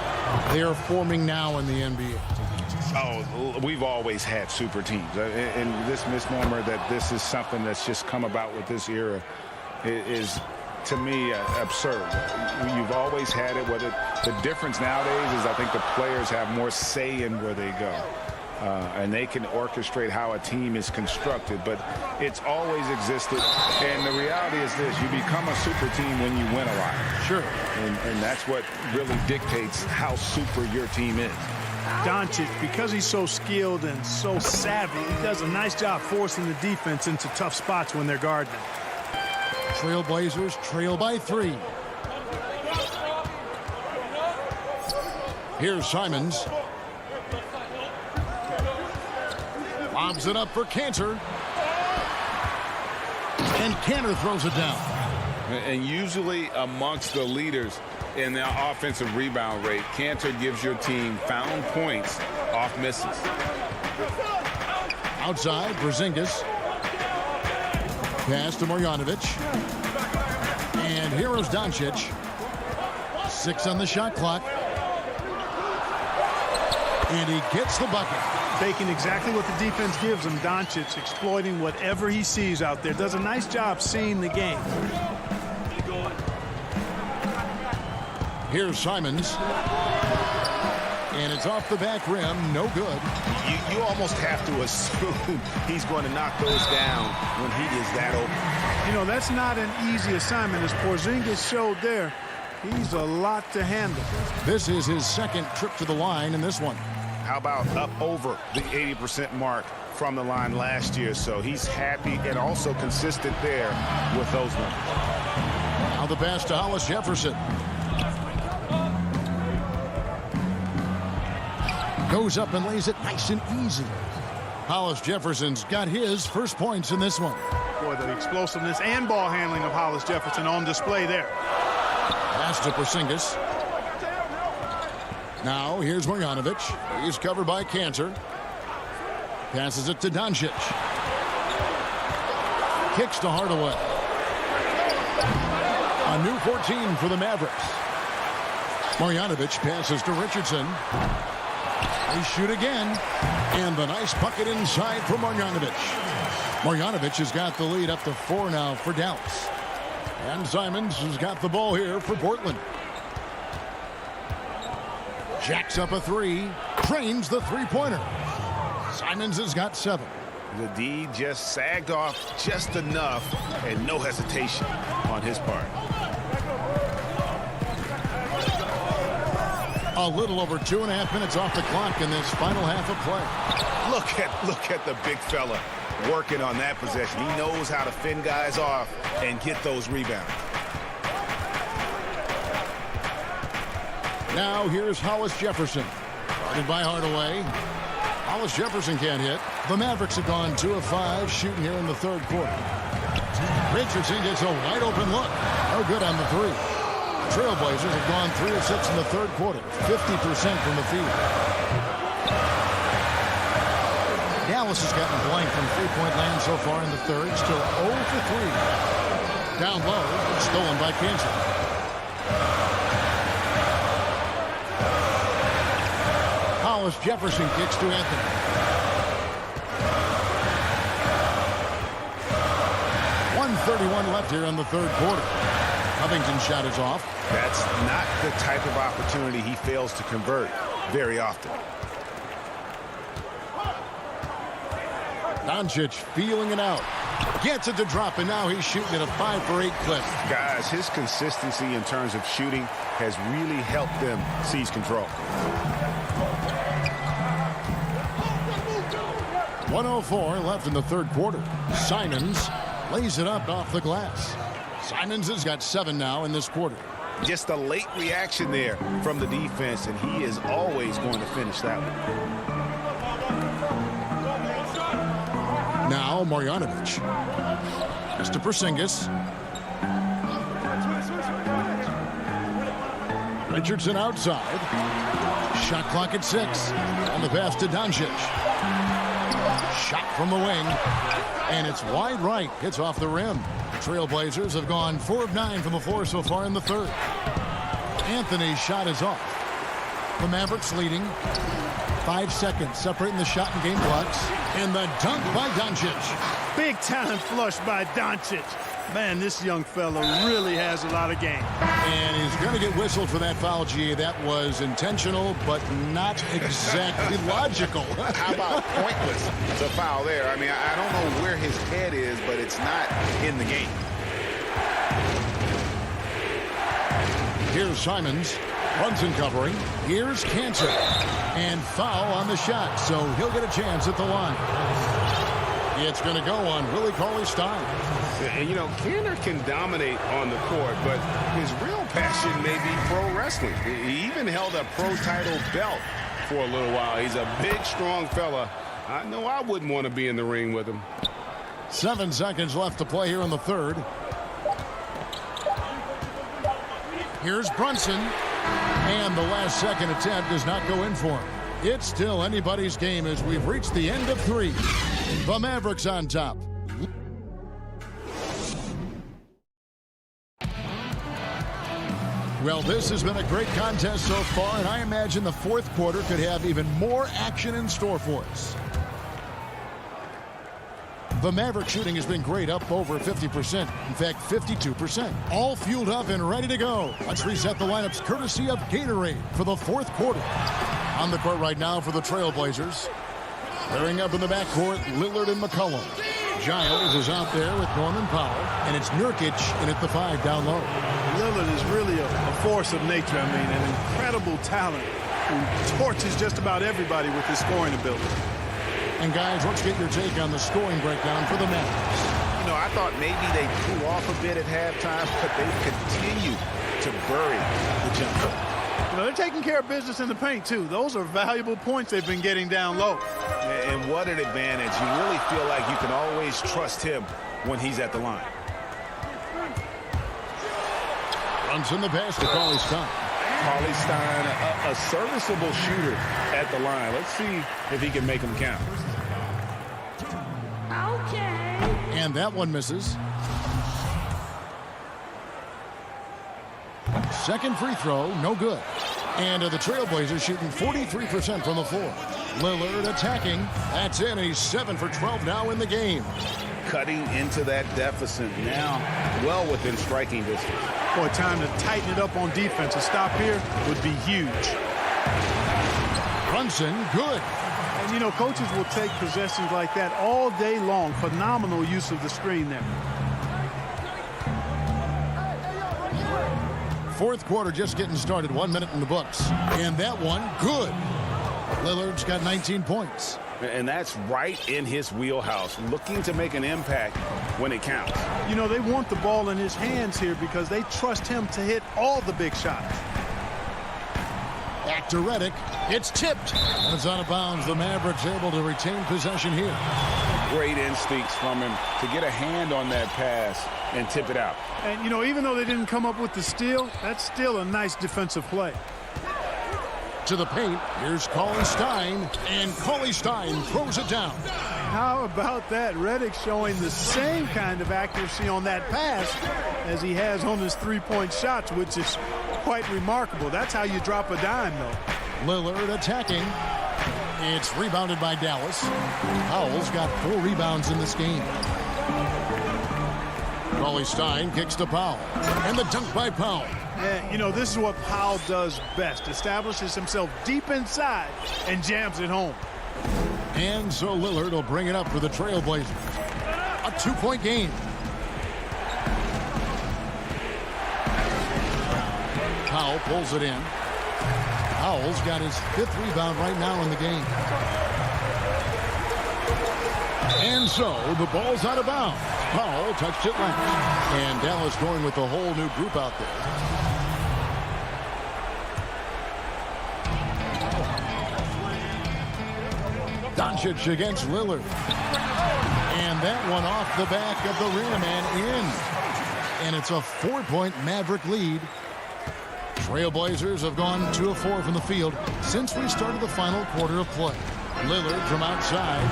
they are forming now in the NBA. Oh, we've always had super teams. And this misnomer that this is something that's just come about with this era is, to me, absurd. You've always had it. Whether the difference nowadays is I think the players have more say in where they go. And they can orchestrate how a team is constructed. But it's always existed. And the reality is this. You become a super team when you win a lot. Sure. And that's what really dictates how super your team is. Doncic, because he's so skilled and so savvy, he does a nice job forcing the defense into tough spots when they're guarding him. Trailblazers trail by 3. Here's Simons. Lobs it up for Cantor. And Cantor throws it down. And usually amongst the leaders in the offensive rebound rate, Cantor gives your team found points off misses. Outside, Porzingis. Pass to Marjanovic. And here's Doncic. 6 on the shot clock. And he gets the bucket. Taking exactly what the defense gives him. Doncic exploiting whatever he sees out there. Does a nice job seeing the game. Here's Simons. And it's off the back rim. No good. You almost have to assume he's going to knock those down when he is that open. You know, that's not an easy assignment, as Porzingis showed there. He's a lot to handle. This is his second trip to the line in this one. How about up over the 80% mark from the line last year? So he's happy and also consistent there with those numbers. Now the pass to Hollis Jefferson. Goes up and lays it nice and easy. Hollis Jefferson's got his first points in this one. Boy, the explosiveness and ball handling of Hollis Jefferson on display there. Pass to Porzingis. Now here's Marjanovic. He's covered by Cantor. Passes it to Doncic. Kicks to Hardaway. A new 14 for the Mavericks. Marjanovic passes to Richardson. They shoot again. And the nice bucket inside for Marjanovic. Marjanovic has got the lead up to 4 now for Dallas. And Simons has got the ball here for Portland. Jacks up a 3. Drains the three-pointer. Simons has got 7. The D just sagged off just enough and no hesitation on his part. A little over 2.5 minutes off the clock in this final half of play. Look at the big fella working on that possession. He knows how to fend guys off and get those rebounds. Now here's Hollis Jefferson. Guarded by Hardaway. Hollis Jefferson can't hit. The Mavericks have gone 2 of 5 shooting here in the third quarter. Richardson gets a wide open look. No good on the 3. Trailblazers have gone 3 of 6 in the third quarter. 50% from the field. Dallas has gotten blank from three-point land so far in the third. Still 0 for 3. Down low, stolen by Cantor. Hollis Jefferson kicks to Anthony. .131 left here in the third quarter. Covington's shot is off. That's not the type of opportunity he fails to convert very often. Doncic feeling it out. Gets it to drop, and now he's shooting at a 5 for 8 clip. Guys, his consistency in terms of shooting has really helped them seize control. 1:04 left in the third quarter. Simons lays it up off the glass. Simons has got 7 now in this quarter. Just a late reaction there from the defense, and he is always going to finish that one. Now Marjanovic. Mr. Porzingis. Richardson outside. Shot clock at 6. On the pass to Doncic. Shot from the wing. And it's wide right. Hits off the rim. Trailblazers have gone 4 of 9 from the floor so far in the third. Anthony's shot is off. The Mavericks leading. 5 seconds separating the shot and game clocks. And the dunk by Doncic. Big time flush by Doncic. Man, this young fella really has a lot of game. And he's going to get whistled for that foul, G. That was intentional, but not exactly logical. How about pointless? It's a foul there. I mean, I don't know where his head is, but it's not in the game. Here's Simons. Brunson covering. Here's Cantor. And foul on the shot, so he'll get a chance at the line. It's going to go on Willie Cauley-Stein. And, you know, Kanter can dominate on the court, but his real passion may be pro wrestling. He even held a pro title belt for a little while. He's a big, strong fella. I know I wouldn't want to be in the ring with him. 7 seconds left to play here in the third. Here's Brunson. And the last second attempt does not go in for him. It's still anybody's game as we've reached the end of 3. The Mavericks on top. Well, this has been a great contest so far, and I imagine the fourth quarter could have even more action in store for us. The Maverick shooting has been great, up over 50%. In fact, 52%. All fueled up and ready to go. Let's reset the lineups courtesy of Gatorade for the fourth quarter. On the court right now for the Trailblazers. Pairing up in the backcourt, Lillard and McCollum. Giles is out there with Norman Powell, and it's Nurkic in at the 5 down low. Lillard is really a force of nature. I mean, an incredible talent who torches just about everybody with his scoring ability. And guys, let's get your take on the scoring breakdown for the Mavericks. You know, I thought maybe they cool off a bit at halftime, but they continue to bury the jump shot. You know, they're taking care of business in the paint, too. Those are valuable points they've been getting down low. And what an advantage. You really feel like you can always trust him when he's at the line. Runs in the pass to Cauley Stein. Cauley Stein, a serviceable shooter at the line. Let's see if he can make them count. Okay. And that one misses. Second free throw, no good. And the Trailblazers shooting 43% from the floor. Lillard attacking. That's in. He's 7 for 12 now in the game. Cutting into that deficit now, well within striking distance. Boy, time to tighten it up on defense. A stop here would be huge. Brunson, good. And, you know, coaches will take possessions like that all day long. Phenomenal use of the screen there. Fourth quarter just getting started. 1 minute in the books. And that one, good. Lillard's got 19 points. And that's right in his wheelhouse, looking to make an impact when it counts. You know, they want the ball in his hands here because they trust him to hit all the big shots. Back to Redick. It's tipped. And it's out of bounds. The Mavericks able to retain possession here. Great instincts from him to get a hand on that pass and tip it out. And, you know, even though they didn't come up with the steal, that's still a nice defensive play. To the paint, here's Cauley Stein, and Cauley Stein throws it down. How about that? Redick showing the same kind of accuracy on that pass as he has on his three-point shots, which is quite remarkable. That's how you drop a dime, though. Lillard attacking. It's rebounded by Dallas. Powell's got 4 rebounds in this game. Cauley Stein kicks to Powell. And the dunk by Powell. And, you know, this is what Powell does best. Establishes himself deep inside and jams it home. And so Lillard will bring it up for the Trailblazers. A 2-point game. Powell pulls it in. Powell's got his 5th rebound right now in the game. And so the ball's out of bounds. Powell touched it left. And Dallas going with the whole new group out there. Doncic against Lillard. And that one off the back of the rim and in. And it's a 4-point Maverick lead. Trailblazers have gone 2 of 4 from the field since we started the final quarter of play. Lillard from outside.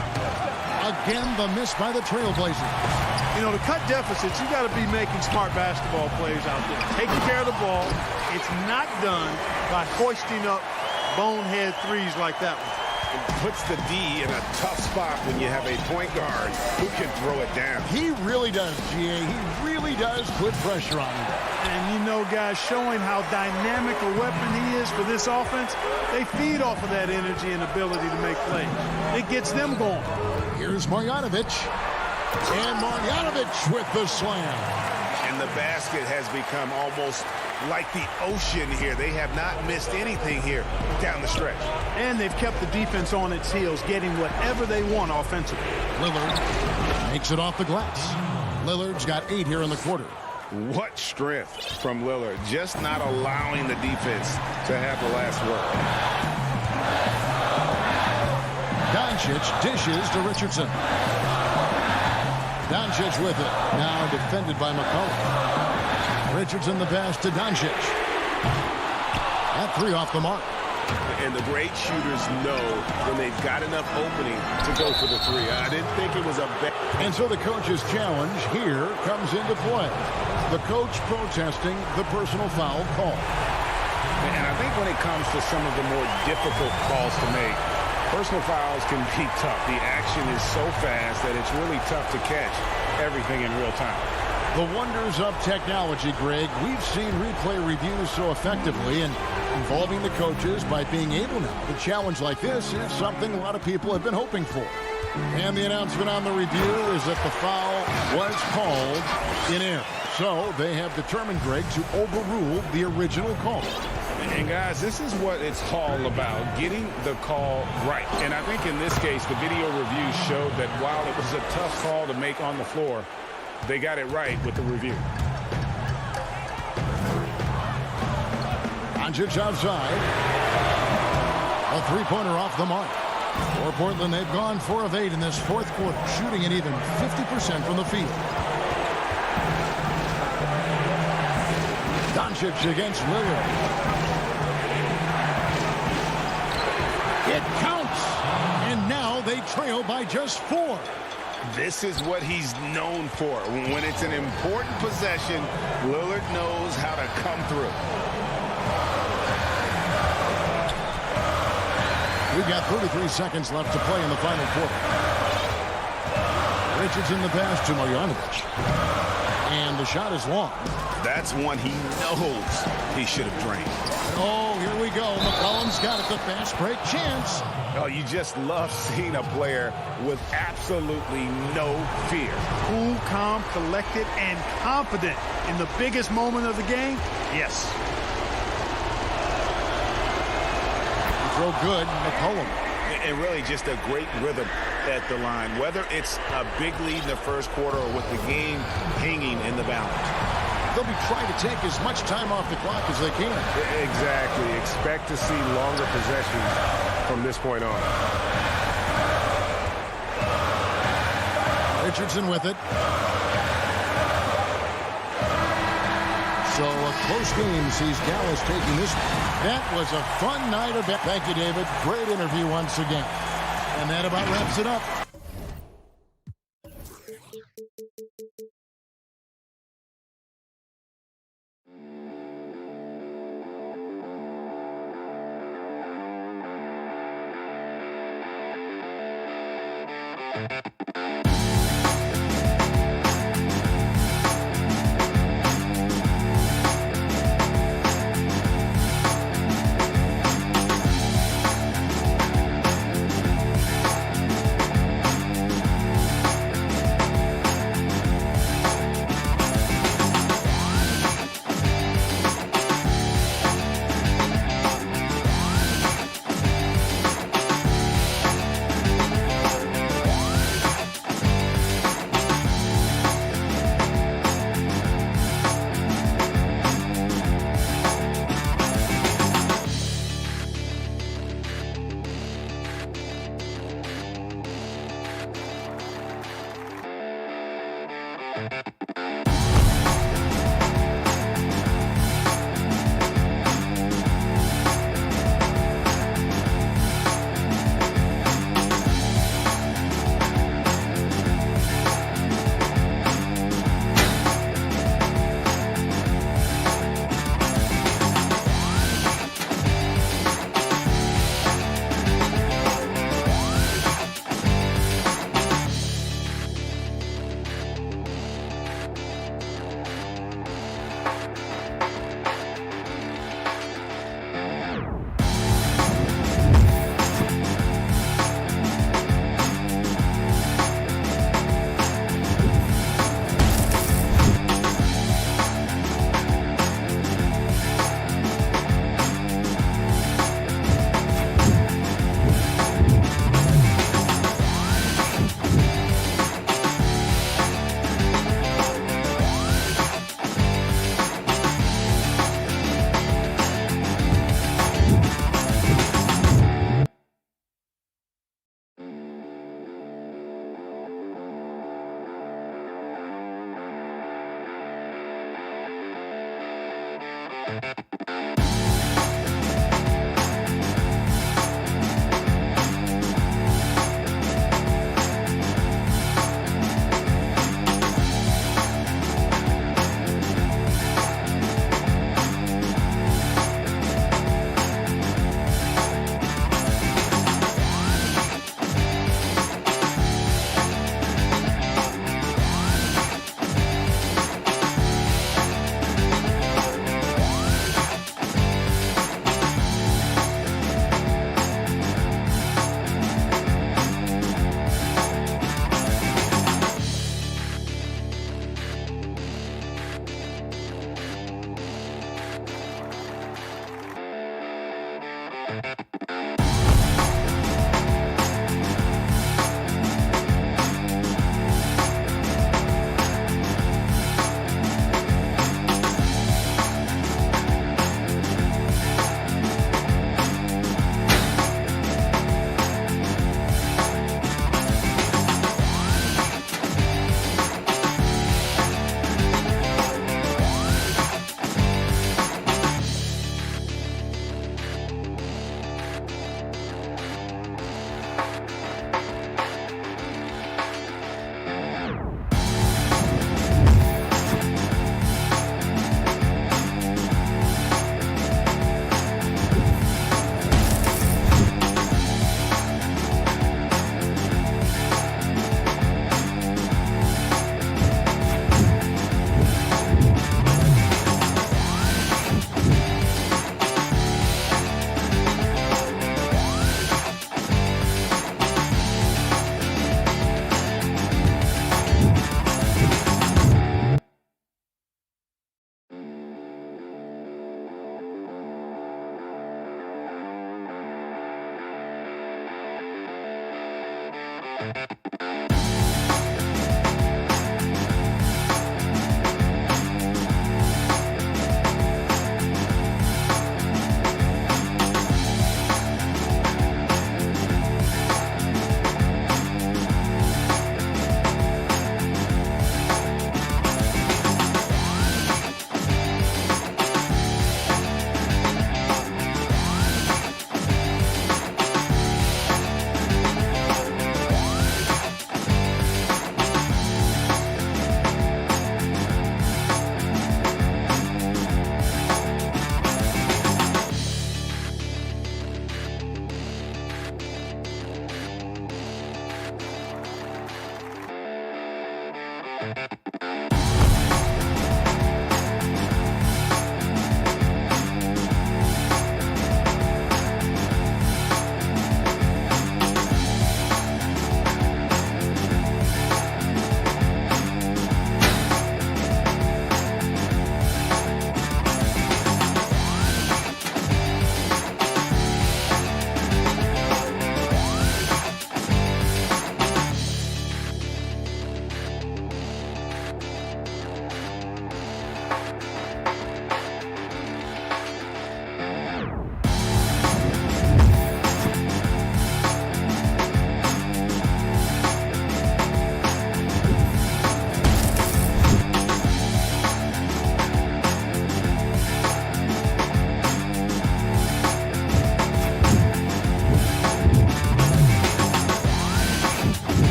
Again, the miss by the Trailblazers. You know, to cut deficits, you got to be making smart basketball plays out there. Taking care of the ball. It's not done by hoisting up bonehead threes like that one. It puts the D in a tough spot when you have a point guard who can throw it down. He really does, GA. He really does put pressure on him. And you know, guys, showing how dynamic a weapon he is for this offense, they feed off of that energy and ability to make plays. It gets them going. Here's Marjanovic. And Marjanovic with the slam. And the basket has become almost like the ocean here. They have not missed anything here down the stretch. And they've kept the defense on its heels, getting whatever they want offensively. Lillard makes it off the glass. Lillard's got 8 here in the quarter. What strength from Lillard, just not allowing the defense to have the last word. Doncic dishes to Richardson. Doncic with it. Now defended by McCollum. Richardson the pass to Doncic. That 3 off the mark. And the great shooters know when they've got enough opening to go for the 3. I didn't think it was a bad. And so the coach's challenge here comes into play. The coach protesting the personal foul call. And I think when it comes to some of the more difficult calls to make, personal fouls can be tough. The action is so fast that it's really tough to catch everything in real time. The wonders of technology, Greg. We've seen replay reviews so effectively, and involving the coaches by being able now to challenge like this is something a lot of people have been hoping for. And the announcement on the review is that the foul was called in error. So they have determined, Greg, to overrule the original call. And guys, this is what it's all about, getting the call right. And I think in this case, the video review showed that while it was a tough call to make on the floor, they got it right with the review. Doncic outside. A 3-pointer off the mark. For Portland, they've gone 4 of 8 in this 4th quarter, shooting it even 50% from the field. Doncic against Lillard. It counts! And now they trail by just 4. This is what he's known for. When it's an important possession, Lillard knows how to come through. We've got 33 seconds left to play in the final quarter. Richardson the pass to Marjanovic. And the shot is long. That's one he knows he should have drained. Oh, here we go. McCollum's got it. The fast break chance. Oh, you just love seeing a player with absolutely no fear. Cool, calm, collected, and confident in the biggest moment of the game. Yes. Throw good, McCollum. And really just a great rhythm at the line, whether it's a big lead in the first quarter or with the game hanging in the balance. They'll be trying to take as much time off the clock as they can. Exactly. Expect to see longer possessions from this point on. Richardson with it. So a close game sees Dallas taking this. That was a fun night of. Thank you, David. Great interview once again. And that about wraps it up.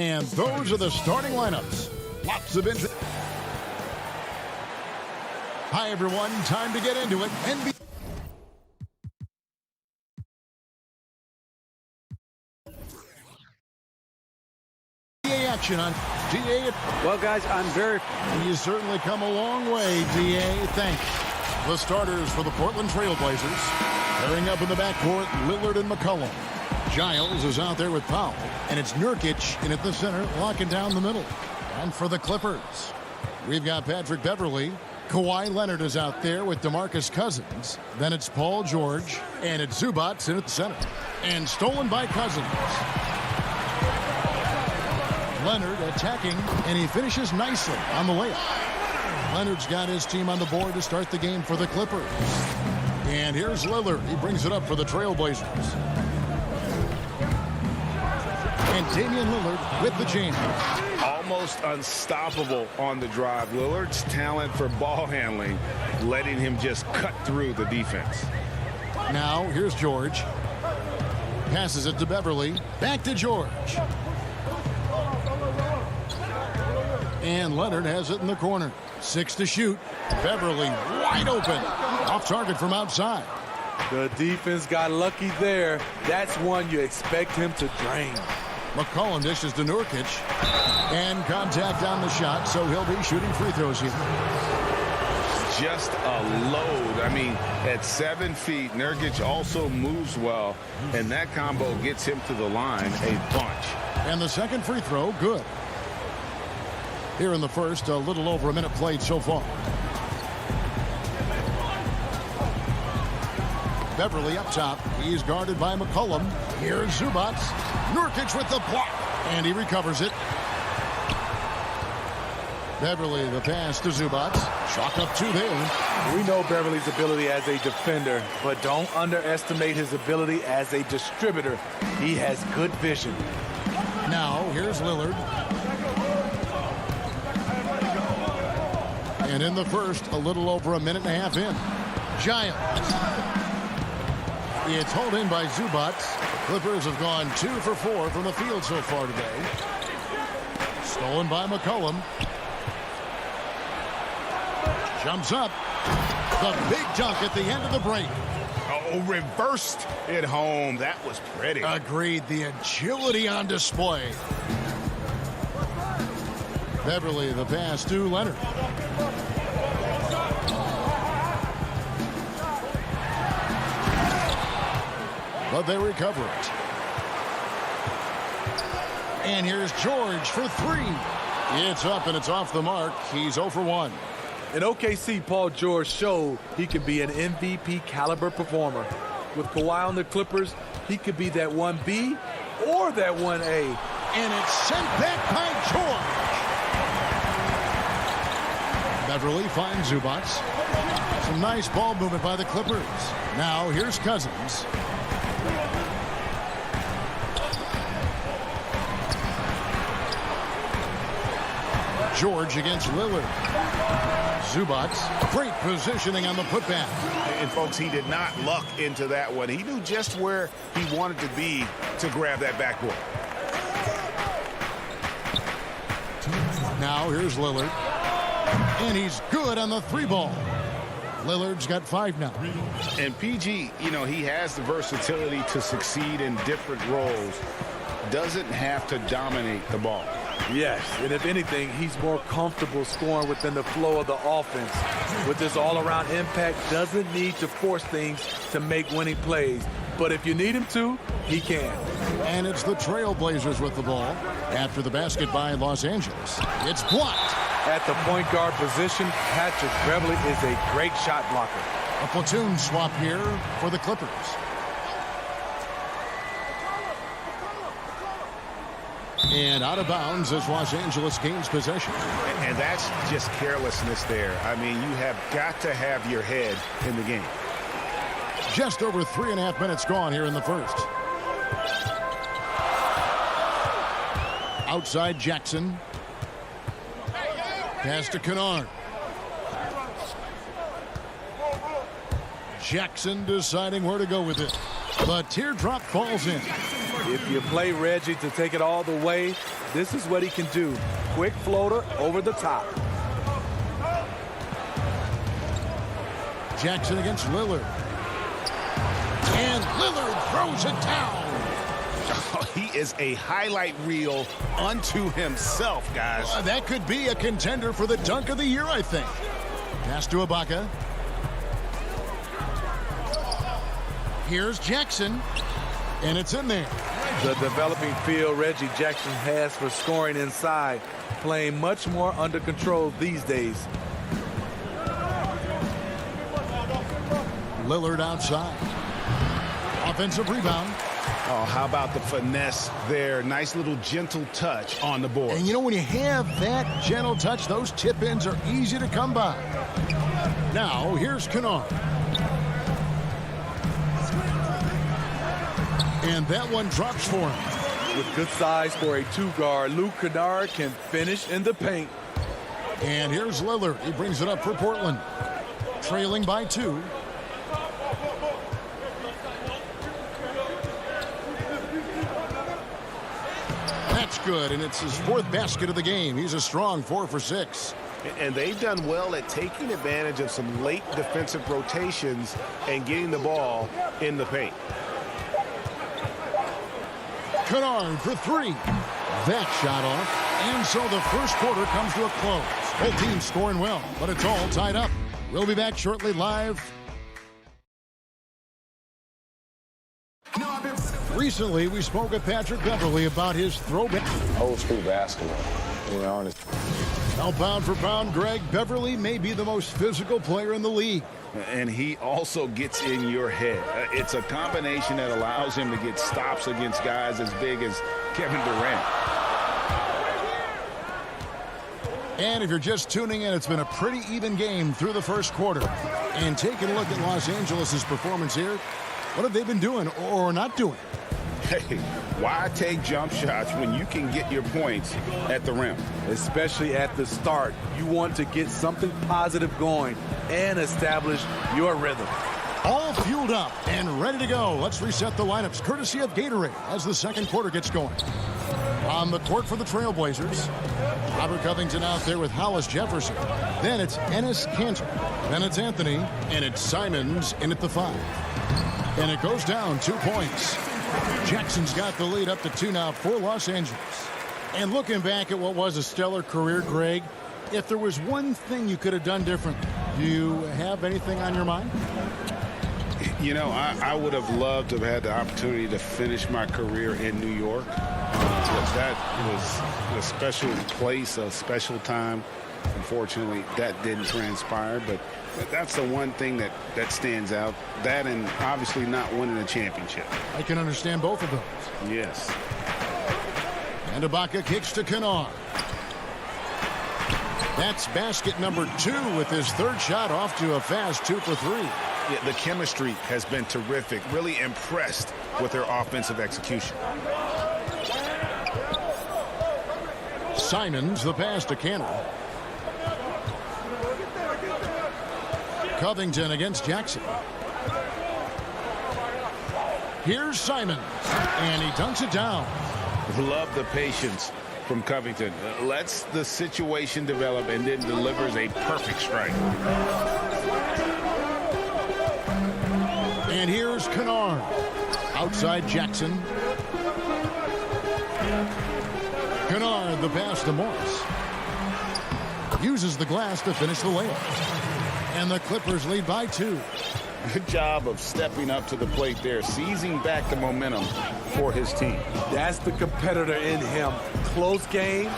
And those are the starting lineups. Lots of interest. Hi, everyone. Time to get into it. NBA action on DA. Well, guys, You certainly come a long way, DA. Thanks. The starters for the Portland Trailblazers. Pairing up in the backcourt, Lillard and McCollum. Giles is out there with Powell. And it's Nurkic in at the center, locking down the middle. And for the Clippers, we've got Patrick Beverley. Kawhi Leonard is out there with DeMarcus Cousins. Then it's Paul George. And it's Zubac in at the center. And stolen by Cousins. Leonard attacking, and he finishes nicely on the layup. Leonard's got his team on the board to start the game for the Clippers. And here's Lillard. He brings it up for the Trailblazers. And Damian Lillard with the jam. Almost unstoppable on the drive. Lillard's talent for ball handling, letting him just cut through the defense. Now, here's George. Passes it to Beverley. Back to George. And Leonard has it in the corner. 6 to shoot. Beverley wide open. Off target from outside. The defense got lucky there. That's one you expect him to drain. McCollum dishes to Nurkic. And contact on the shot, so he'll be shooting free throws here. Just a load. I mean, at 7 feet, Nurkic also moves well, and that combo gets him to the line a bunch. And the second free throw, good. Here in the first, a little over a minute played so far. Beverley up top. He's guarded by McCollum. Here's Zubac. Nurkic with the block. And he recovers it. Beverley, the pass to Zubac. Chalk up 2 there. We know Beverley's ability as a defender, but don't underestimate his ability as a distributor. He has good vision. Now, here's Lillard. And in the first, a little over a minute and a half in. Giles. It's hauled in by Zubac. Clippers have gone 2 for 4 from the field so far today. Stolen by McCollum. Jumps up. The big dunk at the end of the break. Oh, reversed it home. That was pretty. Agreed. The agility on display. Beverley, the pass to Leonard. But they recover it. And here's George for 3. It's up and it's off the mark. He's 0 for 1. In OKC, Paul George showed he could be an MVP caliber performer. With Kawhi on the Clippers, he could be that 1B or that 1A. And it's sent back by George. Beverley finds Zubac. Some nice ball movement by the Clippers. Now here's Cousins. George against Lillard. Zubac, great positioning on the putback. And folks, he did not luck into that one. He knew just where he wanted to be to grab that backboard. Now here's Lillard. And he's good on the 3-ball. Lillard's got 5 now. And PG, you know, he has the versatility to succeed in different roles. Doesn't have to dominate the ball. Yes, and if anything, he's more comfortable scoring within the flow of the offense. With his all-around impact, doesn't need to force things to make winning plays. But if you need him to, he can. And it's the Trailblazers with the ball. After the basket by Los Angeles, it's blocked. At the point guard position, Patrick Beverley is a great shot blocker. A platoon swap here for the Clippers. And out of bounds as Los Angeles gains possession. And that's just carelessness there. I mean, you have got to have your head in the game. Just over 3.5 minutes gone here in the first. Outside Jackson. Pass to Kennard. Jackson deciding where to go with it. The teardrop falls in. If you play Reggie to take it all the way, This is what he can do. Quick floater over the top. Jackson against Lillard. And Lillard throws it down. He is a highlight reel unto himself, guys. That could be a contender for the dunk of the year, I think. Pass to Ibaka. Here's Jackson. And it's in there. The developing feel Reggie Jackson has for scoring inside, playing much more under control these days. Lillard outside. Offensive rebound. Oh, how about the finesse there? Nice little gentle touch on the board. And you know, when you have that gentle touch, those tip-ins are easy to come by. Now, here's Kennard. And that one drops for him. With good size for a two-guard, Luke Kennard can finish in the paint. And here's Lillard. He brings it up for Portland. Trailing by 2. That's good, and it's his 4th basket of the game. He's a strong 4 for 6. And they've done well at taking advantage of some late defensive rotations and getting the ball in the paint. Kennard for 3. That shot off. And so the first quarter comes to a close. Both teams scoring well, but it's all tied up. We'll be back shortly live. Recently, we spoke with Patrick Beverley about his throwback. Old school basketball, to be honest. Now, pound for pound, Greg, Beverley may be the most physical player in the league. And he also gets in your head. It's a combination that allows him to get stops against guys as big as Kevin Durant. And if you're just tuning in, it's been a pretty even game through the first quarter. And taking a look at Los Angeles' performance here, what have they been doing or not doing? Hey, why take jump shots when you can get your points at the rim? Especially at the start. You want to get something positive going and establish your rhythm. All fueled up and ready to go. Let's reset the lineups courtesy of Gatorade as the second quarter gets going. On the court for the Trailblazers, Robert Covington out there with Hollis Jefferson. Then it's Enes Kanter. Then it's Anthony. And it's Simons in at the 5. And it goes down 2 points. Jackson's got the lead up to 2 now for Los Angeles. And looking back at what was a stellar career, Greg, if there was one thing you could have done differently, do you have anything on your mind? You know, I would have loved to have had the opportunity to finish my career in New York. That was a special place, a special time. Unfortunately, that didn't transpire, but that's the one thing that stands out. That and obviously not winning a championship. I can understand both of those. Yes. And Ibaka kicks to Kennard. That's basket number 2 with his 3rd shot off to a fast 2 for 3. Yeah, the chemistry has been terrific. Really impressed with their offensive execution. Simons the pass to Kanter. Covington against Jackson. Here's Simons, and he dunks it down. Love the patience from Covington. Lets the situation develop and then delivers a perfect strike. And here's Kennard. Outside Jackson. Kennard the pass to Morris. Uses the glass to finish the layup. And the Clippers lead by 2. Good job of stepping up to the plate there, seizing back the momentum for his team. That's the competitor in him. Close game.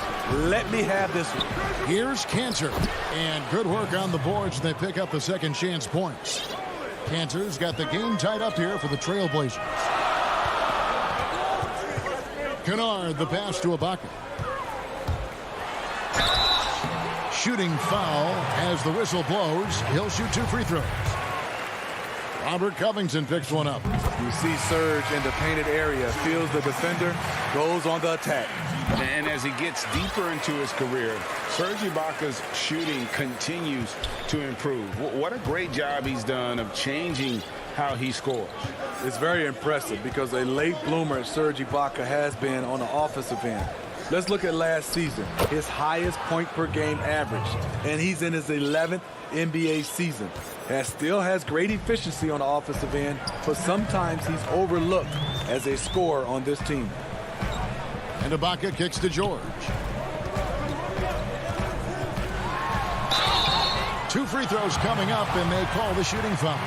Let me have this one. Here's Kanter. And good work on the boards. They pick up the second chance points. Kanter's got the game tied up here for the Trailblazers. Kennard the pass to Ibaka. Shooting foul as the whistle blows. He'll shoot 2 free throws. Robert Covington picks one up. You see Serge in the painted area, feels the defender, goes on the attack. And as he gets deeper into his career, Serge Ibaka's shooting continues to improve. What a great job he's done of changing how he scores. It's very impressive because a late bloomer Serge Ibaka has been on the offensive end. Let's look at last season, his highest point per game average, and he's in his 11th NBA season. Still has great efficiency on the offensive end, but sometimes he's overlooked as a scorer on this team. And Ibaka kicks to George. 2 free throws coming up, and they call the shooting foul.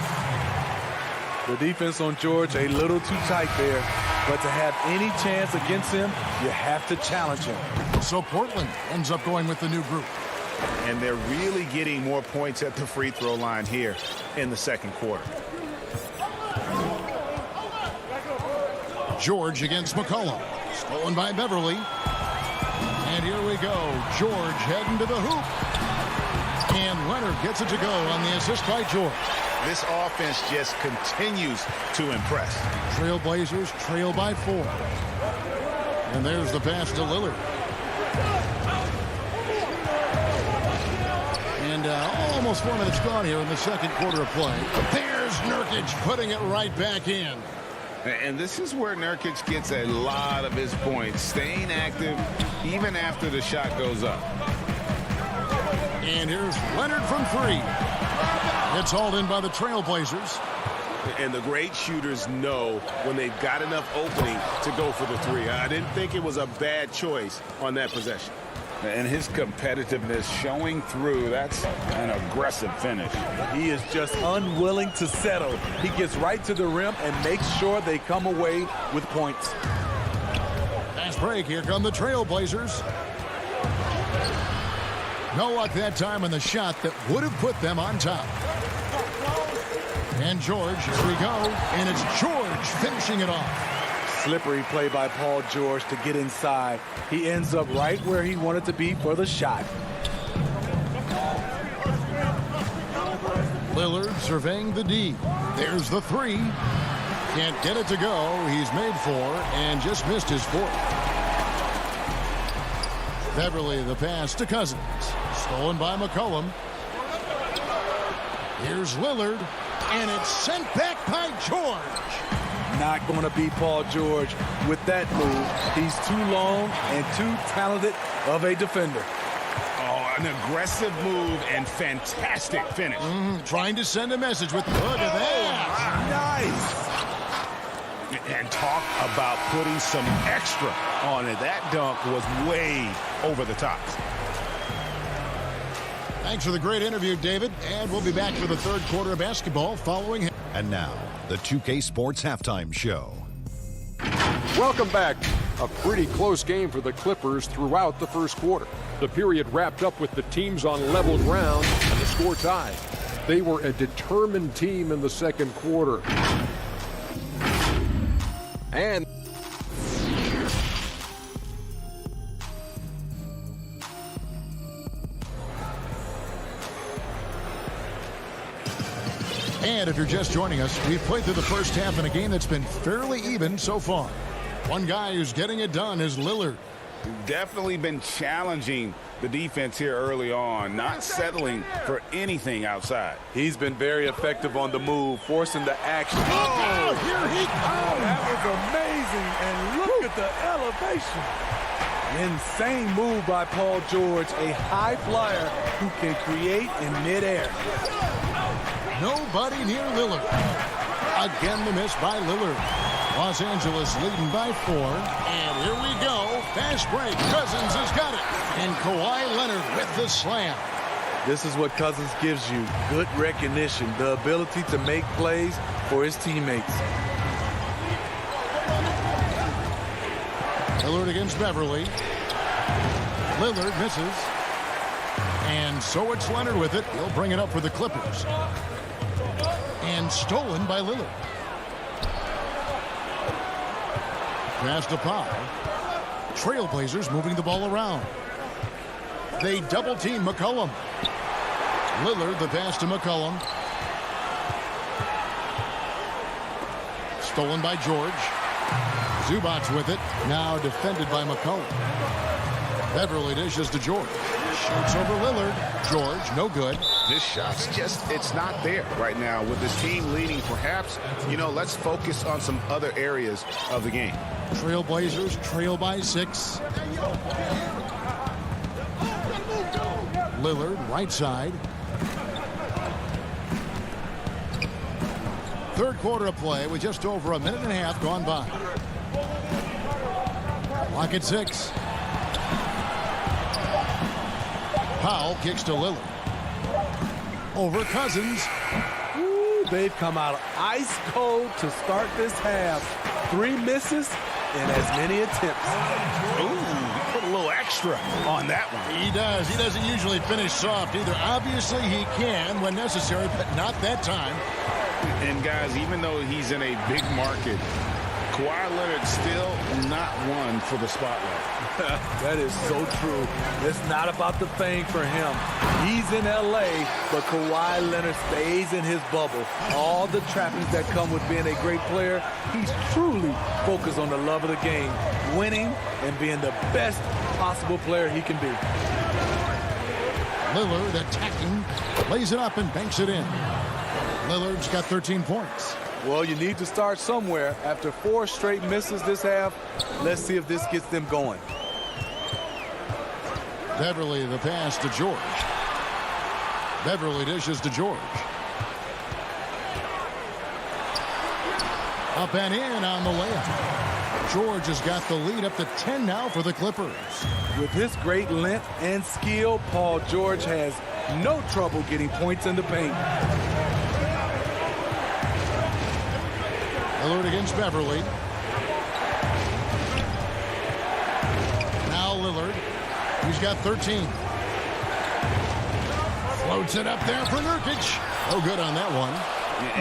The defense on George a little too tight there, but to have any chance against him, you have to challenge him. So Portland ends up going with the new group. And they're really getting more points at the free throw line here in the second quarter. George against McCollum. Stolen by Beverly. And here we go. George heading to the hoop. And Leonard gets it to go on the assist by George. This offense just continues to impress. Trailblazers trail by 4. And there's the pass to Lillard. And almost 4 minutes gone here in the second quarter of play. There's Nurkic putting it right back in. And this is where Nurkic gets a lot of his points, staying active even after the shot goes up. And here's Leonard from 3. It's hauled in by the Trailblazers. And the great shooters know when they've got enough opening to go for the 3. I didn't think it was a bad choice on that possession. And his competitiveness showing through. That's an aggressive finish. He is just unwilling to settle. He gets right to the rim and makes sure they come away with points. Fast break. Here come the Trailblazers. No luck that time on the shot that would have put them on top. And George, here we go. And it's George finishing it off. Slippery play by Paul George to get inside. He ends up right where he wanted to be for the shot. Lillard surveying the D. There's the 3. Can't get it to go. He's made 4 and just missed his 4th. Beverly the pass to Cousins. Stolen by McCollum. Here's Lillard. And it's sent back by George. Not going to beat Paul George with that move. He's too long and too talented of a defender. Oh, an aggressive move and fantastic finish. Trying to send a message with, look at that. Nice. And talk about putting some extra on it. That dunk was way over the top. Thanks for the great interview, David. And we'll be back for the third quarter of basketball following him. And now, the 2K Sports Halftime Show. Welcome back. A pretty close game for the Clippers throughout the first quarter. The period wrapped up with the teams on level ground and the score tied. They were a determined team in the second quarter. And if you're just joining us, we've played through the first half in a game that's been fairly even so far. One guy who's getting it done is Lillard. Definitely been challenging the defense here early on, not settling for anything outside. He's been very effective on the move, forcing the action. Oh, here he comes. That was amazing, and look at the elevation. Insane move by Paul George, a high flyer who can create in midair. Nobody near Lillard. Again, the miss by Lillard. Los Angeles leading by 4. And here we go. Fast break. Cousins has got it. And Kawhi Leonard with the slam. This is what Cousins gives you. Good recognition. The ability to make plays for his teammates. Lillard against Beverly. Lillard misses. And so it's Leonard with it. He'll bring it up for the Clippers. And stolen by Lillard. Pass to Powell. Trailblazers moving the ball around. They double team McCollum. Lillard the pass to McCollum. Stolen by George. Zubac's with it. Now defended by McCollum. Beverly dishes to George. Shoots over Lillard. George, no good. His shot's just, it's not there right now with his team leading. Perhaps, you know, let's focus on some other areas of the game. Trailblazers trail by 6. Lillard, right side. Third quarter of play with just over a minute and a half gone by. Clock at 6. Powell kicks to Lillard. Over Cousins. Ooh, they've come out ice cold to start this half. 3 misses and as many attempts. Ooh, he put a little extra on that one. He does. He doesn't usually finish soft either. Obviously, he can when necessary, but not that time. And guys, even though he's in a big market, Kawhi Leonard still not one for the spotlight. That is so true. It's not about the fame for him. He's in L.A., but Kawhi Leonard stays in his bubble. All the trappings that come with being a great player, he's truly focused on the love of the game, winning and being the best possible player he can be. Lillard attacking, lays it up and banks it in. Lillard's got 13 points. Well, you need to start somewhere. After 4 straight misses this half, let's see if this gets them going. Beverly the pass to George. Beverly dishes to George. Up and in on the layup. George has got the lead up to 10 now for the Clippers. With his great length and skill, Paul George has no trouble getting points in the paint. Lillard against Beverly. Now Lillard. He's got 13. Floats it up there for Nurkic. No good on that one.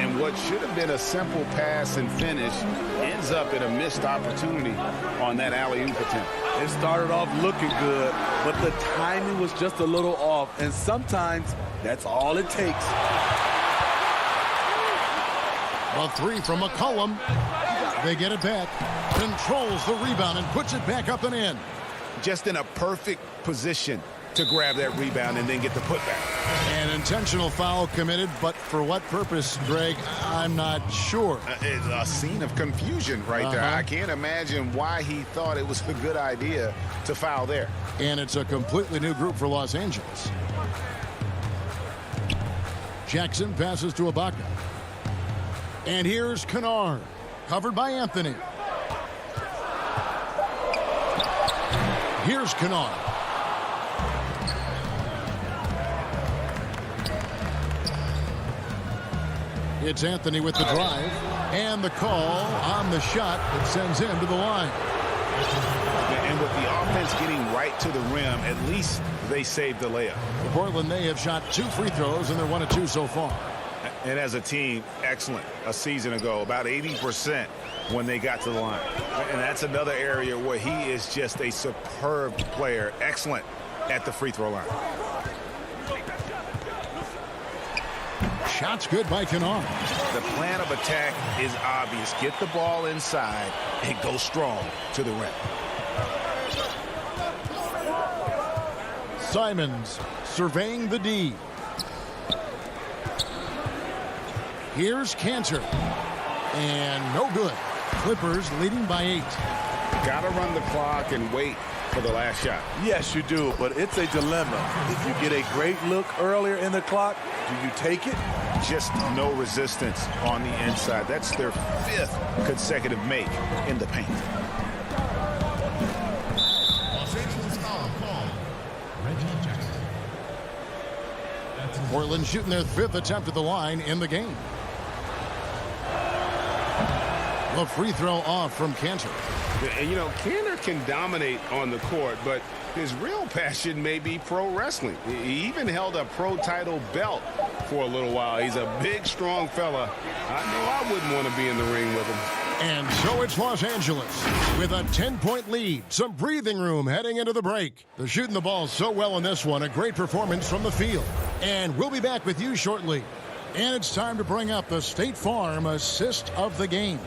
And what should have been a simple pass and finish ends up in a missed opportunity on that alley-oop attempt. It started off looking good, but the timing was just a little off, and sometimes that's all it takes. A 3 from McCollum. They get it back. Controls the rebound and puts it back up and in. Just in a perfect position to grab that rebound and then get the putback. An intentional foul committed, but for what purpose, Greg, I'm not sure. It's a scene of confusion right there. I can't imagine why he thought it was a good idea to foul there. And it's a completely new group for Los Angeles. Jackson passes to Ibaka. And here's Kennard, covered by Anthony. Here's Kennard. It's Anthony with the drive. And the call on the shot that sends him to the line. And with the offense getting right to the rim, at least they saved the layup. Portland, they have shot 2 free throws, and they're 1 of 2 so far. And as a team, excellent a season ago, about 80% when they got to the line. And that's another area where he is just a superb player, excellent at the free throw line. Shot's good by Kennard. The plan of attack is obvious. Get the ball inside and go strong to the rim. Simons surveying the D. Here's Cantor. And no good. Clippers leading by 8. Got to run the clock and wait for the last shot. Yes, you do, but it's a dilemma. If you get a great look earlier in the clock, do you take it? Just no resistance on the inside. That's their 5th consecutive make in the paint. Los Angeles foul call. Reggie Jackson. Portland shooting their 5th attempt at the line in the game. The free throw off from Cantor. And, you know, Cantor can dominate on the court, but his real passion may be pro wrestling. He even held a pro title belt for a little while. He's a big, strong fella. I know I wouldn't want to be in the ring with him. And so it's Los Angeles with a 10-point lead. Some breathing room heading into the break. They're shooting the ball so well in this one. A great performance from the field. And we'll be back with you shortly. And it's time to bring up the State Farm assist of the game.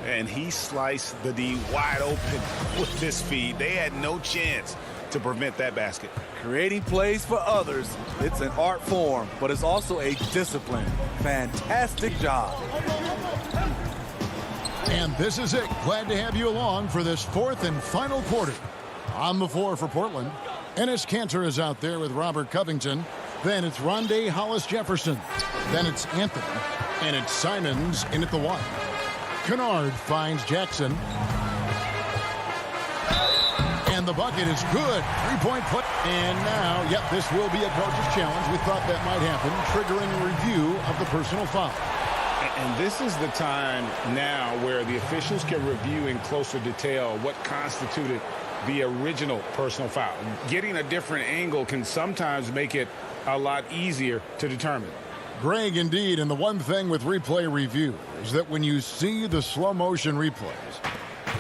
And he sliced the D wide open with this feed. They had no chance to prevent that basket. Creating plays for others, it's an art form, but it's also a discipline. Fantastic job. And this is it. Glad to have you along for this fourth and final quarter. On the floor for Portland, Enes Kanter is out there with Robert Covington. Then it's Rondé Hollis-Jefferson. Then it's Anthony. And it's Simons in at the one. Kennard finds Jackson. And the bucket is good. Three-point put. And now, yep, this will be a coach's challenge. We thought that might happen, triggering a review of the personal foul. And this is the time now where the officials can review in closer detail what constituted the original personal foul. Getting a different angle can sometimes make it a lot easier to determine. Greg, indeed, and the one thing with replay review is that when you see the slow motion replays,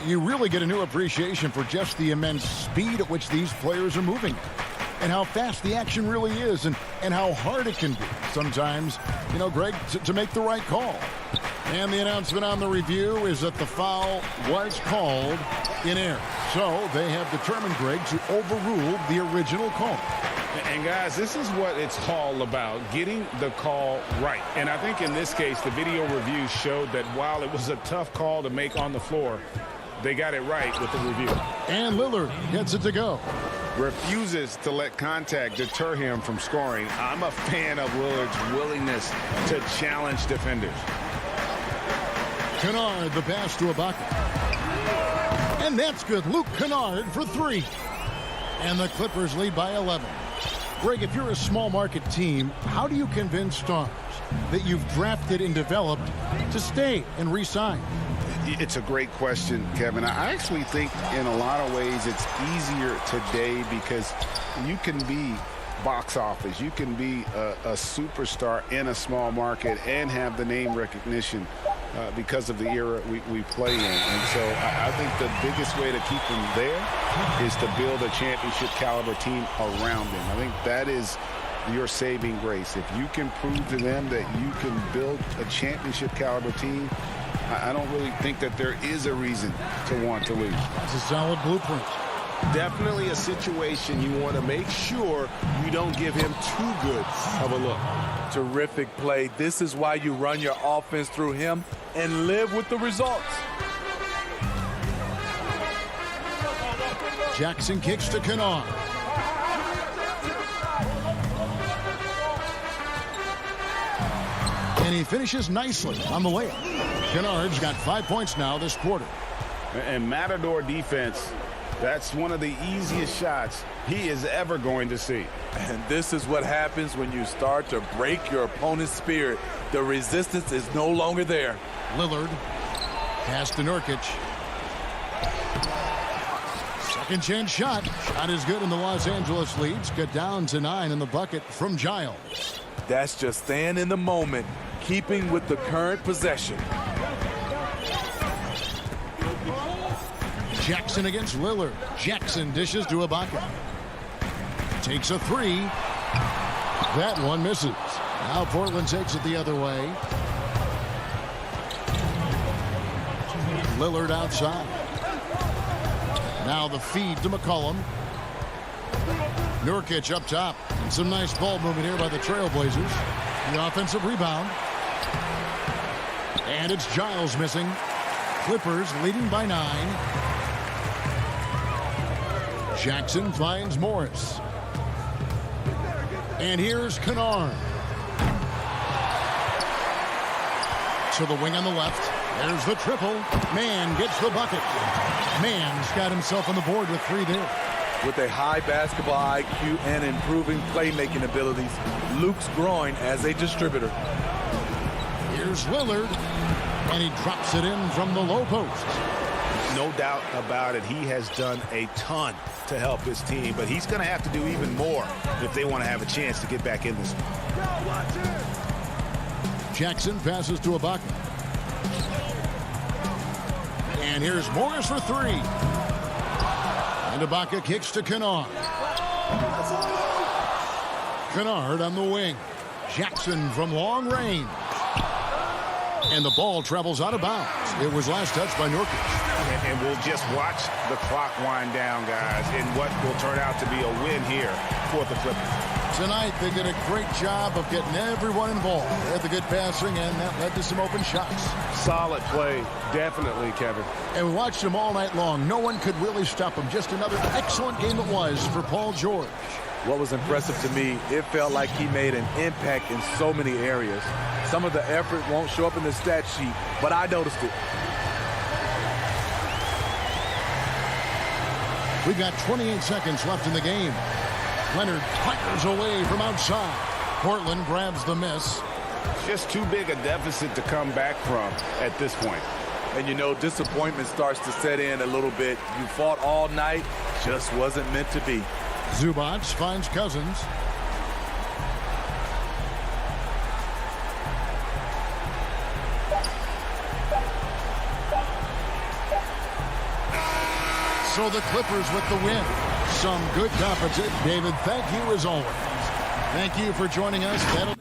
you really get a new appreciation for just the immense speed at which these players are moving and how fast the action really is and how hard it can be sometimes, you know, Greg, to make the right call. And the announcement on the review is that the foul was called in error. So they have determined, Greg, to overrule the original call. And guys, this is what it's all about, getting the call right. And I think in this case, the video review showed that while it was a tough call to make on the floor, they got it right with the review. And Lillard gets it to go. Refuses to let contact deter him from scoring. I'm a fan of Lillard's willingness to challenge defenders. Kennard, the pass to Ibaka. And that's good. Luke Kennard for three. And the Clippers lead by 11. Greg, if you're a small market team, how do you convince stars that you've drafted and developed to stay and re-sign? It's a great question, Kevin. I actually think in a lot of ways it's easier today because you can be box office. You can be a superstar in a small market and have the name recognition because of the era we play in. And so I think the biggest way to keep them there is to build a championship caliber team around them. I think that is your saving grace. If you can prove to them that you can build a championship caliber team, I don't really think that there is a reason to want to leave. It's a solid blueprint. Definitely a situation you want to make sure you don't give him too good of a look. Terrific play. This is why you run your offense through him and live with the results. Jackson kicks to Kennard. And he finishes nicely on the layup. Kennard's got 5 points now this quarter. And Matador defense, that's one of the easiest shots he is ever going to see. And this is what happens when you start to break your opponent's spirit. The resistance is no longer there. Lillard. Pass to Nurkic. Second chance shot. Shot is good, and the Los Angeles leads get down to 9 in the bucket from Giles. That's just staying in the moment, keeping with the current possession. Jackson against Lillard. Jackson dishes to Ibaka. Takes a three. That one misses. Now Portland takes it the other way. Lillard outside. Now the feed to McCollum. Nurkic up top. And some nice ball movement here by the Trailblazers. The offensive rebound. And it's Giles missing. Clippers leading by 9. Jackson finds Morris. And here's Kennard. To the wing on the left. There's the triple. Mann gets the bucket. Mann's got himself on the board with 3 there. With a high basketball IQ and improving playmaking abilities, Luke's growing as a distributor. Here's Lillard. And he drops it in from the low post. No doubt about it. He has done a ton to help his team, but he's going to have to do even more if they want to have a chance to get back in this one. Jackson passes to Ibaka. And here's Morris for 3. And Ibaka kicks to Kennard. Kennard on the wing. Jackson from long range. And the ball travels out of bounds. It was last touched by Nurkic. And we'll just watch the clock wind down, guys, in what will turn out to be a win here for the Clippers. Tonight, they did a great job of getting everyone involved. They had the good passing, and that led to some open shots. Solid play, definitely, Kevin. And we watched them all night long. No one could really stop them. Just another excellent game it was for Paul George. What was impressive to me, it felt like he made an impact in so many areas. Some of the effort won't show up in the stat sheet, but I noticed it. We've got 28 seconds left in the game. Leonard fires away from outside. Portland grabs the miss. Just too big a deficit to come back from at this point. And, you know, disappointment starts to set in a little bit. You fought all night, just wasn't meant to be. Zubac finds Cousins. So the Clippers with the win. Some good competition. David, thank you as always. Thank you for joining us.